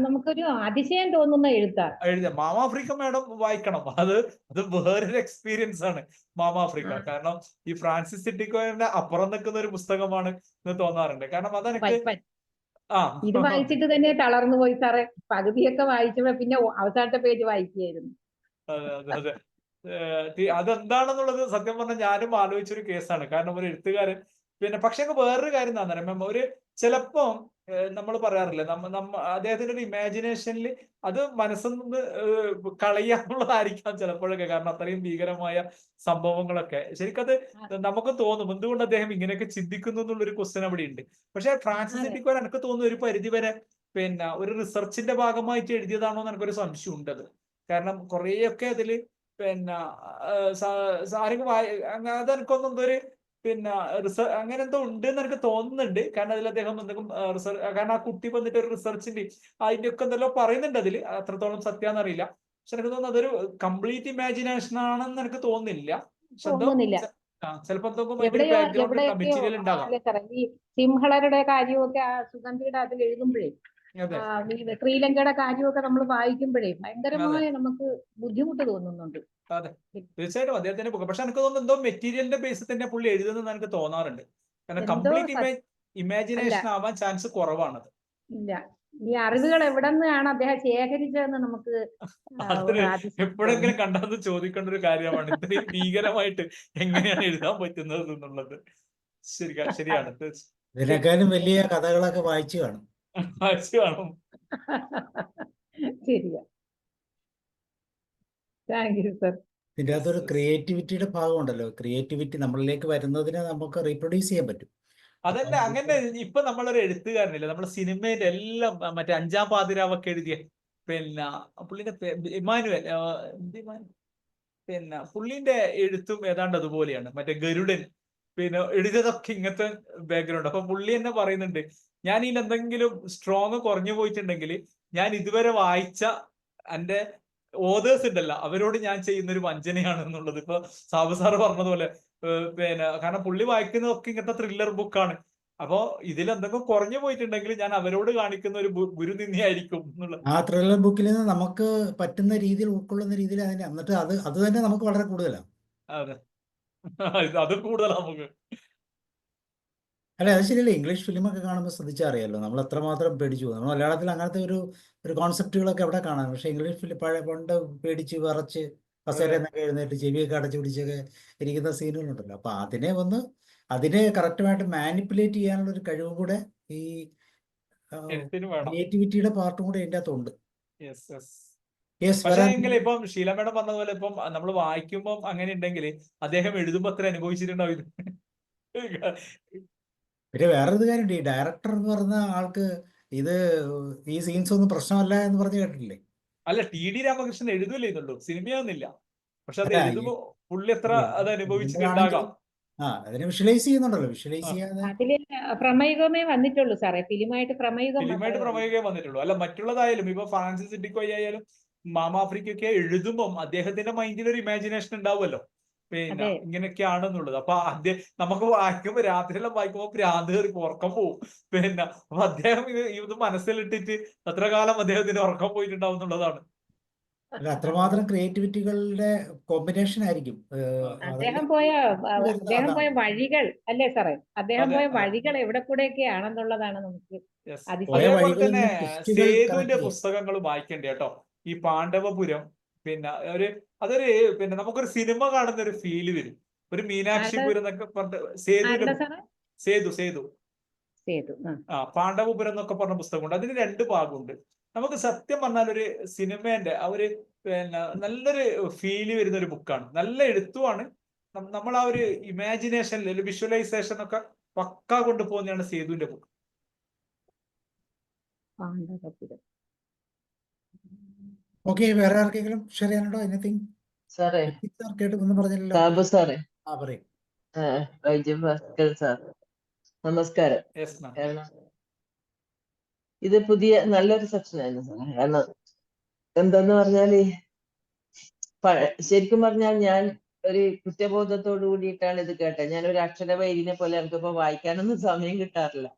നമുക്കൊരു അതിശയം തോന്നുന്ന എഴുതാം. മാമ ആഫ്രിക്ക മാഡം വായിക്കണം. അത് വേറൊരു എക്സ്പീരിയൻസ് ആണ് മാമ ആഫ്രിക്ക. കാരണം ഈ ഫ്രാൻസിസ് സിറ്റിക്കോയുടെ അപ്പുറം നിൽക്കുന്ന ഒരു പുസ്തകമാണ് എന്ന് തോന്നാറുണ്ട്. കാരണം അതെനിക്ക് ഇത് വായിച്ചിട്ട് തന്നെ തളർന്നു പോയി സാറേ. പകുതിയൊക്കെ വായിച്ചപ്പോ പിന്നെ അവസാനത്തെ പേജ് വായിക്കുകയായിരുന്നു. അതെ. അതെന്താണെന്നുള്ളത് സത്യം പറഞ്ഞാൽ ഞാനും ആലോചിച്ചൊരു കേസാണ്. കാരണം ഒരു എഴുത്തുകാരൻ പിന്നെ പക്ഷെ വേറൊരു കാര്യം എന്താ പറയുക, ഒരു ചിലപ്പം നമ്മൾ പറയാറില്ല അദ്ദേഹത്തിന്റെ ഒരു ഇമാജിനേഷനിൽ അത് മനസ്സിൽ നിന്ന് കളയാന്നുള്ളതായിരിക്കാം ചിലപ്പോഴൊക്കെ. കാരണം അത്രയും ഭീകരമായ സംഭവങ്ങളൊക്കെ ശരിക്കും അത് നമുക്ക് തോന്നും എന്തുകൊണ്ട് അദ്ദേഹം ഇങ്ങനെയൊക്കെ ചിന്തിക്കുന്നു എന്നുള്ളൊരു ക്വസ്റ്റ്യൻ അവിടെ ഉണ്ട്. പക്ഷെ ഫ്രാൻസിസ് സിറ്റിക്കോ എനിക്ക് തോന്നുന്നു ഒരു പരിധി വരെ പിന്നെ ഒരു റിസർച്ചിന്റെ ഭാഗമായിട്ട് എഴുതിയതാണോ എന്ന് എനിക്കൊരു സംശയം ഉണ്ടത്. കാരണം കുറെയൊക്കെ അതില് പിന്നെ ആരെങ്കിലും അതെനിക്കൊന്നും എന്തോ ഒരു പിന്നെ അങ്ങനെ എന്തോ ഉണ്ട് എന്ന് എനിക്ക് തോന്നുന്നുണ്ട്. കാരണം അതിൽ അദ്ദേഹം എന്തെങ്കിലും കാരണം ആ കുട്ടി വന്നിട്ട് ഒരു റിസർച്ചിന്റെ അതിന്റെ ഒക്കെ എന്തെല്ലോ പറയുന്നുണ്ട്. അതിൽ അത്രത്തോളം സത്യാന്ന് അറിയില്ല. പക്ഷെ എനിക്ക് തോന്നുന്നു അതൊരു കംപ്ലീറ്റ് ഇമാജിനേഷൻ ആണെന്ന് എനിക്ക് തോന്നുന്നില്ല. ചിലപ്പോ മെറ്റീരിയൽ ഉണ്ടാകാം. ഈ സിംഹളരുടെ കാര്യമൊക്കെ സുഗന്ധിയുടെ അതിൽ എഴുതുമ്പോഴേ, ശ്രീലങ്കയുടെ കാര്യമൊക്കെ നമ്മൾ വായിക്കുമ്പോഴേ ഭയങ്കരമായ നമുക്ക് ബുദ്ധിമുട്ട് തോന്നുന്നുണ്ട്. അതെ, തീർച്ചയായിട്ടും അദ്ദേഹത്തിന്റെ ബുക്ക്. പക്ഷെ എനിക്ക് തോന്നുന്നു എന്തോ മെറ്റീരിയലിന്റെ ബേസിൽ തന്നെ പുള്ളി എഴുതുന്നത് എനിക്ക് തോന്നാറുണ്ട്. കാരണം കംപ്ലീറ്റ് ഇമാജിനേഷൻ ആവാൻ ചാൻസ് കുറവാണത്. ഇല്ല, ഈ അറിവുകൾ എവിടെ നിന്നാണ് അദ്ദേഹം ശേഖരിച്ചതെന്ന് നമുക്ക് എപ്പോഴെങ്കിലും കണ്ടെന്ന് ചോദിക്കേണ്ട ഒരു കാര്യമാണ്. ഇത്രയും ഭീകരമായിട്ട് എങ്ങനെയാണ് എഴുതാൻ പറ്റുന്നത് എന്നുള്ളത്. ശരിയാണ്. ഇതിനേക്കാളും വലിയ കഥകളൊക്കെ വായിച്ചു കാണും. ശരിയാ. Thank you sir. ഇതിൻ്റെ അകത്തൊരു ക്രിയേറ്റിവിറ്റിയുടെ ഭാഗമുണ്ടല്ലോ. ക്രിയേറ്റിവിറ്റി നമ്മളിലേക്ക് വരുന്നതിനെ നമുക്ക് റീപ്രൊഡ്യൂസ് ചെയ്യാൻ പറ്റും. അതല്ല, അങ്ങനെ ഇപ്പൊ നമ്മളൊരു എഴുത്തുകാരനില്ല, നമ്മുടെ സിനിമയിൽ എല്ലാം മറ്റേ അഞ്ചാം പാതിരാവൊക്കെ എഴുതിയ പിന്നെ പുള്ളിന്റെ ഇമാനുവൽ പിന്നെ പുള്ളിന്റെ എഴുത്തും ഏതാണ്ട് അതുപോലെയാണ്. മറ്റേ ഗരുഡൻ പിന്നെ എഴുതിയതൊക്കെ ഇങ്ങനത്തെ ബാക്ക്ഗ്രൗണ്ട്. അപ്പൊ പുള്ളി തന്നെ പറയുന്നുണ്ട്, ഞാൻ ഇതിൽ എന്തെങ്കിലും സ്ട്രോങ് കുറഞ്ഞു പോയിട്ടുണ്ടെങ്കിൽ ഞാൻ ഇതുവരെ വായിച്ച എന്റെ ഓതേഴ്സ് ഉണ്ടല്ലോ അവരോട് ഞാൻ ചെയ്യുന്ന ഒരു വഞ്ചനയാണ് എന്നുള്ളത്. ഇപ്പൊ സാബു സാറ് പറഞ്ഞതുപോലെ പിന്നെ കാരണം പുള്ളി വായിക്കുന്നതൊക്കെ ഇങ്ങനത്തെ ത്രില്ലർ ബുക്കാണ്. അപ്പോ ഇതിൽ എന്തെങ്കിലും കുറഞ്ഞു പോയിട്ടുണ്ടെങ്കിൽ ഞാൻ അവരോട് കാണിക്കുന്ന ഒരു ഗുരുനിന്ദിയായിരിക്കും എന്നുള്ളത്. ആ ത്രില്ലർ ബുക്കിൽ നിന്ന് നമുക്ക് പറ്റുന്ന രീതിയിൽ ഉൾക്കൊള്ളുന്ന രീതിയിൽ അതിനെ എന്നിട്ട് അത് തന്നെ നമുക്ക് വളരെ കൂടുതലാണ്. അതെ, അത് കൂടുതലാണ് നമുക്ക്. അല്ല, അത് ശരിയല്ലേ. ഇംഗ്ലീഷ് ഫിലിമൊക്കെ കാണുമ്പോൾ ശ്രദ്ധിച്ചാൽ അറിയാമല്ലോ നമ്മൾ എത്രമാത്രം പേടിച്ചു പോകും. നമ്മൾ മലയാളത്തിൽ അങ്ങനത്തെ ഒരു കോൺസെപ്റ്റുകളൊക്കെ അവിടെ കാണാം. പക്ഷേ ഇംഗ്ലീഷ് ഫിലിം പണ്ട് പേടിച്ച് വിറച്ച് കസേരയെന്നൊക്കെ എഴുന്നേറ്റ് ചെവിയൊക്കെ അടച്ചു പിടിച്ചൊക്കെ ഇരിക്കുന്ന സീനുകളുണ്ടല്ലോ. അപ്പൊ അതിനെ കറക്റ്റുമായിട്ട് മാനിപ്പുലേറ്റ് ചെയ്യാനുള്ള ഒരു കഴിവും കൂടെ ഈ ക്രിയേറ്റിവിറ്റിയുടെ പാർട്ടും കൂടെ ഇതിൻ്റെ അകത്തുണ്ട്. പക്ഷേ എങ്കിൽ ഇപ്പം ഷീല മേഡം പറഞ്ഞതുപോലെ ഇപ്പം നമ്മൾ വായിക്കുമ്പോൾ അങ്ങനെ ഉണ്ടെങ്കിൽ അദ്ദേഹം എഴുതുമ്പോൾ അത്ര അനുഭവിച്ചിട്ടുണ്ടാവും. പിന്നെ വേറൊരു കാര്യമുണ്ട്, ഈ ഡയറക്ടർ എന്ന് പറഞ്ഞ ആൾക്ക് ഈ സീൻസ് ഒന്നും പ്രശ്നമല്ല എന്ന് പറഞ്ഞ് കേട്ടിട്ടില്ലേ? അല്ല, TD രാമകൃഷ്ണൻ എഴുതൂലേ ഇതുള്ളൂ, സിനിമയൊന്നുമില്ല. പക്ഷെ അത് എഴുതുമ്പോ പുള്ളി എത്ര അത് അനുഭവിച്ചിട്ടുണ്ടാകാം. അതിനെ വിഷ്വലൈസ് ചെയ്യുന്നുണ്ടല്ലോ. വിഷ്വലൈസ് ചെയ്യാതെ അതില് പ്രമേയമേ വന്നിട്ടുള്ളൂ സാറേ. ഫിലിമായിട്ട് പ്രമേയമേ വന്നിട്ടുള്ളൂ. അല്ല, മറ്റുള്ളതായാലും ഇപ്പൊ ഫ്രാൻസിസ് സിറ്റിക്കോയ് ആയാലും മാമ ആഫ്രിക്കൊക്കെ എഴുതുമ്പോൾ അദ്ദേഹത്തിന്റെ മൈൻഡിൽ ഒരു ഇമാജിനേഷൻ ഉണ്ടാവുമല്ലോ, പിന്നെ ഇങ്ങനെയൊക്കെയാണെന്നുള്ളത്. അപ്പൊ നമുക്ക് വായിക്കുമ്പോ രാത്രിയെല്ലാം വായിക്കുമ്പോ ഭ്രാന്ത് കയറി ഉറക്കം പോവും. പിന്നെ അപ്പൊ അദ്ദേഹം ഇത് മനസ്സിലിട്ടിട്ട് എത്ര കാലം അദ്ദേഹത്തിന് ഉറക്കം പോയിട്ടുണ്ടാവും എന്നുള്ളതാണ്. അത്രമാത്രം ക്രിയേറ്റിവിറ്റികളുടെ കോമ്പിനേഷൻ ആയിരിക്കും. അദ്ദേഹം പോയ വഴികൾ അല്ലേ സാറേ, അദ്ദേഹം പോയ വഴികൾ എവിടെ കൂടെയൊക്കെ ആണെന്നുള്ളതാണ് നമുക്ക്. അതേപോലെ തന്നെ സേതുവിന്റെ പുസ്തകങ്ങൾ വായിക്കണ്ടേ കേട്ടോ. ഈ പാണ്ഡവപുരം പിന്നെ അതൊരു പിന്നെ നമുക്കൊരു സിനിമ കാണുന്ന ഒരു ഫീല് വരും. ഒരു മീനാക്ഷിപുരം എന്നൊക്കെ പറഞ്ഞ ആരുടെ സാറേ? സേതു സേതു. പാണ്ഡവപുരം എന്നൊക്കെ പറഞ്ഞ പുസ്തകമുണ്ട്. അതിന് 2 ഭാഗമുണ്ട്. നമുക്ക് സത്യം പറഞ്ഞാൽ ഒരു സിനിമേന്റെ ആ ഒരു പിന്നെ നല്ലൊരു ഫീല് വരുന്ന ഒരു ബുക്കാണ്. നല്ല എഴുത്തുമാണ്. നമ്മൾ ആ ഒരു ഇമാജിനേഷനിൽ വിഷ്വലൈസേഷൻ ഒക്കെ പക്കാ കൊണ്ടുപോകുന്നതാണ് സേതുവിന്റെ ബുക്ക്. പാണ്ഡവപുരം. ഓക്കെ, വേറെ ആർക്കെങ്കിലും ഷെയർ ചെയ്യാനുണ്ടോ? എനിത്തിങ് സാറേ, സാർ കേട്ട് ഒന്നും പറഞ്ഞില്ലല്ലോ. സാബു സാറേ, പറയും. വൈദ്യം ഭാസ്കർ സാർ, നമസ്കാരം. Yes, ma'am. കാരണം ഇത് പുതിയ നല്ലൊരു സെക്ഷൻ ആയിരുന്നു സാറേ. കാരണം എന്താന്ന് പറഞ്ഞാല് ശരിക്കും പറഞ്ഞാൽ ഞാൻ ഒരു കുറ്റബോധത്തോടു കൂടിയിട്ടാണ് ഇത് കേട്ടത്. ഞാൻ ഒരു അക്ഷരവൈരിനെ പോലെ എനിക്കിപ്പോ വായിക്കാനൊന്നും സമയം കിട്ടാറില്ല.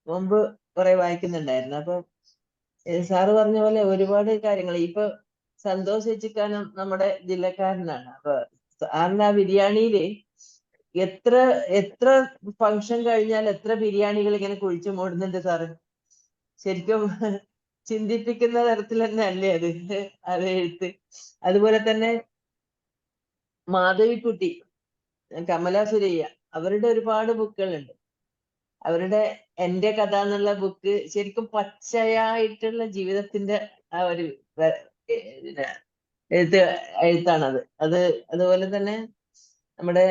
മുമ്പ് കുറെ വായിക്കുന്നുണ്ടായിരുന്നു. അപ്പൊ സാറ് പറഞ്ഞ പോലെ ഒരുപാട് കാര്യങ്ങൾ ഇപ്പൊ സന്തോഷ് ചേച്ചിക്കാനും നമ്മുടെ ജില്ലക്കാരനാണ്. അപ്പൊ സാറിന് ആ ബിരിയാണിയില് എത്ര ഫംഗ്ഷൻ കഴിഞ്ഞാൽ എത്ര ബിരിയാണികൾ ഇങ്ങനെ കുഴിച്ചു മൂടുന്നുണ്ട് സാറ്. ശരിക്കും ചിന്തിപ്പിക്കുന്ന തരത്തിൽ തന്നെ അല്ലേ അത് എഴുത്ത്. അതുപോലെ തന്നെ മാധവിക്കുട്ടി, കമല സുരയ്യ, അവരുടെ ഒരുപാട് ബുക്കുകളുണ്ട്. അവരുടെ എന്റെ കഥ എന്നുള്ള ബുക്ക് ശരിക്കും പച്ചയായിട്ടുള്ള ജീവിതത്തിന്റെ ആ ഒരു എഴുത്താണത്. അതുപോലെ തന്നെ നമ്മുടെ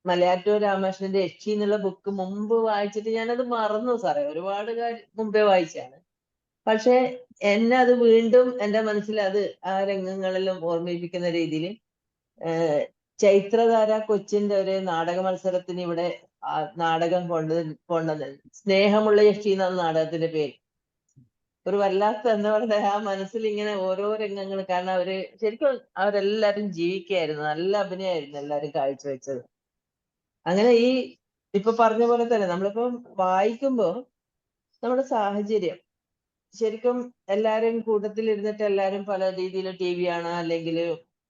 മലയാറ്റൂർ രാമകൃഷ്ണന്റെ യക്ഷി എന്നുള്ള ബുക്ക് മുമ്പ് വായിച്ചിട്ട് ഞാനത് മറന്നു സാറേ. ഒരുപാട് മുമ്പേ വായിച്ചാണ്. പക്ഷെ എന്നെ അത് വീണ്ടും എന്റെ മനസ്സിൽ അത് ആ രംഗങ്ങളിലും ഓർമ്മിപ്പിക്കുന്ന രീതിയിൽ ചൈത്രധാര കൊച്ചിന്റെ ഒരു നാടക മത്സരത്തിന് ഇവിടെ നാടകം കൊണ്ടുവന്നത് സ്നേഹമുള്ള യക്ഷി എന്നാണ് നാടകത്തിന്റെ പേര്. ഒരു വല്ലാത്ത എന്താ പറയുക, ആ മനസ്സിൽ ഇങ്ങനെ ഓരോ രംഗങ്ങൾ. കാരണം ശരിക്കും അവരെല്ലാരും ജീവിക്കുകയായിരുന്നു. നല്ല അഭിനയമായിരുന്നു എല്ലാരും കാഴ്ചവെച്ചത്. അങ്ങനെ ഇപ്പൊ പറഞ്ഞ പോലെ തന്നെ നമ്മളിപ്പോ വായിക്കുമ്പോ നമ്മുടെ സാഹചര്യം ശരിക്കും എല്ലാരും കൂട്ടത്തിൽ ഇരുന്നിട്ട് എല്ലാരും പല രീതിയിൽ TV കാണാം, അല്ലെങ്കിൽ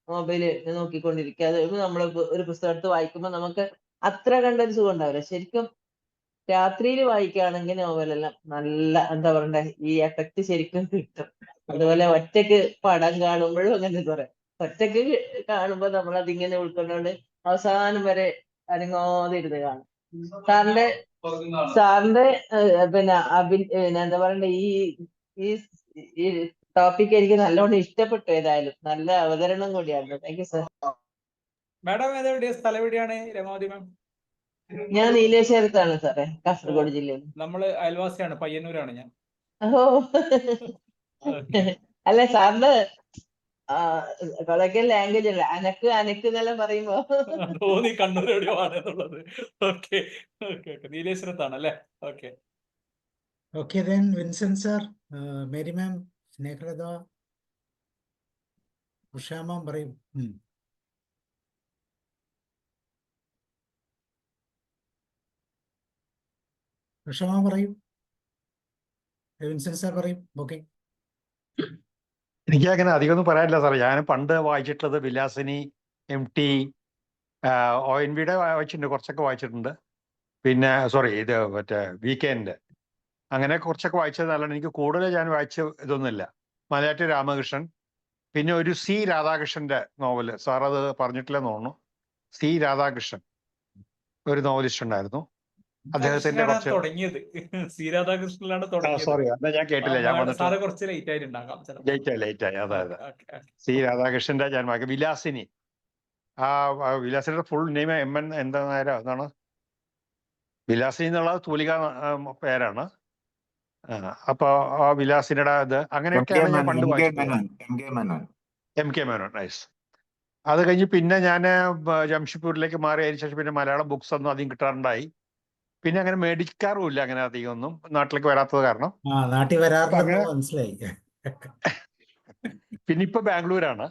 മൊബൈല് നോക്കിക്കൊണ്ടിരിക്കുക. അത് നമ്മൾ ഒരു പുസ്തകം എടുത്ത് വായിക്കുമ്പോൾ നമുക്ക് അത്ര കണ്ടൊരു സുഖം ഉണ്ടാവില്ല. ശരിക്കും രാത്രിയിൽ വായിക്കുകയാണെങ്കിൽ നോവലെല്ലാം നല്ല എന്താ പറയണ്ടേ, ഈ എഫക്ട് ശരിക്കും കിട്ടും. അതുപോലെ ഒറ്റയ്ക്ക് പടം കാണുമ്പോഴും അങ്ങനെ കുറെ ഒറ്റയ്ക്ക് കാണുമ്പോൾ നമ്മൾ അതിങ്ങനെ ഉൾക്കൊണ്ടുകൊണ്ട് അവസാനം വരെ അനങ്ങാതെ ഇരുന്ന് കാണും. സാറിന്റെ പിന്നെ എന്താ പറയണ്ടേ, ഈ ടോപ്പിക് എനിക്ക് നല്ലോണം ഇഷ്ടപ്പെട്ടു. ഏതായാലും നല്ല അവതരണം കൂടിയായിരുന്നു. Thank you sir. മാഡം ഏതെവിടെയാ, സ്ഥലം എവിടെയാണ് രമാവതി മാം? ഞാൻ നീലേശ്വരത്താണ് സാറേ, കാസർഗോഡ് ജില്ലയിൽ. നമ്മള് അയൽവാസിയാണ്, പയ്യന്നൂരാണ് ഞാൻ. ഓ അല്ല സാറിന്റെ കൊളക്കൽ ലാംഗ്വേജ് അല്ല, അനക്ക് എന്നെല്ലാം പറയുമ്പോ തോന്നി കണ്ണൂർ എവിടെയോ ആണെന്നുള്ളത്. ഓക്കെ, നീലേശ്വരത്താണ് അല്ലേ? Okay. Okay, then Vincent sir, Mary ma'am, Snehalatha, Usha ma'am പറയും. ഉഷ മാം പറയും, വിൻസെന്റ് സാർ പറയും. ഓക്കെ. എനിക്ക് അങ്ങനെ അധികമൊന്നും പറയാനില്ല സാറേ. ഞാൻ പണ്ട് വായിച്ചിട്ടുള്ളത് വിലാസിനി, MT, ONV വായിച്ചിട്ടുണ്ട്, കുറച്ചൊക്കെ വായിച്ചിട്ടുണ്ട്. പിന്നെ ഇത് മറ്റേ വീക്കെൻഡ്, അങ്ങനെ കുറച്ചൊക്കെ വായിച്ചത് നല്ലതാണ്. എനിക്ക് കൂടുതൽ ഞാൻ വായിച്ച ഇതൊന്നുമില്ല. മലയാറ്റൂർ രാമകൃഷ്ണൻ, പിന്നെ ഒരു C രാധാകൃഷ്ണന്റെ നോവല്, സാർ അത് പറഞ്ഞിട്ടില്ലെന്ന് തോന്നുന്നു. C രാധാകൃഷ്ണൻ ഒരു നോവലിസ്റ്റ് ഉണ്ടായിരുന്നു. അദ്ദേഹത്തിന്റെ കുറച്ച് തുടങ്ങിയത് സി രാധാകൃഷ്ണനിലാണ് തുടങ്ങിയത്. സോറി, എന്നാ ഞാൻ കേട്ടില്ല. ഞാൻ വന്നിട്ട് കുറച്ച് ലേറ്റ് ആയിട്ടുണ്ടാകാം. ലേറ്റ് ആയി. അതായത് C രാധാകൃഷ്ണന്റെ ഞാൻ വായിക്കും. വിലാസിനി, വിലാസിനിയുടെ ഫുൾ നെയിം MN എന്താ നേരം എന്നാണ്. വിലാസിനി എന്നുള്ളത് തൂലിക പേരാണ്. അപ്പൊ ആ വിലാസിനിയുടെ ഇത് അങ്ങനെയൊക്കെയാണ് ഞാൻ പണ്ട് വായിച്ചത്. MK Menon, nice. അത് കഴിഞ്ഞ് പിന്നെ ഞാൻ ജംഷഡ്പൂരിലേക്ക് മാറിയതിനു ശേഷം പിന്നെ മലയാളം ബുക്സ് ഒന്നും അധികം കിട്ടാറുണ്ടായി. പിന്നെ അങ്ങനെ മേടിക്കാറുമില്ല, അങ്ങനെ അധികം ഒന്നും നാട്ടിലേക്ക് വരാത്തത് കാരണം. നാട്ടിൽ വരാറില്ലെന്ന് മനസ്സിലായി. പിന്നെ ഇപ്പൊ ബാംഗ്ലൂരാണ്.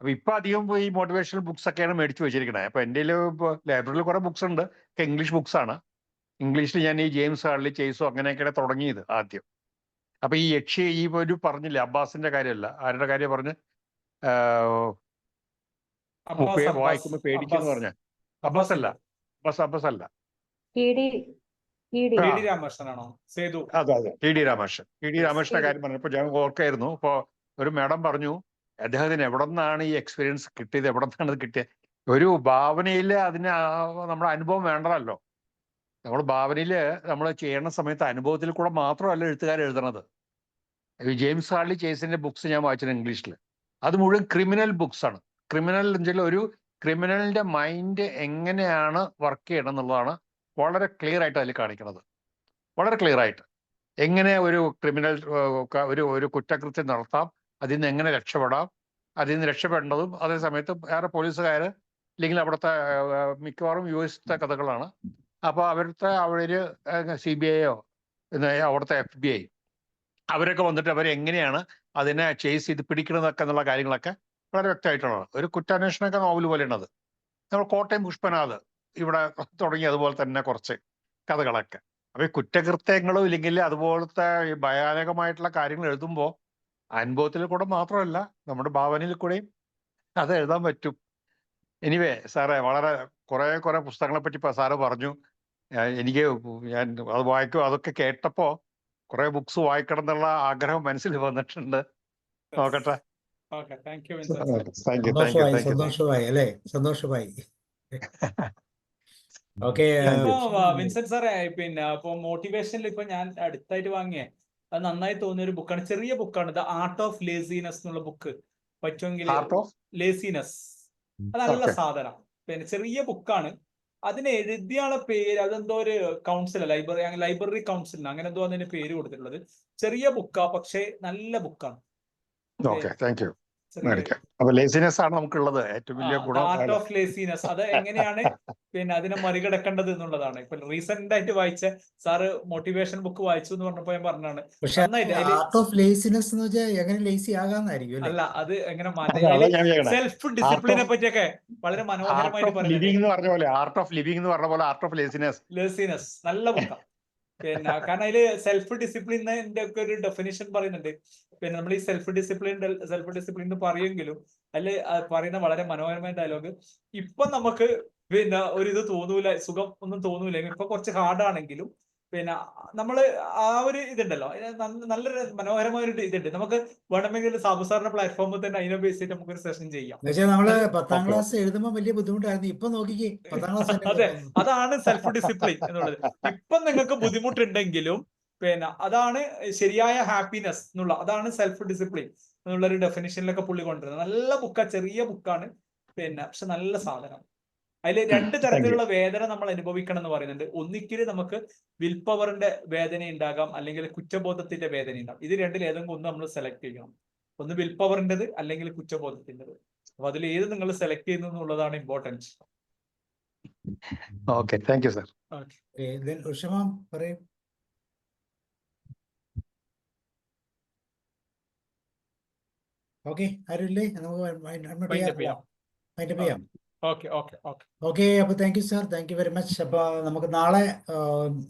അപ്പൊ ഇപ്പൊ അധികം ഈ മോട്ടിവേഷണൽ ബുക്സ് ഒക്കെയാണ് മേടിച്ചു വെച്ചിരിക്കണേ. അപ്പൊ എൻ്റെ ലൈബ്രറിയിൽ കുറെ ബുക്സ് ഉണ്ട്, ഒക്കെ ഇംഗ്ലീഷ് ബുക്സ് ആണ്. ഇംഗ്ലീഷിൽ ഞാൻ ഈ ജെയിംസ് ഹാർലി ചേസോ അങ്ങനെയൊക്കെയാണ് തുടങ്ങിയത് ആദ്യം. അപ്പൊ ഈ യക്ഷി ഒരു പറഞ്ഞില്ലേ, അബ്ബാസിന്റെ കാര്യമല്ല, ആരുടെ കാര്യം പറഞ്ഞ് വായിക്കുമ്പോ പേടിക്കുന്നു പറഞ്ഞ അബ്ബാസ് അല്ല. രാമകൃഷ്ണനാണോ? സേതു. അതെ, TD രാമകൃഷ്ണന്റെ കാര്യം പറഞ്ഞപ്പോ ഞാൻ ഓർക്കായിരുന്നു. ഇപ്പൊ ഒരു മാഡം പറഞ്ഞു അദ്ദേഹത്തിന് എവിടെ നിന്നാണ് ഈ എക്സ്പീരിയൻസ് കിട്ടിയത്, എവിടെ നിന്നാണ് ഇത് കിട്ടിയത്. ഒരു ഭാവനയിൽ അതിന് നമ്മുടെ അനുഭവം വേണ്ടതല്ലോ. നമ്മൾ ഭാവനയിൽ നമ്മൾ ചെയ്യുന്ന സമയത്ത് അനുഭവത്തിൽ കൂടെ മാത്രമല്ല എഴുത്തുകാർ എഴുതണത്. ജെയിംസ് ഹാർലി ചേസിന്റെ ബുക്സ് ഞാൻ വായിച്ചത് ഇംഗ്ലീഷിൽ. അത് മുഴുവൻ ക്രിമിനൽ ബുക്സ് ആണ്. ക്രിമിനൽ എന്ന് വെച്ചാൽ ഒരു ക്രിമിനലിന്റെ മൈൻഡ് എങ്ങനെയാണ് വർക്ക് ചെയ്യണം എന്നുള്ളതാണ് വളരെ ക്ലിയർ ആയിട്ട് അതിൽ കാണിക്കുന്നത്. വളരെ ക്ലിയർ ആയിട്ട് എങ്ങനെ ഒരു ക്രിമിനൽ ഒരു കുറ്റകൃത്യം നടത്താം, അതിൽ നിന്ന് എങ്ങനെ രക്ഷപ്പെടാം, അതിൽ നിന്ന് രക്ഷപ്പെടേണ്ടതും അതേ സമയത്ത് വേറെ പോലീസുകാർ അല്ലെങ്കിൽ അവിടുത്തെ മിക്കവാറും US കഥകളാണ്. അപ്പോൾ അവര് CBI അവിടുത്തെ FBI അവരൊക്കെ വന്നിട്ട് അവരെങ്ങനെയാണ് അതിനെ ചേസ് ചെയ്ത് പിടിക്കണമെന്നൊക്കെ എന്നുള്ള കാര്യങ്ങളൊക്കെ വളരെ വ്യക്തമായിട്ടുള്ളതാണ്. ഒരു കുറ്റാന്വേഷണമൊക്കെ നോവൽ പോലെയാണത്. നമ്മൾ കോട്ടയം പുഷ്പനാഥ് ഇവിടെ തുടങ്ങി അതുപോലെ തന്നെ കുറച്ച് കഥകളൊക്കെ. അപ്പൊ ഈ കുറ്റകൃത്യങ്ങളും ഇല്ലെങ്കിൽ അതുപോലത്തെ ഈ ഭയാനകമായിട്ടുള്ള കാര്യങ്ങൾ എഴുതുമ്പോൾ അനുഭവത്തിൽ കൂടെ മാത്രമല്ല നമ്മുടെ ഭാവനയിൽ കൂടെയും അത് എഴുതാൻ പറ്റും. എനിവേ സാറേ, വളരെ കുറെ പുസ്തകങ്ങളെ പറ്റി സാറ് പറഞ്ഞു. ഞാൻ അത് വായിക്കും. അതൊക്കെ കേട്ടപ്പോ കുറെ ബുക്സ് വായിക്കണം എന്നുള്ള ആഗ്രഹം മനസ്സിൽ വന്നിട്ടുണ്ട്. നോക്കട്ടെ. സന്തോഷമായി അല്ലേ? സന്തോഷമായി. ഓക്കെ വിൻസെന്റ് സാറേ, പിന്നെ ഇപ്പൊ മോട്ടിവേഷനിൽ ഇപ്പൊ ഞാൻ അടുത്തായിട്ട് വാങ്ങിയ അത് നന്നായി തോന്നിയ ഒരു ബുക്കാണ്. ചെറിയ ബുക്കാണ്, ദ ആർട്ട് ഓഫ് ലേസിനെസ് എന്നുള്ള ബുക്ക്. പറ്റുമെങ്കിൽ ലേസിനെസ്, അത് നല്ല സാധനം. പിന്നെ ചെറിയ ബുക്കാണ്. അതിന് എഴുതിയാളെ പേര് അതെന്തോ ഒരു കൗൺസിൽ, ലൈബ്രറി കൗൺസിലിന് അങ്ങനെ എന്തോ അതിന് പേര് കൊടുത്തിട്ടുള്ളത്. ചെറിയ ബുക്കാ, പക്ഷെ നല്ല ബുക്കാണ്. അപ്പൊ ലേസിനെസ് ആണ് നമുക്കുള്ളത് ഏറ്റവും വലിയ ഗുണം. ആർട്ട് ഓഫ് ലേസിനെസ്, അത് എങ്ങനെയാണ് പിന്നെ അതിനെ മറികടക്കേണ്ടത് എന്നുള്ളതാണ്. ഇപ്പൊ റീസെന്റ് ആയിട്ട് വായിച്ച സാറ് മോട്ടിവേഷൻ ബുക്ക് വായിച്ചു എന്ന് പറഞ്ഞപ്പോ ഞാൻ പറഞ്ഞാണ്. ആർട്ട് ഓഫ് ലേസിനെസ് എന്ന് വെച്ചാൽ എങ്ങനെ ലേസി ആകാന്നായിരിക്കും അല്ല, അത് എങ്ങനെ മാറ്റാം, സെൽഫ് ഡിസിപ്ലിനെ പറ്റിയൊക്കെ വളരെ മനോഹരമായിട്ട് പറയുന്നത്. ആർട്ട് ഓഫ് ലിവിംഗ് എന്ന് പറഞ്ഞ പോലെ ആർട്ട് ഓഫ് ലേസിനെസ് നല്ല ബുക്കാണ്. പിന്നെ കാരണം അതില് സെൽഫ് ഡിസിപ്ലിന്റെ ഒക്കെ ഒരു ഡെഫിനിഷൻ പറയുന്നുണ്ട്. പിന്നെ നമ്മൾ ഈ സെൽഫ് ഡിസിപ്ലിൻ എന്ന് പറയുമെങ്കിലും അതില് പറയുന്ന വളരെ മനോഹരമായ ഡയലോഗ്. ഇപ്പൊ നമുക്ക് പിന്നെ ഒരു ഇത് തോന്നൂല, സുഖം ഒന്നും തോന്നൂല. ഇപ്പൊ കുറച്ച് ഹാർഡാണെങ്കിലും പിന്നെ നമ്മള് ആ ഒരു ഇതുണ്ടല്ലോ, നല്ലൊരു മനോഹരമായ ഒരു ഇതുണ്ട്. നമുക്ക് വേണമെങ്കിൽ സാബു സാറിന്റെ പ്ലാറ്റ്ഫോമിൽ തന്നെ അതിനെ ബേസ് ചെയ്ത് നമുക്കൊരു സെഷൻ ചെയ്യാം. നമ്മള് 10ാം ക്ലാസ് എഴുതുമ്പോൾ വലിയ ബുദ്ധിമുട്ടായിരുന്നു. ഇപ്പൊ നോക്കിക്കേ 10ാം ക്ലാസ്. അതെ, അതാണ് സെൽഫ് ഡിസിപ്ലിൻ എന്നുള്ളത്. ഇപ്പൊ നിങ്ങൾക്ക് ബുദ്ധിമുട്ടുണ്ടെങ്കിലും പിന്നെ അതാണ് ശരിയായ ഹാപ്പിനെസ് എന്നുള്ള, അതാണ് സെൽഫ് ഡിസിപ്ലിൻ എന്നുള്ള ഒരു ഡെഫിനിഷനിലൊക്കെ പുള്ളി കൊണ്ടുവരുന്നത്. നല്ല ബുക്കാ, ചെറിയ ബുക്കാണ് പിന്നെ, പക്ഷെ നല്ല സാധനം. അതിൽ 2 തരത്തിലുള്ള വേദന നമ്മൾ അനുഭവിക്കണം എന്ന് പറയുന്നുണ്ട്. ഒന്നിക്കല് നമുക്ക് വിൽ പവറിന്റെ വേദന ഉണ്ടാകാം, അല്ലെങ്കിൽ കുറ്റബോധത്തിന്റെ വേദന ഉണ്ടാകും. ഇത് രണ്ടിൽ ഏതെങ്കിലും ഒന്ന് നമ്മൾ സെലക്ട് ചെയ്യണം. ഒന്ന് വിൽ പവറിൻ്റെത് അല്ലെങ്കിൽ കുറ്റബോധത്തിൻ്റെത്. അപ്പൊ അതിൽ ഏത് നിങ്ങൾ സെലക്ട് ചെയ്യുന്നു എന്നുള്ളതാണ് importance. Okay, thank you sir. പറയും. ഓക്കെ, ആരുമില്ലേ? നമുക്ക് ഓക്കെ. അപ്പൊ thank you sir, thank you very much. അപ്പൊ നമുക്ക് നാളെ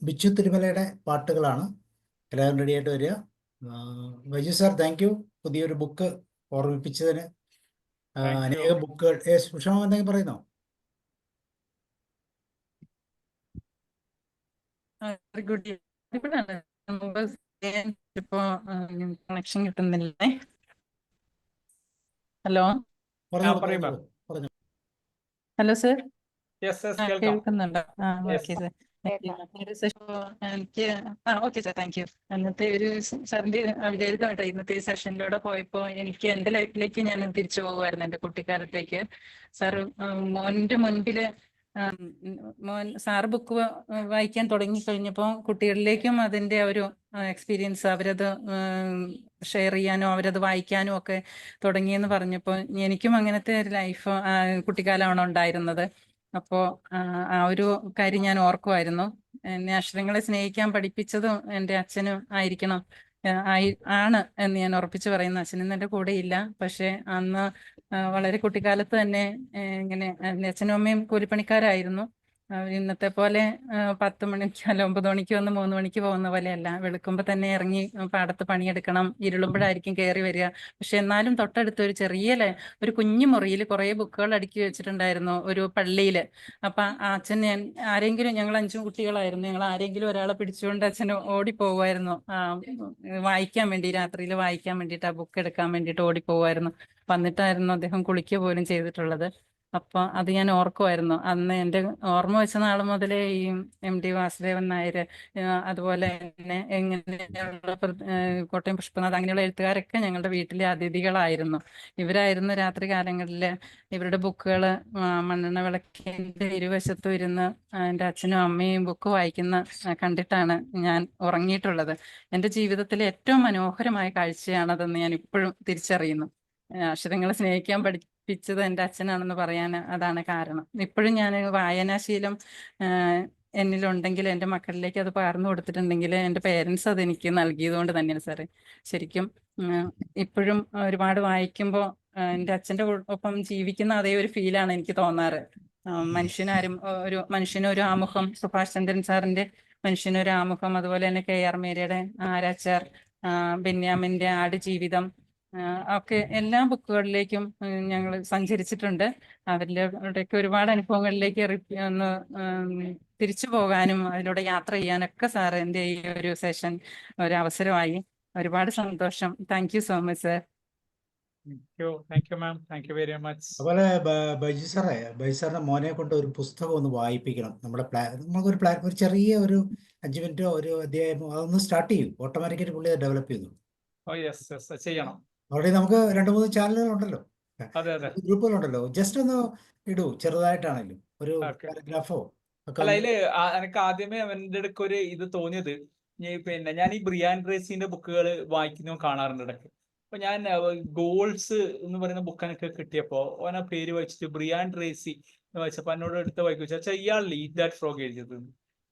ബിച്ചു തിരുമലയുടെ പാട്ടുകളാണ്. എല്ലാവരും റെഡി ആയിട്ട് വരിക. വൈജു സാർ, താങ്ക് യു പുതിയൊരു ബുക്ക് ഓർമ്മിപ്പിച്ചതിന്. അനേകം ബുക്കുകൾ. സുഷമ എന്തെങ്കിലും പറയുന്നോ? ഇപ്പോ കണക്ഷൻ കിട്ടുന്നില്ലേ? ഹലോ ഹലോ സർ, കേൾക്കുന്നുണ്ടോ? Okay sir. എനിക്ക് ഓക്കെ സർ, താങ്ക് യു. അന്നത്തെ ഒരു സാറിന്റെ അവിചാരിതമായിട്ടോ ഇന്നത്തെ സെഷനിലൂടെ പോയപ്പോ എനിക്ക് എന്റെ ലൈഫിലേക്ക് ഞാൻ തിരിച്ചു പോകുമായിരുന്നു, എന്റെ കുട്ടിക്കാലത്തേക്ക്. സാർ മോന്റെ മുൻപില് സാറ് ബുക്ക് വായിക്കാൻ തുടങ്ങി കഴിഞ്ഞപ്പോൾ കുട്ടികളിലേക്കും അതിൻ്റെ ഒരു എക്സ്പീരിയൻസ് അവരത് ഷെയർ ചെയ്യാനും അവരത് വായിക്കാനും ഒക്കെ തുടങ്ങിയെന്ന് പറഞ്ഞപ്പോൾ എനിക്കും അങ്ങനത്തെ ഒരു ലൈഫ് കുട്ടിക്കാലമാണ് ഉണ്ടായിരുന്നത്. അപ്പോൾ ആ ഒരു കാര്യം ഞാൻ ഓർക്കുമായിരുന്നു. എന്നെ അക്ഷരങ്ങളെ സ്നേഹിക്കാൻ പഠിപ്പിച്ചതും എൻ്റെ അച്ഛനും ആയിരിക്കണം ആണ് എന്ന് ഞാൻ ഉറപ്പിച്ച് പറയുന്നു. അച്ഛനും എൻ്റെ കൂടെ ഇല്ല, പക്ഷെ അന്ന് വളരെ കുട്ടിക്കാലത്ത് തന്നെ ഇങ്ങനെ എൻ്റെ അച്ഛനും അമ്മയും കൂലിപ്പണിക്കാരായിരുന്നു. ഇന്നത്തെ പോലെ 10 മണിക്കോ അല്ല 9 മണിക്കോ ഒന്ന് 3 മണിക്ക് പോകുന്ന പോലെയല്ല. വെളുക്കുമ്പോൾ തന്നെ ഇറങ്ങി പാടത്ത് പണിയെടുക്കണം, ഇരുളുമ്പോഴായിരിക്കും കയറി വരിക. പക്ഷെ എന്നാലും തൊട്ടടുത്ത് ഒരു ചെറിയ ഒരു കുഞ്ഞു മുറിയിൽ കുറേ ബുക്കുകൾ അടുക്കി വെച്ചിട്ടുണ്ടായിരുന്നു, ഒരു പള്ളിയിൽ. അപ്പം അച്ഛൻ ആരെങ്കിലും, ഞങ്ങൾ 5 കുട്ടികളായിരുന്നു, ഞങ്ങൾ ആരെങ്കിലും ഒരാളെ പിടിച്ചുകൊണ്ട് അച്ഛൻ ഓടിപ്പോകുമായിരുന്നു വായിക്കാൻ വേണ്ടി. രാത്രിയിൽ വായിക്കാൻ വേണ്ടിയിട്ട്, ആ ബുക്ക് എടുക്കാൻ വേണ്ടിയിട്ട് ഓടിപ്പോകുമായിരുന്നു. വന്നിട്ടായിരുന്നു അദ്ദേഹം കുളിക്കുക പോലും ചെയ്തിട്ടുള്ളത്. അപ്പോൾ അത് ഞാൻ ഓർക്കുമായിരുന്നു. അന്ന് എൻ്റെ ഓർമ്മ വെച്ച നാൾ മുതലേ ഈ MD വാസുദേവൻ നായർ, അതുപോലെ തന്നെ എങ്ങനെയുള്ള കോട്ടയം പുഷ്പനാഥ്, അങ്ങനെയുള്ള എഴുത്തുകാരൊക്കെ ഞങ്ങളുടെ വീട്ടിലെ അതിഥികളായിരുന്നു. ഇവരായിരുന്നു രാത്രി കാലങ്ങളിൽ ഇവരുടെ ബുക്കുകൾ മണ്ണെണ്ണ വിളക്കിൻ്റെ ഇരുവശത്തും ഇരുന്ന് എൻ്റെ അച്ഛനും അമ്മയും ബുക്ക് വായിക്കുന്ന കണ്ടിട്ടാണ് ഞാൻ ഉറങ്ങിയിട്ടുള്ളത്. എൻ്റെ ജീവിതത്തിലെ ഏറ്റവും മനോഹരമായ കാഴ്ചയാണതെന്ന് ഞാൻ ഇപ്പോഴും തിരിച്ചറിയുന്നു. അക്ഷരങ്ങളെ സ്നേഹിക്കാൻ പഠിപ്പിച്ചത് എൻ്റെ അച്ഛനാണെന്ന് പറയാൻ അതാണ് കാരണം. ഇപ്പോഴും ഞാൻ വായനാശീലം എന്നിലുണ്ടെങ്കിൽ, എൻ്റെ മക്കളിലേക്ക് അത് പകർന്നു കൊടുത്തിട്ടുണ്ടെങ്കിൽ എൻ്റെ പേരൻസ് അത് എനിക്ക് നൽകിയത് കൊണ്ട് തന്നെയാണ് സാറേ. ശരിക്കും ഇപ്പോഴും ഒരുപാട് വായിക്കുമ്പോൾ എൻ്റെ അച്ഛൻ്റെ ഒപ്പം ജീവിക്കുന്ന അതേ ഒരു ഫീലാണ് എനിക്ക് തോന്നാറ്. മനുഷ്യനൊരു ആമുഖം, സുഭാഷ് ചന്ദ്രൻ സാറിൻ്റെ മനുഷ്യനൊരു ആമുഖം, അതുപോലെ തന്നെ KR മീരയുടെ ആരാച്ചാർ, ബെന്യാമിൻ്റെ ആടുജീവിതം, ഒക്കെ എല്ലാ ബുക്കുകളിലേക്കും ഞങ്ങൾ സഞ്ചരിച്ചിട്ടുണ്ട്. അവരുടെയൊക്കെ ഒരുപാട് അനുഭവങ്ങളിലേക്ക് ഒന്ന് തിരിച്ചു പോകാനും അതിലൂടെ യാത്ര ചെയ്യാനൊക്കെ സാർ എൻ്റെ ഈ ഒരു സെഷൻ ഒരു അവസരമായി. ഒരുപാട് സന്തോഷം. Thank you so much sir. Thank you ma'am, thank you very much. അതുപോലെ ബൈജു സാറിന്റെ മോനെ കൊണ്ട് ഒരു പുസ്തകം ഒന്ന് വായിപ്പിക്കണം. നമുക്കൊരു ഒരു ചെറിയ ഒരു 5 മിനിറ്റോ ഒരു അധ്യായമോ അതൊന്ന് സ്റ്റാർട്ട് ചെയ്യും. ഓട്ടോമാറ്റിക്കായിട്ട് പുള്ളി അത് ഡെവലപ്പ് ചെയ്തു. ചെയ്യണം. അവിടെ നമുക്ക് 2-3 ചാനലുകളുണ്ടല്ലോ, അതെ അതെ, ഗ്രൂപ്പുകളുണ്ടല്ലോ. ജസ്റ്റ് ഒന്ന് ഇടൂ, ചെറുതായിട്ടാണെങ്കിലും ഒരു പാരഗ്രാഫോ ഒക്കെ. അല്ല, അതില് എനിക്ക് ആദ്യമേ അവന്റെ അടുക്ക് ഒരു ഇത് തോന്നിയത്, പിന്നെ ഞാൻ ഈ ബ്രിയാൻ ട്രേസിന്റെ ബുക്കുകൾ വായിക്കുന്നതും കാണാറുണ്ട് ഇടയ്ക്ക്. അപ്പൊ ഞാൻ ഗോൾസ് എന്ന് പറയുന്ന ബുക്ക് എനിക്ക് കിട്ടിയപ്പോ ഓന പേര് വായിച്ചിട്ട് ബ്രിയാൻ ട്രേസി വായിച്ചപ്പോ എന്നോട് എടുത്ത് വായിക്കും, വെച്ചാൽ ഇയാളല്ലേ ഈറ്റ് ദാറ്റ് ഫ്രോഗ് എഴുതിയത്.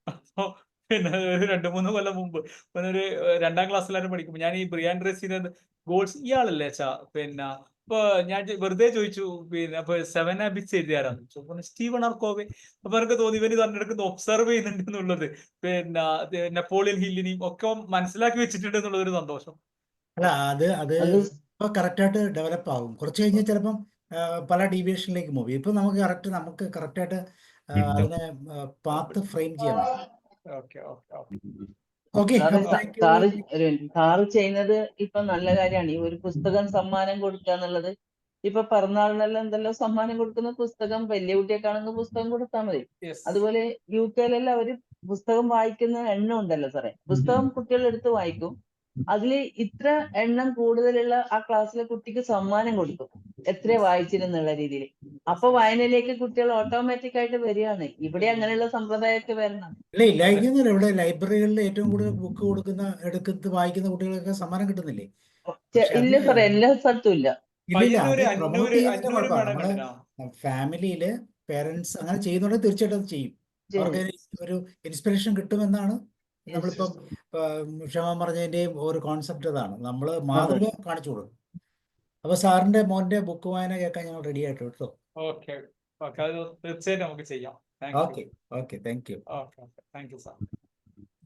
അപ്പൊ പിന്നെ ഒരു 2-3 കൊല്ലം മുമ്പ് ഒരു 2ാം ക്ലാസ്സിലാണ് പഠിക്കുമ്പോൾ ഞാൻ ഈ ബ്രിയാൻ ട്രേസിന്റെ ഗോൾസ് ഇയാളല്ലേ വെച്ചാ. പിന്നെ അപ്പൊ ഞാൻ വെറുതെ ചോദിച്ചു, പിന്നെ അപ്പൊ 7 ഹാബിറ്റ്സ് എഴുതിയാരാന്ന് ചോദിച്ചു. Stephen R Covey. അപ്പൊ എനിക്ക് തോന്നി ഇവന് തന്നെടുക്കുന്ന ഒബ്സർവ് ചെയ്യുന്നുണ്ട് എന്നുള്ളത്, പിന്നെ നെപ്പോളിയൻ ഹില്ലിനെയും ഒക്കെ മനസ്സിലാക്കി വെച്ചിട്ടുണ്ട് എന്നുള്ളതൊരു സന്തോഷം. അല്ല, അത് ഇപ്പൊ കറക്റ്റായിട്ട് ഡെവലപ്പ് ആകും. കുറച്ച് കഴിഞ്ഞാൽ ചിലപ്പം പല ഡീവിയേഷനിലേക്ക് മൂവ് ചെയ്യും. ഇപ്പൊ നമുക്ക് കറക്റ്റായിട്ട് അതിനെ പാത്ത് ഫ്രെയിം ചെയ്യാൻ പറ്റും. ഓക്കെ, സാറ് ചെയ്യുന്നത് ഇപ്പൊ നല്ല കാര്യമാണ്. ഈ ഒരു പുസ്തകം സമ്മാനം കൊടുക്കുക എന്നുള്ളത്. ഇപ്പൊ പിറന്നാളിനെല്ലാം എന്തെല്ലാം സമ്മാനം കൊടുക്കുന്ന പുസ്തകം, വലിയ കുട്ടിയൊക്കെയാണെങ്കിൽ പുസ്തകം കൊടുത്താൽ മതി. അതുപോലെ UK അവര് പുസ്തകം വായിക്കുന്ന എണ്ണം ഉണ്ടല്ലോ സാറേ. പുസ്തകം കുട്ടികൾ എടുത്ത് വായിക്കും. അതില് ഇത്ര എണ്ണം കൂടുതലുള്ള ആ ക്ലാസ്സിലെ കുട്ടിക്ക് സമ്മാനം കൊടുക്കും, എത്ര വായിച്ചിരുന്നുള്ള രീതിയിൽ. അപ്പൊ വായനയിലേക്ക് കുട്ടികൾ ഓട്ടോമാറ്റിക് ആയിട്ട് വരികയാണ്. ഇവിടെ അങ്ങനെയുള്ള സമ്പ്രദായമൊക്കെ വരണം. ഇല്ലായിരിക്കുന്നില്ല. ഇവിടെ ലൈബ്രറികളിൽ ഏറ്റവും കൂടുതൽ ബുക്ക് എടുത്ത് വായിക്കുന്ന കുട്ടികൾക്ക് സമ്മാനം കിട്ടുന്നില്ലേ? ഇല്ല സാറേ, എല്ലാ സ്ഥലത്തും ഇല്ല. പ്രൊമോട്ട് ചെയ്യുന്നതിന്റെ കുഴപ്പമാണ്. നമ്മള് ഫാമിലിയില് പേരൻസ് അങ്ങനെ ചെയ്യുന്നുണ്ടെങ്കിൽ തീർച്ചയായിട്ടും അത് ചെയ്യും. അവർക്ക് ഒരു ഇൻസ്പിറേഷൻ കിട്ടുമെന്നാണ് നമ്മളിപ്പം ക്ഷമ പറഞ്ഞതിന്റെയും ഒരു കോൺസെപ്റ്റ് അതാണ്. നമ്മൾ മാതൃക കാണിച്ചു കൊടുക്കും. അപ്പൊ സാറിന്റെ മോന്റെ ബുക്ക് വായന കേൾക്കാൻ ഞങ്ങൾ റെഡി ആയിട്ട് കേട്ടോ. ഓക്കെ, തീർച്ചയായിട്ടും നമുക്ക് ചെയ്യാം. Okay, thank U. Thank you sir.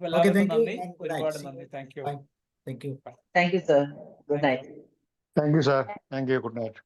എല്ലാവർക്കും നന്ദി, ഒരുപാട് നന്ദി. Thank you. Thank you sir. Good night. Thank you sir. Thank U. Good night.